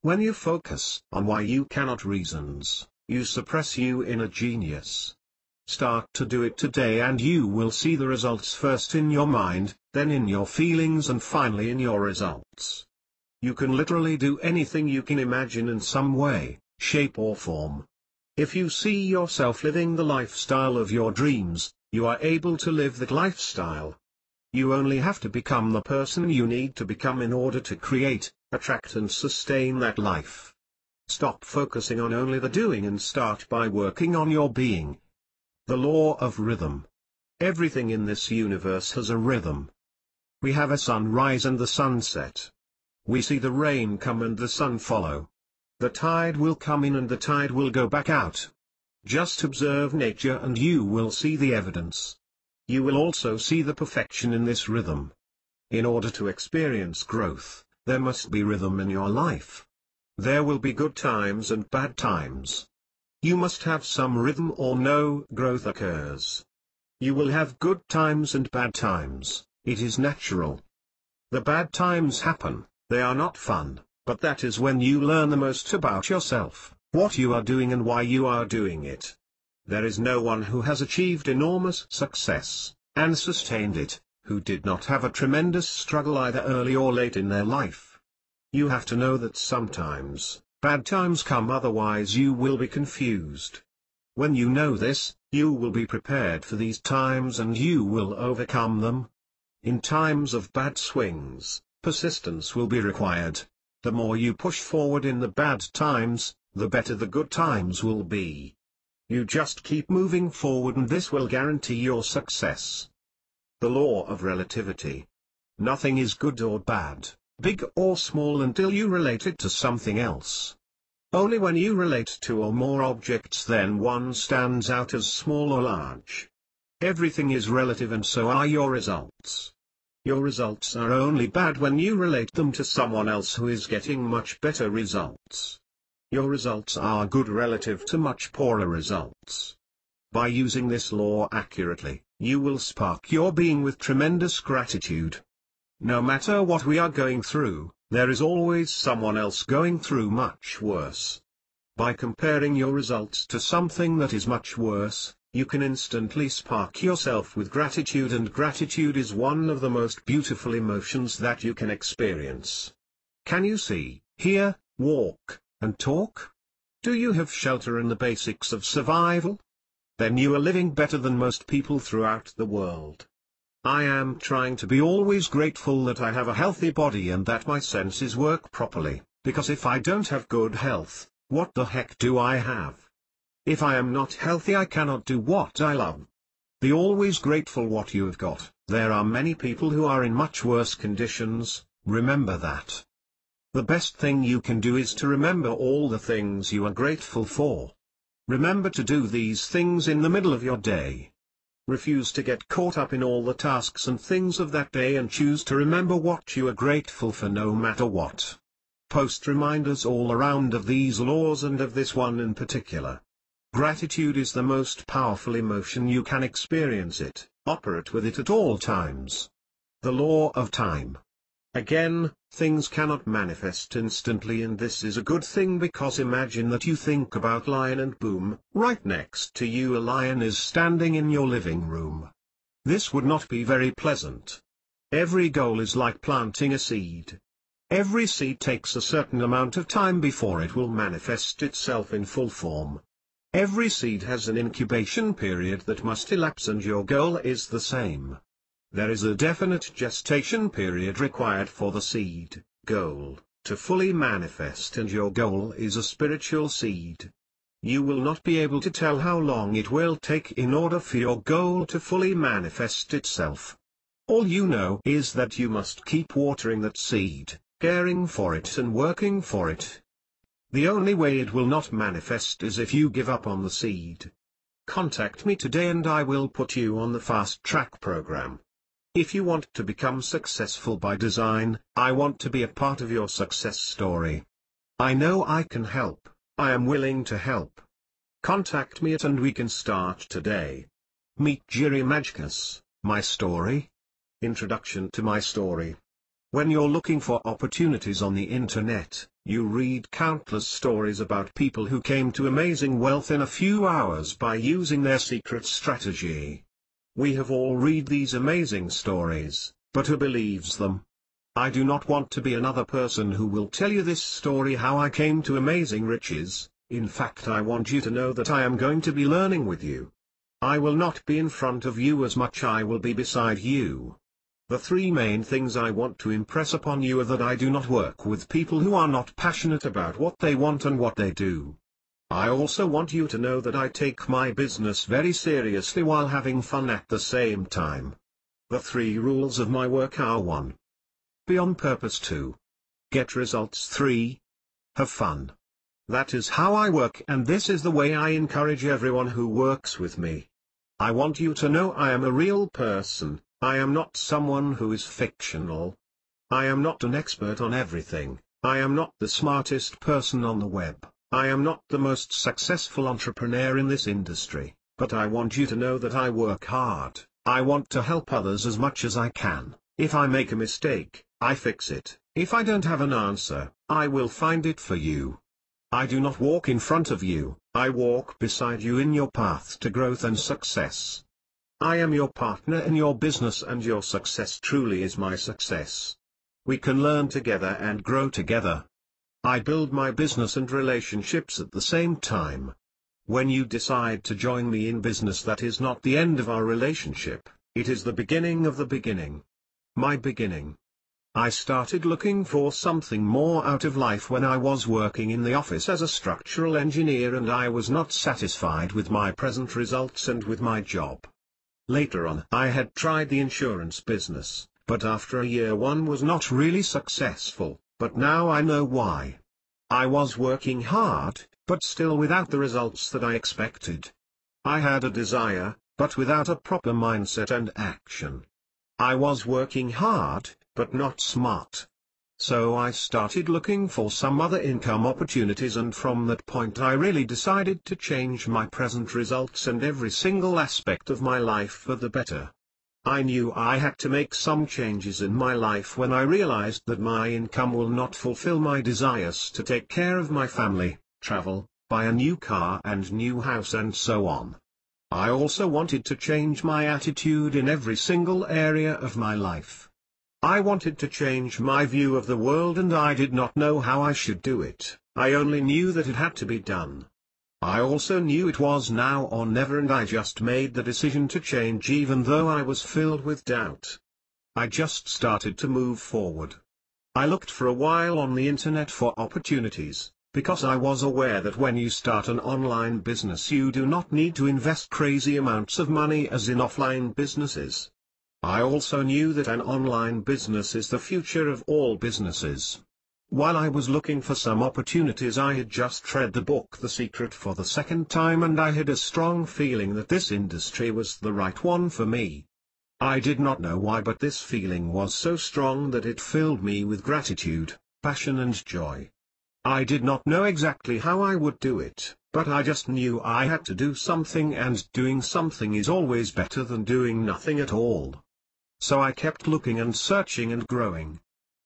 When you focus on why you cannot reasons, you suppress you inner genius. Start to do it today and you will see the results first in your mind, then in your feelings, and finally in your results. You can literally do anything you can imagine in some way, shape or form. If you see yourself living the lifestyle of your dreams, you are able to live that lifestyle. You only have to become the person you need to become in order to create, attract and sustain that life. Stop focusing on only the doing and start by working on your being. The law of rhythm. Everything in this universe has a rhythm. We have a sunrise and the sunset. We see the rain come and the sun follow. The tide will come in and the tide will go back out. Just observe nature and you will see the evidence. You will also see the perfection in this rhythm. In order to experience growth, there must be rhythm in your life. There will be good times and bad times. You must have some rhythm or no growth occurs. You will have good times and bad times, it is natural. The bad times happen, they are not fun, but that is when you learn the most about yourself, what you are doing and why you are doing it. There is no one who has achieved enormous success, and sustained it, who did not have a tremendous struggle either early or late in their life. You have to know that sometimes, bad times come, otherwise you will be confused. When you know this, you will be prepared for these times and you will overcome them. In times of bad swings, persistence will be required. The more you push forward in the bad times, the better the good times will be. You just keep moving forward and this will guarantee your success. The law of relativity. Nothing is good or bad, big or small, until you relate it to something else. Only when you relate two or more objects then one stands out as small or large. Everything is relative and so are your results. Your results are only bad when you relate them to someone else who is getting much better results. Your results are good relative to much poorer results. By using this law accurately, you will spark your being with tremendous gratitude. No matter what we are going through, there is always someone else going through much worse. By comparing your results to something that is much worse, you can instantly spark yourself with gratitude, and gratitude is one of the most beautiful emotions that you can experience. Can you see, hear, walk, and talk? Do you have shelter and the basics of survival? Then you are living better than most people throughout the world. I am trying to be always grateful that I have a healthy body and that my senses work properly, because if I don't have good health, what the heck do I have? If I am not healthy, I cannot do what I love. Be always grateful what you have got. There are many people who are in much worse conditions, remember that. The best thing you can do is to remember all the things you are grateful for. Remember to do these things in the middle of your day. Refuse to get caught up in all the tasks and things of that day, and choose to remember what you are grateful for no matter what. Post reminders all around of these laws and of this one in particular. Gratitude is the most powerful emotion you can experience it, operate with it at all times. The law of time. Again, things cannot manifest instantly, and this is a good thing, because imagine that you think about lion and boom, right next to you a lion is standing in your living room. This would not be very pleasant. Every goal is like planting a seed. Every seed takes a certain amount of time before it will manifest itself in full form. Every seed has an incubation period that must elapse, and your goal is the same. There is a definite gestation period required for the seed, goal, to fully manifest, and your goal is a spiritual seed. You will not be able to tell how long it will take in order for your goal to fully manifest itself. All you know is that you must keep watering that seed, caring for it and working for it. The only way it will not manifest is if you give up on the seed. Contact me today and I will put you on the fast track program. If you want to become successful by design, I want to be a part of your success story. I know I can help. I am willing to help. Contact me and we can start today. Meet Jiri Majkas, my story. Introduction to my story. When you're looking for opportunities on the internet, you read countless stories about people who came to amazing wealth in a few hours by using their secret strategy. We have all read these amazing stories, but who believes them? I do not want to be another person who will tell you this story how I came to amazing riches. In fact, I want you to know that I am going to be learning with you. I will not be in front of you as much, I will be beside you. The three main things I want to impress upon you are that I do not work with people who are not passionate about what they want and what they do. I also want you to know that I take my business very seriously while having fun at the same time. The three rules of my work are 1. Be on purpose. 2. Get results. 3. Have fun. That is how I work, and this is the way I encourage everyone who works with me. I want you to know I am a real person. I am not someone who is fictional. I am not an expert on everything. I am not the smartest person on the web. I am not the most successful entrepreneur in this industry, but I want you to know that I work hard. I want to help others as much as I can. If I make a mistake, I fix it. If I don't have an answer, I will find it for you. I do not walk in front of you, I walk beside you in your path to growth and success. I am your partner in your business, and your success truly is my success. We can learn together and grow together. I build my business and relationships at the same time. When you decide to join me in business, that is not the end of our relationship, it is the beginning of the beginning. My beginning. I started looking for something more out of life when I was working in the office as a structural engineer, and I was not satisfied with my present results and with my job. Later on, I had tried the insurance business, but after a year one was not really successful, but now I know why. I was working hard, but still without the results that I expected. I had a desire, but without a proper mindset and action. I was working hard, but not smart. So I started looking for some other income opportunities, and from that point I really decided to change my present results and every single aspect of my life for the better. I knew I had to make some changes in my life when I realized that my income will not fulfill my desires to take care of my family, travel, buy a new car and new house and so on. I also wanted to change my attitude in every single area of my life. I wanted to change my view of the world, and I did not know how I should do it. I only knew that it had to be done. I also knew it was now or never, and I just made the decision to change even though I was filled with doubt. I just started to move forward. I looked for a while on the internet for opportunities, because I was aware that when you start an online business you do not need to invest crazy amounts of money as in offline businesses. I also knew that an online business is the future of all businesses. While I was looking for some opportunities, I had just read the book The Secret for the second time, and I had a strong feeling that this industry was the right one for me. I did not know why, but this feeling was so strong that it filled me with gratitude, passion and joy. I did not know exactly how I would do it, but I just knew I had to do something, and doing something is always better than doing nothing at all. So I kept looking and searching and growing.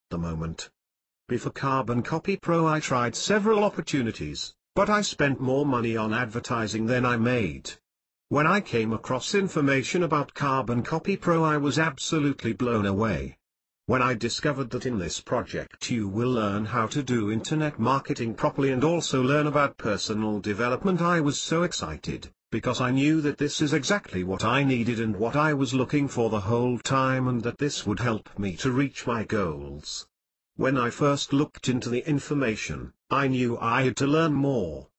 The moment before Carbon Copy Pro, I tried several opportunities, but I spent more money on advertising than I made. When I came across information about Carbon Copy Pro, I was absolutely blown away. When I discovered that in this project you will learn how to do internet marketing properly and also learn about personal development, I was so excited, because I knew that this is exactly what I needed and what I was looking for the whole time, and that this would help me to reach my goals. When I first looked into the information, I knew I had to learn more.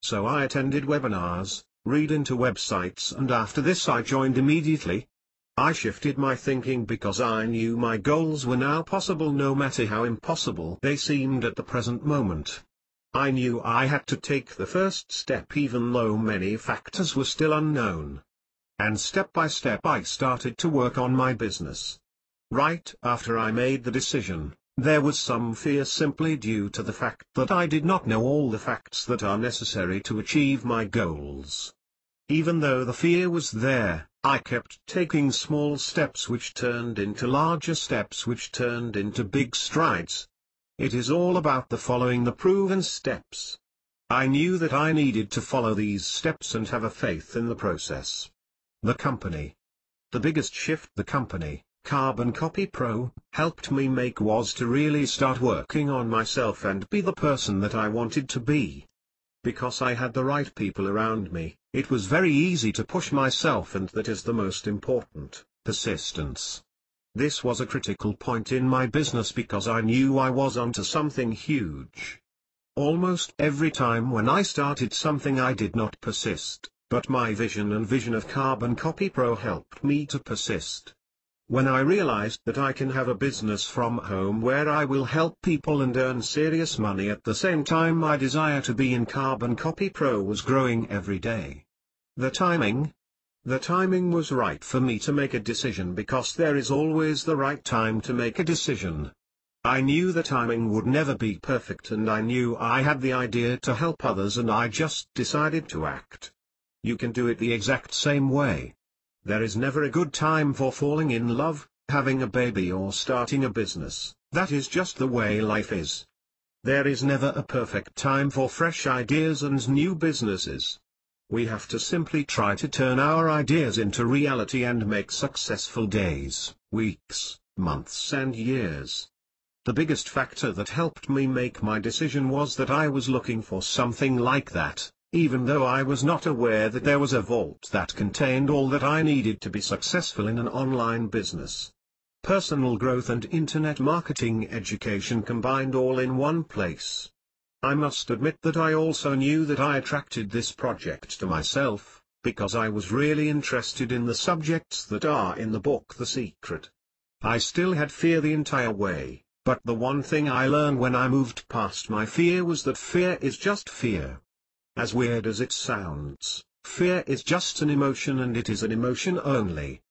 So I attended webinars, read into websites, and after this I joined immediately. I shifted my thinking because I knew my goals were now possible no matter how impossible they seemed at the present moment. I knew I had to take the first step even though many factors were still unknown. And step by step I started to work on my business. Right after I made the decision, there was some fear simply due to the fact that I did not know all the facts that are necessary to achieve my goals. Even though the fear was there, I kept taking small steps which turned into larger steps which turned into big strides. It is all about the following the proven steps. I knew that I needed to follow these steps and have a faith in the process. The company. The biggest shift the company, Carbon Copy Pro, helped me make was to really start working on myself and be the person that I wanted to be. Because I had the right people around me, it was very easy to push myself, and that is the most important, persistence. This was a critical point in my business because I knew I was onto something huge. Almost every time when I started something I did not persist, but my vision and vision of Carbon Copy Pro helped me to persist. When I realized that I can have a business from home where I will help people and earn serious money at the same time, my desire to be in Carbon Copy Pro was growing every day. The timing was right for me to make a decision, because there is always the right time to make a decision. I knew the timing would never be perfect, and I knew I had the idea to help others, and I just decided to act. You can do it the exact same way. There is never a good time for falling in love, having a baby, or starting a business. That is just the way life is. There is never a perfect time for fresh ideas and new businesses. We have to simply try to turn our ideas into reality and make successful days, weeks, months and years. The biggest factor that helped me make my decision was that I was looking for something like that, even though I was not aware that there was a vault that contained all that I needed to be successful in an online business. Personal growth and internet marketing education combined all in one place. I must admit that I also knew that I attracted this project to myself, because I was really interested in the subjects that are in the book The Secret. I still had fear the entire way, but the one thing I learned when I moved past my fear was that fear is just fear. As weird as it sounds, fear is just an emotion, and it is an emotion only.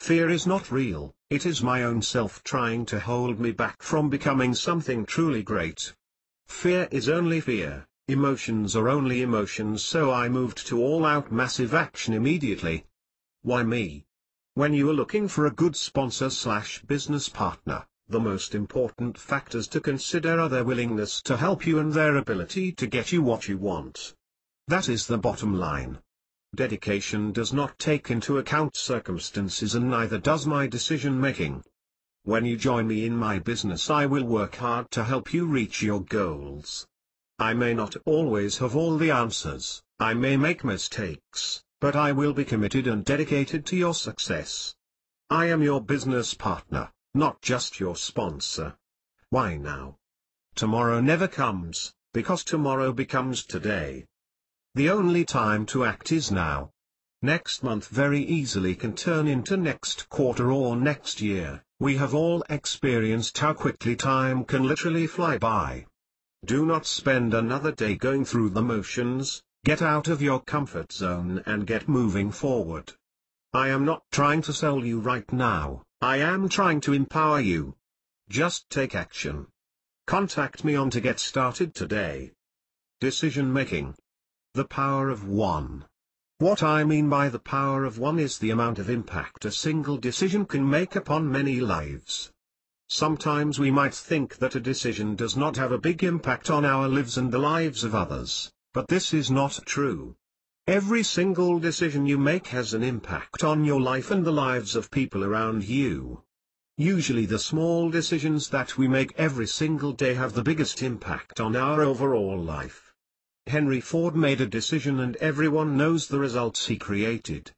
Fear is not real, it is my own self trying to hold me back from becoming something truly great. Fear is only fear, emotions are only emotions, so I moved to all-out massive action immediately. Why me? When you are looking for a good sponsor/business partner, the most important factors to consider are their willingness to help you and their ability to get you what you want. That is the bottom line. Dedication does not take into account circumstances, and neither does my decision making. When you join me in my business, I will work hard to help you reach your goals. I may not always have all the answers, I may make mistakes, but I will be committed and dedicated to your success. I am your business partner, not just your sponsor. Why now? Tomorrow never comes, because tomorrow becomes today. The only time to act is now. Next month very easily can turn into next quarter or next year. We have all experienced how quickly time can literally fly by. Do not spend another day going through the motions, get out of your comfort zone and get moving forward. I am not trying to sell you right now, I am trying to empower you. Just take action. Contact me on to get started today. Decision making. The power of one. What I mean by the power of one is the amount of impact a single decision can make upon many lives. Sometimes we might think that a decision does not have a big impact on our lives and the lives of others, but this is not true. Every single decision you make has an impact on your life and the lives of people around you. Usually the small decisions that we make every single day have the biggest impact on our overall life. Henry Ford made a decision and everyone knows the results he created.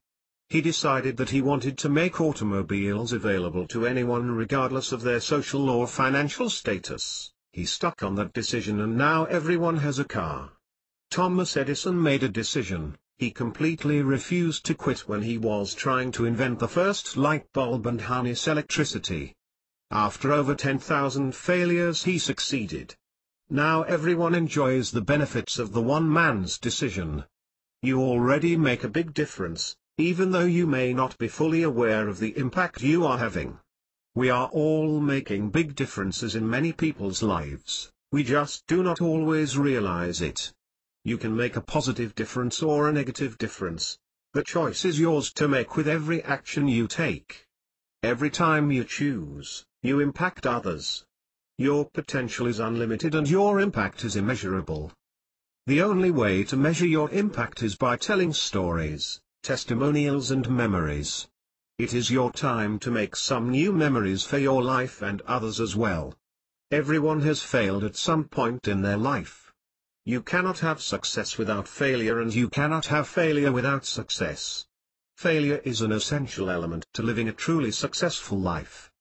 He decided that he wanted to make automobiles available to anyone regardless of their social or financial status. He stuck on that decision and now everyone has a car. Thomas Edison made a decision. He completely refused to quit when he was trying to invent the first light bulb and harness electricity. After over 10,000 failures he succeeded. Now everyone enjoys the benefits of the one man's decision. You already make a big difference, even though you may not be fully aware of the impact you are having. We are all making big differences in many people's lives, we just do not always realize it. You can make a positive difference or a negative difference. The choice is yours to make with every action you take. Every time you choose, you impact others. Your potential is unlimited and your impact is immeasurable. The only way to measure your impact is by telling stories, testimonials and memories. It is your time to make some new memories for your life and others as well. Everyone has failed at some point in their life. You cannot have success without failure and you cannot have failure without success. Failure is an essential element to living a truly successful life.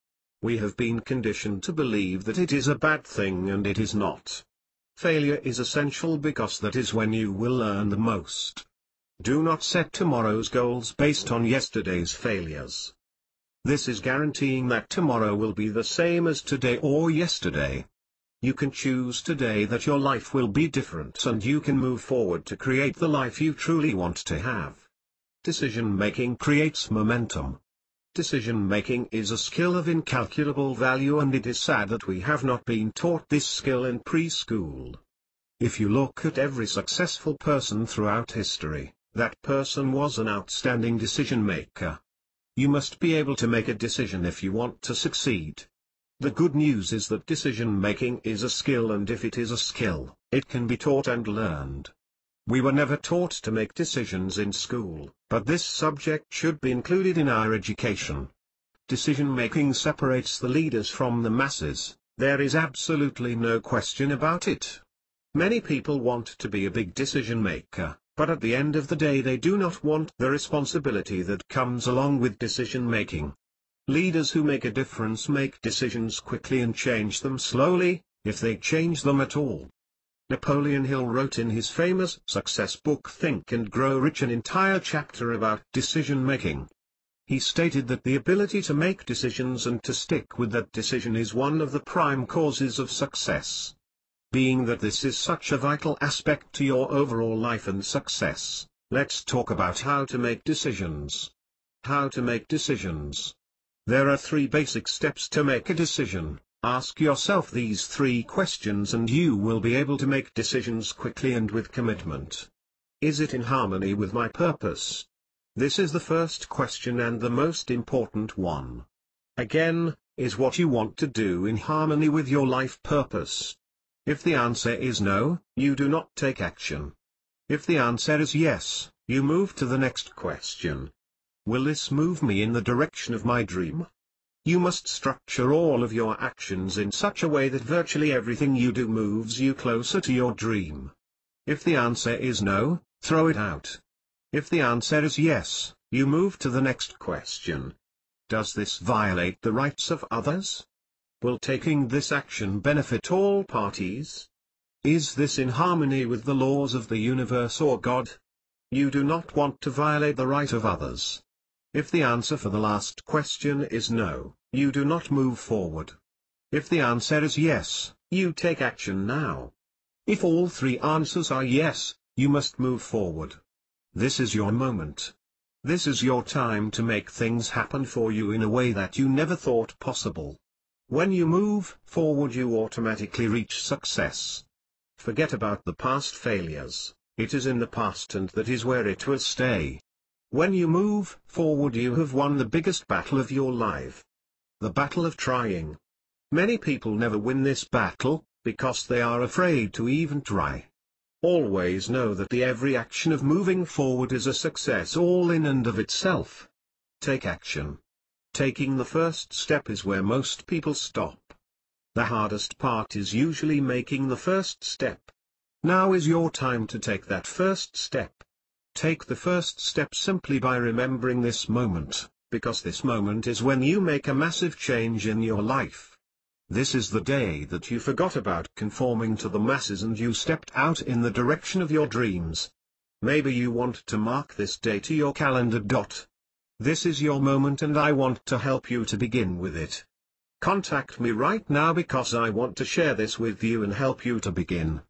We have been conditioned to believe that it is a bad thing and it is not. Failure is essential because that is when you will learn the most. Do not set tomorrow's goals based on yesterday's failures. This is guaranteeing that tomorrow will be the same as today or yesterday. You can choose today that your life will be different and you can move forward to create the life you truly want to have. Decision making creates momentum. Decision-making is a skill of incalculable value and it is sad that we have not been taught this skill in preschool. If you look at every successful person throughout history, that person was an outstanding decision-maker. You must be able to make a decision if you want to succeed. The good news is that decision-making is a skill, and if it is a skill, it can be taught and learned. We were never taught to make decisions in school, but this subject should be included in our education. Decision-making separates the leaders from the masses, there is absolutely no question about it. Many people want to be a big decision-maker, but at the end of the day they do not want the responsibility that comes along with decision-making. Leaders who make a difference make decisions quickly and change them slowly, if they change them at all. Napoleon Hill wrote in his famous success book Think and Grow Rich an entire chapter about decision-making. He stated that the ability to make decisions and to stick with that decision is one of the prime causes of success. Being that this is such a vital aspect to your overall life and success, let's talk about how to make decisions. How to make decisions. There are 3 basic steps to make a decision. Ask yourself these 3 questions and you will be able to make decisions quickly and with commitment. Is it in harmony with my purpose? This is the first question and the most important one. Again, is what you want to do in harmony with your life purpose? If the answer is no, you do not take action. If the answer is yes, you move to the next question. Will this move me in the direction of my dream? You must structure all of your actions in such a way that virtually everything you do moves you closer to your dream. If the answer is no, throw it out. If the answer is yes, you move to the next question. Does this violate the rights of others? Will taking this action benefit all parties? Is this in harmony with the laws of the universe or God? You do not want to violate the right of others. If the answer for the last question is no, you do not move forward. If the answer is yes, you take action now. If all 3 answers are yes, you must move forward. This is your moment. This is your time to make things happen for you in a way that you never thought possible. When you move forward, you automatically reach success. Forget about the past failures. It is in the past and that is where it will stay. When you move forward, you have won the biggest battle of your life. The battle of trying. Many people never win this battle, because they are afraid to even try. Always know that every action of moving forward is a success all in and of itself. Take action. Taking the first step is where most people stop. The hardest part is usually making the first step. Now is your time to take that first step. Take the first step simply by remembering this moment, because this moment is when you make a massive change in your life. This is the day that you forgot about conforming to the masses and you stepped out in the direction of your dreams. Maybe you want to mark this day to your calendar. This is your moment and I want to help you to begin with it. Contact me right now because I want to share this with you and help you to begin.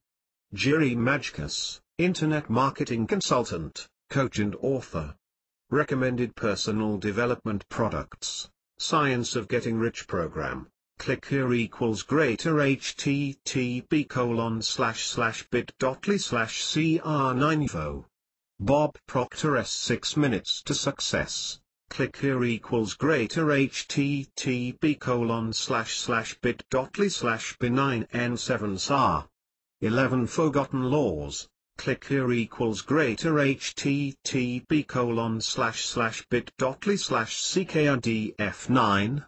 Jerry Majkus, Internet Marketing Consultant, Coach and Author. Recommended Personal Development Products, Science of Getting Rich Program. Click here equals greater http://bit.ly/cr9info. Bob Proctor 6 Minutes to Success. Click here equals greater http://bit.ly/b9n7sar. 11 Forgotten Laws. Click here equals greater http://bit.ly/ckrdf9.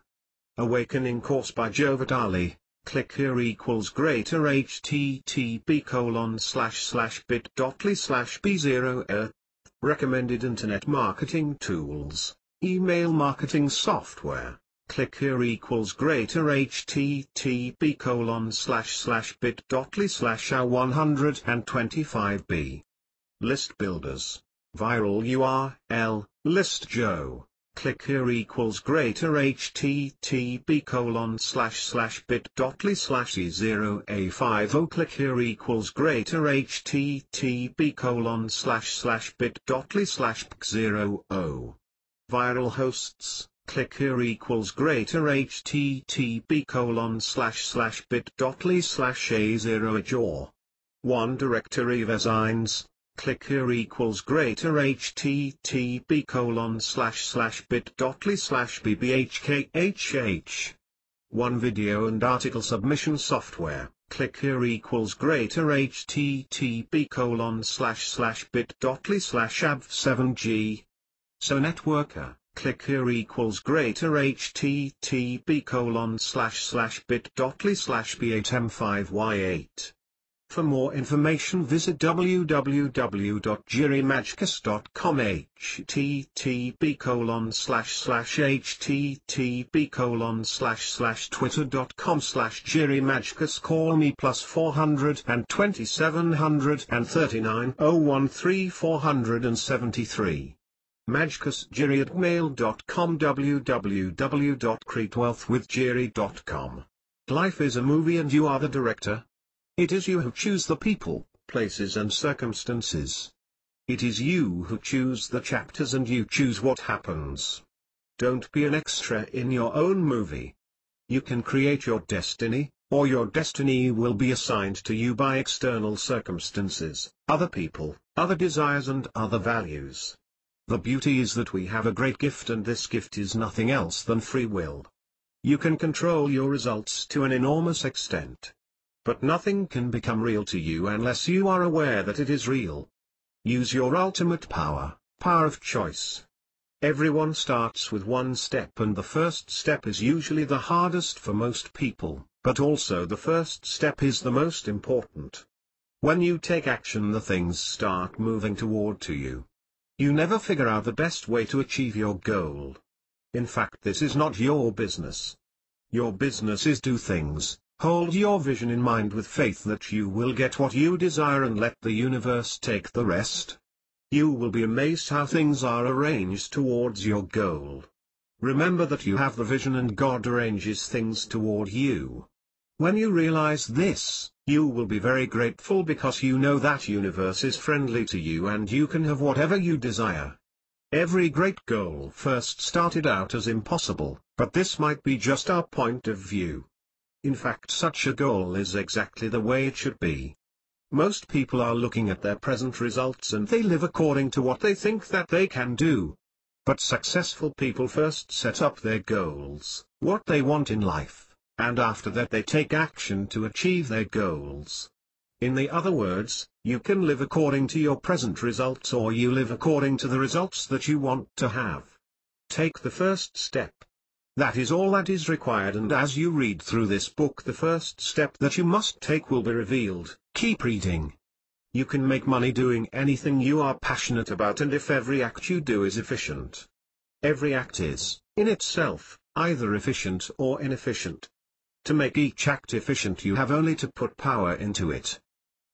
Awakening Course by Joe Vitale. Click here equals greater http://bit.ly/b0. Recommended Internet Marketing Tools, Email Marketing Software. Click here equals greater http://bit.ly/125b. List Builders. Viral URL, List Joe. Click here equals greater http://bit.ly/e0a50. Click here equals greater http://bit.ly/p0o. Viral Hosts. Click here equals greater http://bit.ly/a0ajaw. One Directory of Assigns. Click here equals greater http://bit.ly/bbhkhh. One Video and Article Submission Software. Click here equals greater http://bit.ly/ab7g. So Networker. Click here equals greater http://bit.ly/b8m5y8. For more information visit www.jerrymajkus.com. http://twitter.com/jerrymajkus. Call me +420 739 013 473. majkusjerry@mail.com. www.createwealthwithjerry.com. Life is a movie and you are the director. It is you who choose the people, places and circumstances. It is you who choose the chapters and you choose what happens. Don't be an extra in your own movie. You can create your destiny, or your destiny will be assigned to you by external circumstances, other people, other desires and other values. The beauty is that we have a great gift, and this gift is nothing else than free will. You can control your results to an enormous extent. But nothing can become real to you unless you are aware that it is real. Use your ultimate power, power of choice. Everyone starts with one step, and the first step is usually the hardest for most people, but also the first step is the most important. When you take action, the things start moving toward you. You never figure out the best way to achieve your goal. In fact, this is not your business. Your business is do things, hold your vision in mind with faith that you will get what you desire and let the universe take the rest. You will be amazed how things are arranged towards your goal. Remember that you have the vision and God arranges things toward you. When you realize this, you will be very grateful because you know that universe is friendly to you and you can have whatever you desire. Every great goal first started out as impossible, but this might be just our point of view. In fact, such a goal is exactly the way it should be. Most people are looking at their present results and they live according to what they think that they can do. But successful people first set up their goals, what they want in life, and after that they take action to achieve their goals. In the other words, you can live according to your present results, or you live according to the results that you want to have. Take the first step. That is all that is required, and as you read through this book, the first step that you must take will be revealed. Keep reading. You can make money doing anything you are passionate about, and if every act you do is efficient. Every act is, in itself, either efficient or inefficient. To make each act efficient, you have only to put power into it.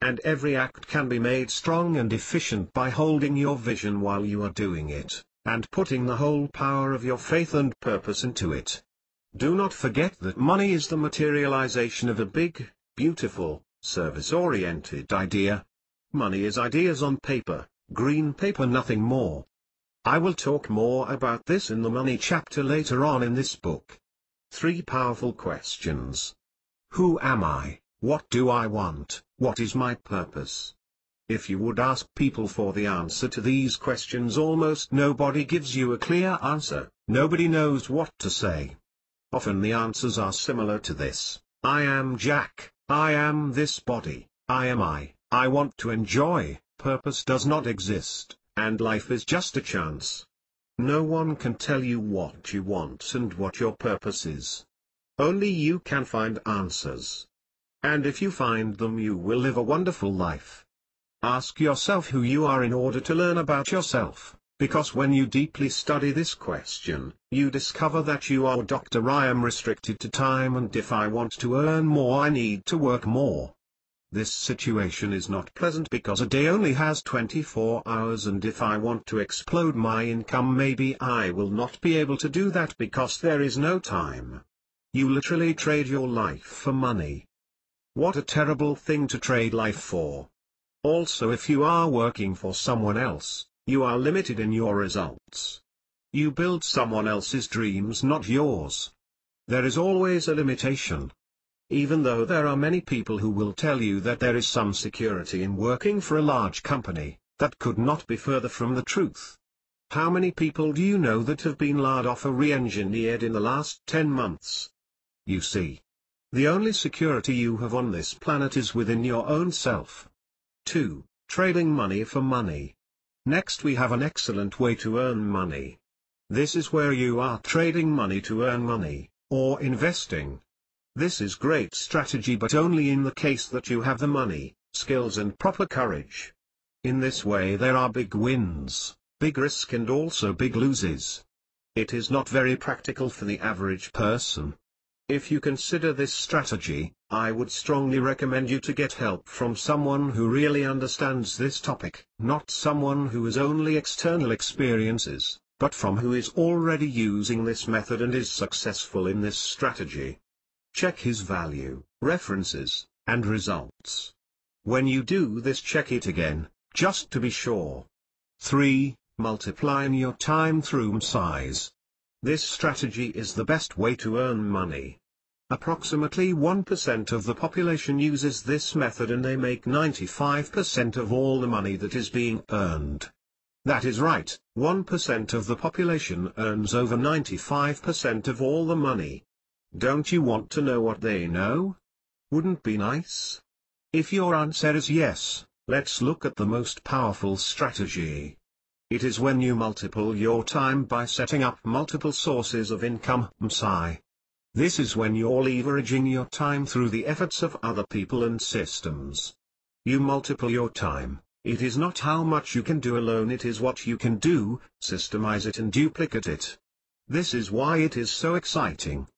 And every act can be made strong and efficient by holding your vision while you are doing it, and putting the whole power of your faith and purpose into it. Do not forget that money is the materialization of a big, beautiful, service-oriented idea. Money is ideas on paper, green paper, nothing more. I will talk more about this in the money chapter later on in this book. 3 powerful questions. Who am I? What do I want? What is my purpose? If you would ask people for the answer to these questions, almost nobody gives you a clear answer. Nobody knows what to say. Often the answers are similar to this: I am Jack, I am this body, I want to enjoy, purpose does not exist, and life is just a chance. No one can tell you what you want and what your purpose is. Only you can find answers. And if you find them, you will live a wonderful life. Ask yourself who you are in order to learn about yourself, because when you deeply study this question, you discover that you are Dr. I am restricted to time, and if I want to earn more, I need to work more. This situation is not pleasant because a day only has 24 hours, and if I want to explode my income, maybe I will not be able to do that because there is no time. You literally trade your life for money. What a terrible thing to trade life for. Also, if you are working for someone else, you are limited in your results. You build someone else's dreams, not yours. There is always a limitation. Even though there are many people who will tell you that there is some security in working for a large company, that could not be further from the truth. How many people do you know that have been laid off or re-engineered in the last 10 months? You see. The only security you have on this planet is within your own self. 2. Trading money for money. Next, we have an excellent way to earn money. This is where you are trading money to earn money, or investing. This is great strategy, but only in the case that you have the money, skills and proper courage. In this way there are big wins, big risk and also big losses. It is not very practical for the average person. If you consider this strategy, I would strongly recommend you to get help from someone who really understands this topic, not someone who has only external experiences, but from who is already using this method and is successful in this strategy. Check his value, references, and results. When you do this, check it again, just to be sure. 3. Multiplying your time through size. This strategy is the best way to earn money. Approximately 1% of the population uses this method and they make 95% of all the money that is being earned. That is right, 1% of the population earns over 95% of all the money. Don't you want to know what they know? Wouldn't be nice? If your answer is yes, let's look at the most powerful strategy. It is when you multiply your time by setting up multiple sources of income. This is when you're leveraging your time through the efforts of other people and systems. You multiply your time. It is not how much you can do alone, it is what you can do, systemize it and duplicate it. This is why it is so exciting.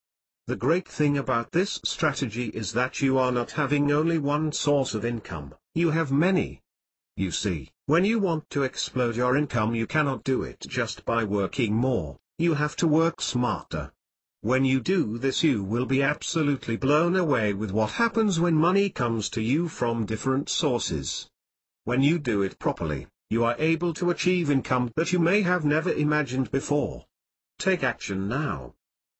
The great thing about this strategy is that you are not having only one source of income, you have many. You see, when you want to explode your income you cannot do it just by working more, you have to work smarter. When you do this you will be absolutely blown away with what happens when money comes to you from different sources. When you do it properly, you are able to achieve income that you may have never imagined before. Take action now.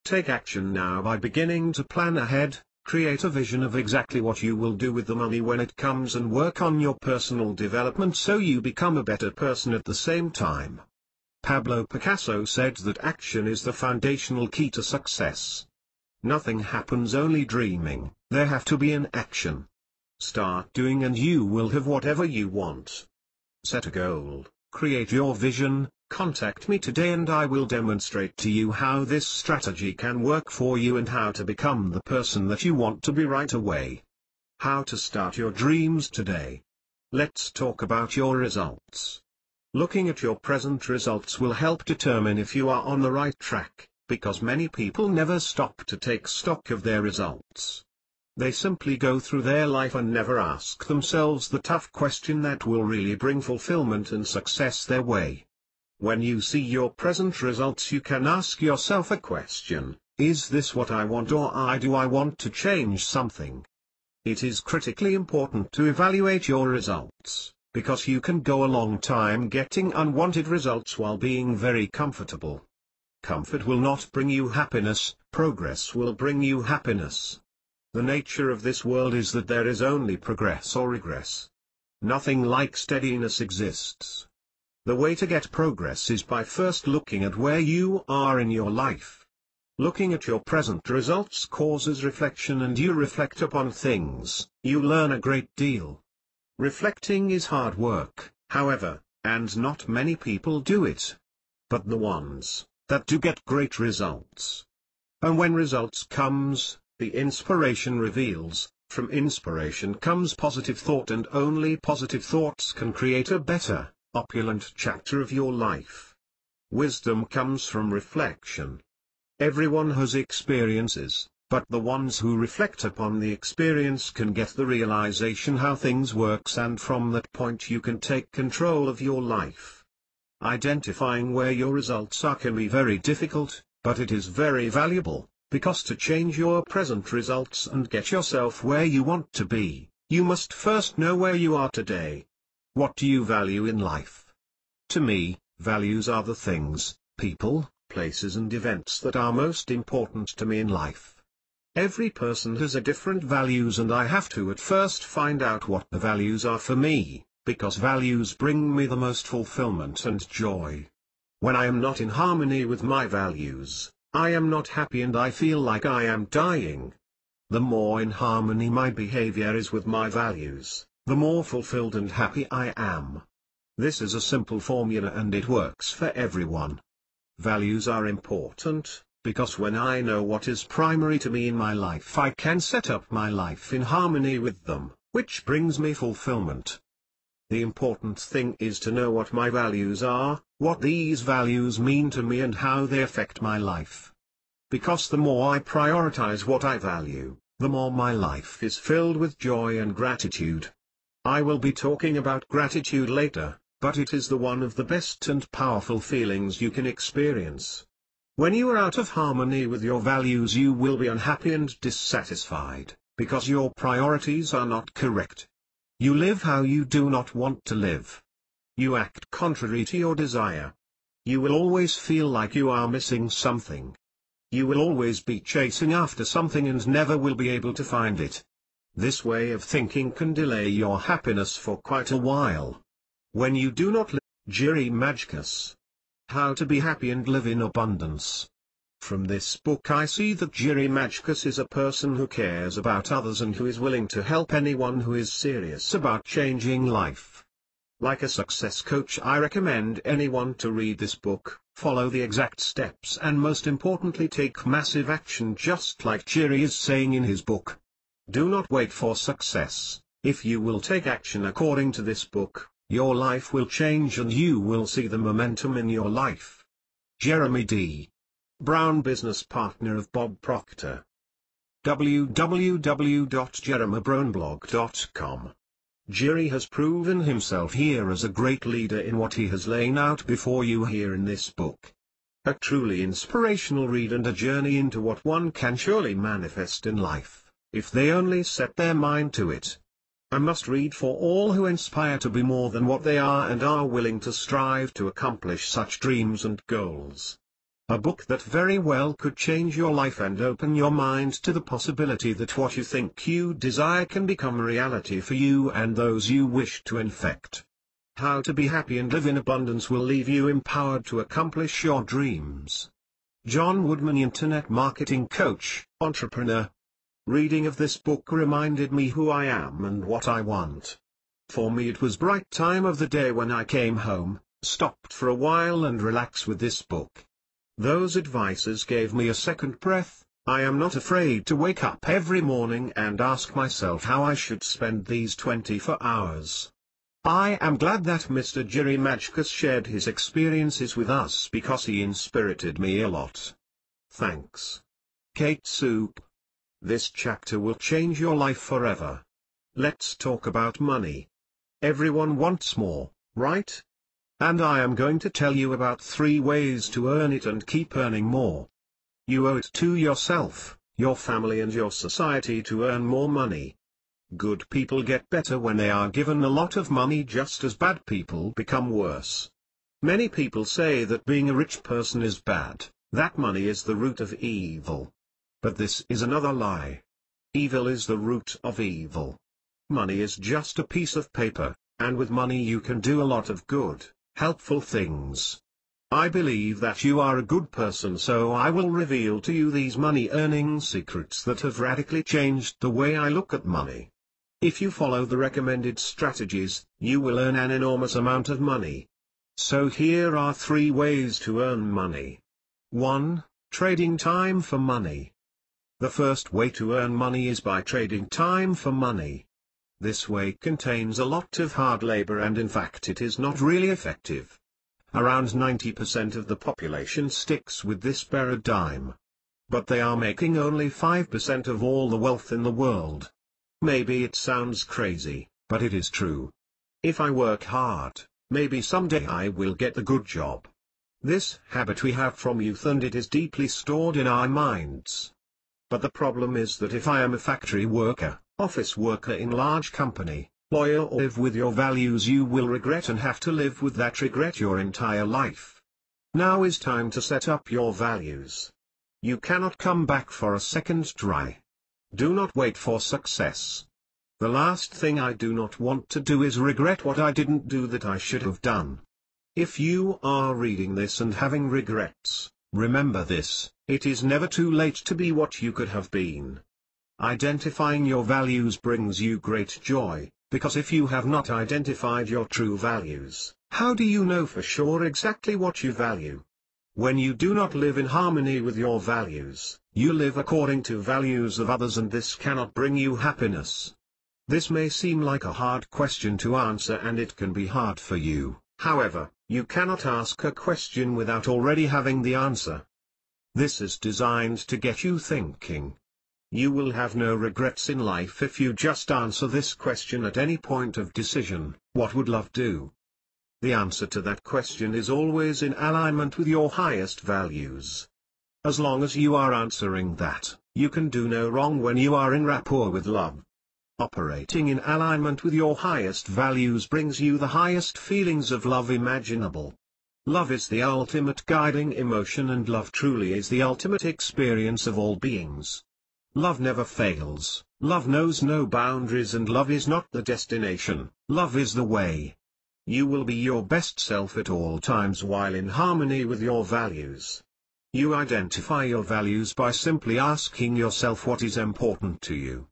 Take action now by beginning to plan ahead, create a vision of exactly what you will do with the money when it comes and work on your personal development so you become a better person at the same time. Pablo Picasso said that action is the foundational key to success. Nothing happens only dreaming, there have to be an action. Start doing and you will have whatever you want. Set a goal, create your vision, contact me today and I will demonstrate to you how this strategy can work for you and how to become the person that you want to be right away. How to start your dreams today. Let's talk about your results. Looking at your present results will help determine if you are on the right track, because many people never stop to take stock of their results. They simply go through their life and never ask themselves the tough question that will really bring fulfillment and success their way. When you see your present results you can ask yourself a question, is this what I want or do I want to change something? It is critically important to evaluate your results, because you can go a long time getting unwanted results while being very comfortable. Comfort will not bring you happiness, progress will bring you happiness. The nature of this world is that there is only progress or regress. Nothing like steadiness exists. The way to get progress is by first looking at where you are in your life. Looking at your present results causes reflection and you reflect upon things, you learn a great deal. Reflecting is hard work, however, and not many people do it. But the ones that do get great results. And when results comes, the inspiration reveals, from inspiration comes positive thought and only positive thoughts can create a better, opulent chapter of your life. Wisdom comes from reflection. Everyone has experiences, but the ones who reflect upon the experience can get the realization how things works and from that point you can take control of your life. Identifying where your results are can be very difficult, but it is very valuable, because to change your present results and get yourself where you want to be, you must first know where you are today. What do you value in life? To me, values are the things, people, places and events that are most important to me in life. Every person has a different values and I have to at first find out what the values are for me, because values bring me the most fulfillment and joy. When I am not in harmony with my values, I am not happy and I feel like I am dying. The more in harmony my behavior is with my values, the more fulfilled and happy I am. This is a simple formula and it works for everyone. Values are important, because when I know what is primary to me in my life I can set up my life in harmony with them, which brings me fulfillment. The important thing is to know what my values are, what these values mean to me and how they affect my life. Because the more I prioritize what I value, the more my life is filled with joy and gratitude. I will be talking about gratitude later, but it is one of the best and powerful feelings you can experience. When you are out of harmony with your values you will be unhappy and dissatisfied, because your priorities are not correct. You live how you do not want to live. You act contrary to your desire. You will always feel like you are missing something. You will always be chasing after something and never will be able to find it. This way of thinking can delay your happiness for quite a while. When you do not live, Jiri Majkus. How to be happy and live in abundance. From this book I see that Jiri Majkus is a person who cares about others and who is willing to help anyone who is serious about changing life. Like a success coach, I recommend anyone to read this book, follow the exact steps and most importantly take massive action just like Jiri is saying in his book. Do not wait for success. If you will take action according to this book, your life will change and you will see the momentum in your life. Jeremy D. Brown, business partner of Bob Proctor. www.jeremybrownblog.com. Jiri has proven himself here as a great leader in what he has laid out before you here in this book. A truly inspirational read and a journey into what one can surely manifest in life, if they only set their mind to it. A must-read for all who aspire to be more than what they are and are willing to strive to accomplish such dreams and goals. A book that very well could change your life and open your mind to the possibility that what you think you desire can become reality for you and those you wish to infect. How to be happy and live in abundance will leave you empowered to accomplish your dreams. John Woodman, Internet Marketing Coach, Entrepreneur. Reading of this book reminded me who I am and what I want. For me it was bright time of the day when I came home, stopped for a while and relaxed with this book. Those advices gave me a second breath. I am not afraid to wake up every morning and ask myself how I should spend these 24 hours. I am glad that Mr. Jiri Majkus shared his experiences with us because he inspirited me a lot. Thanks. Kate Soup. This chapter will change your life forever. Let's talk about money. Everyone wants more, right? And I am going to tell you about 3 ways to earn it and keep earning more. You owe it to yourself, your family and your society to earn more money. Good people get better when they are given a lot of money, just as bad people become worse. Many people say that being a rich person is bad, that money is the root of evil. But this is another lie. Evil is the root of evil. Money is just a piece of paper, and with money you can do a lot of good, helpful things. I believe that you are a good person, so I will reveal to you these money-earning secrets that have radically changed the way I look at money. If you follow the recommended strategies, you will earn an enormous amount of money. So here are 3 ways to earn money. 1. Trading time for money. The first way to earn money is by trading time for money. This way contains a lot of hard labor and in fact it is not really effective. Around 90% of the population sticks with this paradigm. But they are making only 5% of all the wealth in the world. Maybe it sounds crazy, but it is true. If I work hard, maybe someday I will get the good job. This habit we have from youth and it is deeply stored in our minds. But the problem is that if I am a factory worker, office worker in large company, lawyer or live with your values, you will regret and have to live with that regret your entire life. Now is time to set up your values. You cannot come back for a second try. Do not wait for success. The last thing I do not want to do is regret what I didn't do that I should have done. If you are reading this and having regrets, remember this: it is never too late to be what you could have been. Identifying your values brings you great joy, because if you have not identified your true values, how do you know for sure exactly what you value? When you do not live in harmony with your values, you live according to values of others, and this cannot bring you happiness. This may seem like a hard question to answer and it can be hard for you, however, you cannot ask a question without already having the answer. This is designed to get you thinking. You will have no regrets in life if you just answer this question at any point of decision: what would love do? The answer to that question is always in alignment with your highest values. As long as you are answering that, you can do no wrong when you are in rapport with love. Operating in alignment with your highest values brings you the highest feelings of love imaginable. Love is the ultimate guiding emotion, and love truly is the ultimate experience of all beings. Love never fails, love knows no boundaries, and love is not the destination, love is the way. You will be your best self at all times while in harmony with your values. You identify your values by simply asking yourself what is important to you.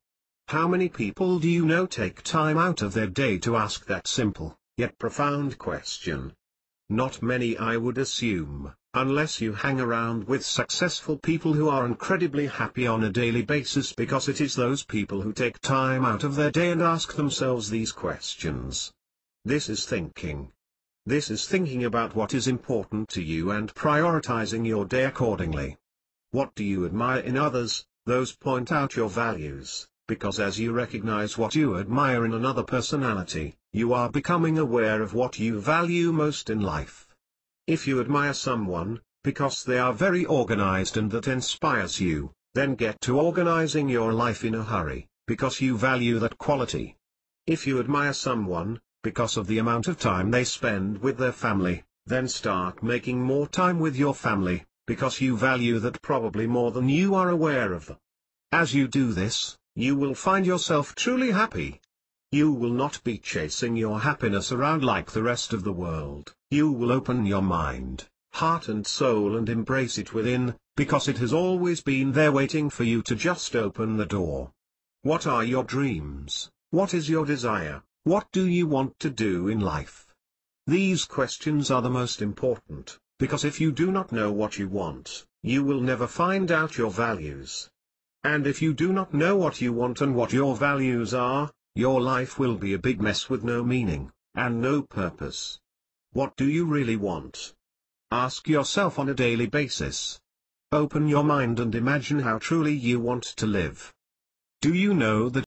How many people do you know take time out of their day to ask that simple, yet profound question? Not many, I would assume, unless you hang around with successful people who are incredibly happy on a daily basis, because it is those people who take time out of their day and ask themselves these questions. This is thinking. This is thinking about what is important to you and prioritizing your day accordingly. What do you admire in others? Those point out your values, because as you recognize what you admire in another personality, you are becoming aware of what you value most in life. If you admire someone, because they are very organized and that inspires you, then get to organizing your life in a hurry, because you value that quality. If you admire someone, because of the amount of time they spend with their family, then start making more time with your family, because you value that probably more than you are aware of. As you do this, you will find yourself truly happy. You will not be chasing your happiness around like the rest of the world. You will open your mind, heart and soul and embrace it within, because it has always been there waiting for you to just open the door. What are your dreams? What is your desire? What do you want to do in life? These questions are the most important, because if you do not know what you want, you will never find out your values. And if you do not know what you want and what your values are, your life will be a big mess with no meaning, and no purpose. What do you really want? Ask yourself on a daily basis. Open your mind and imagine how truly you want to live. Do you know that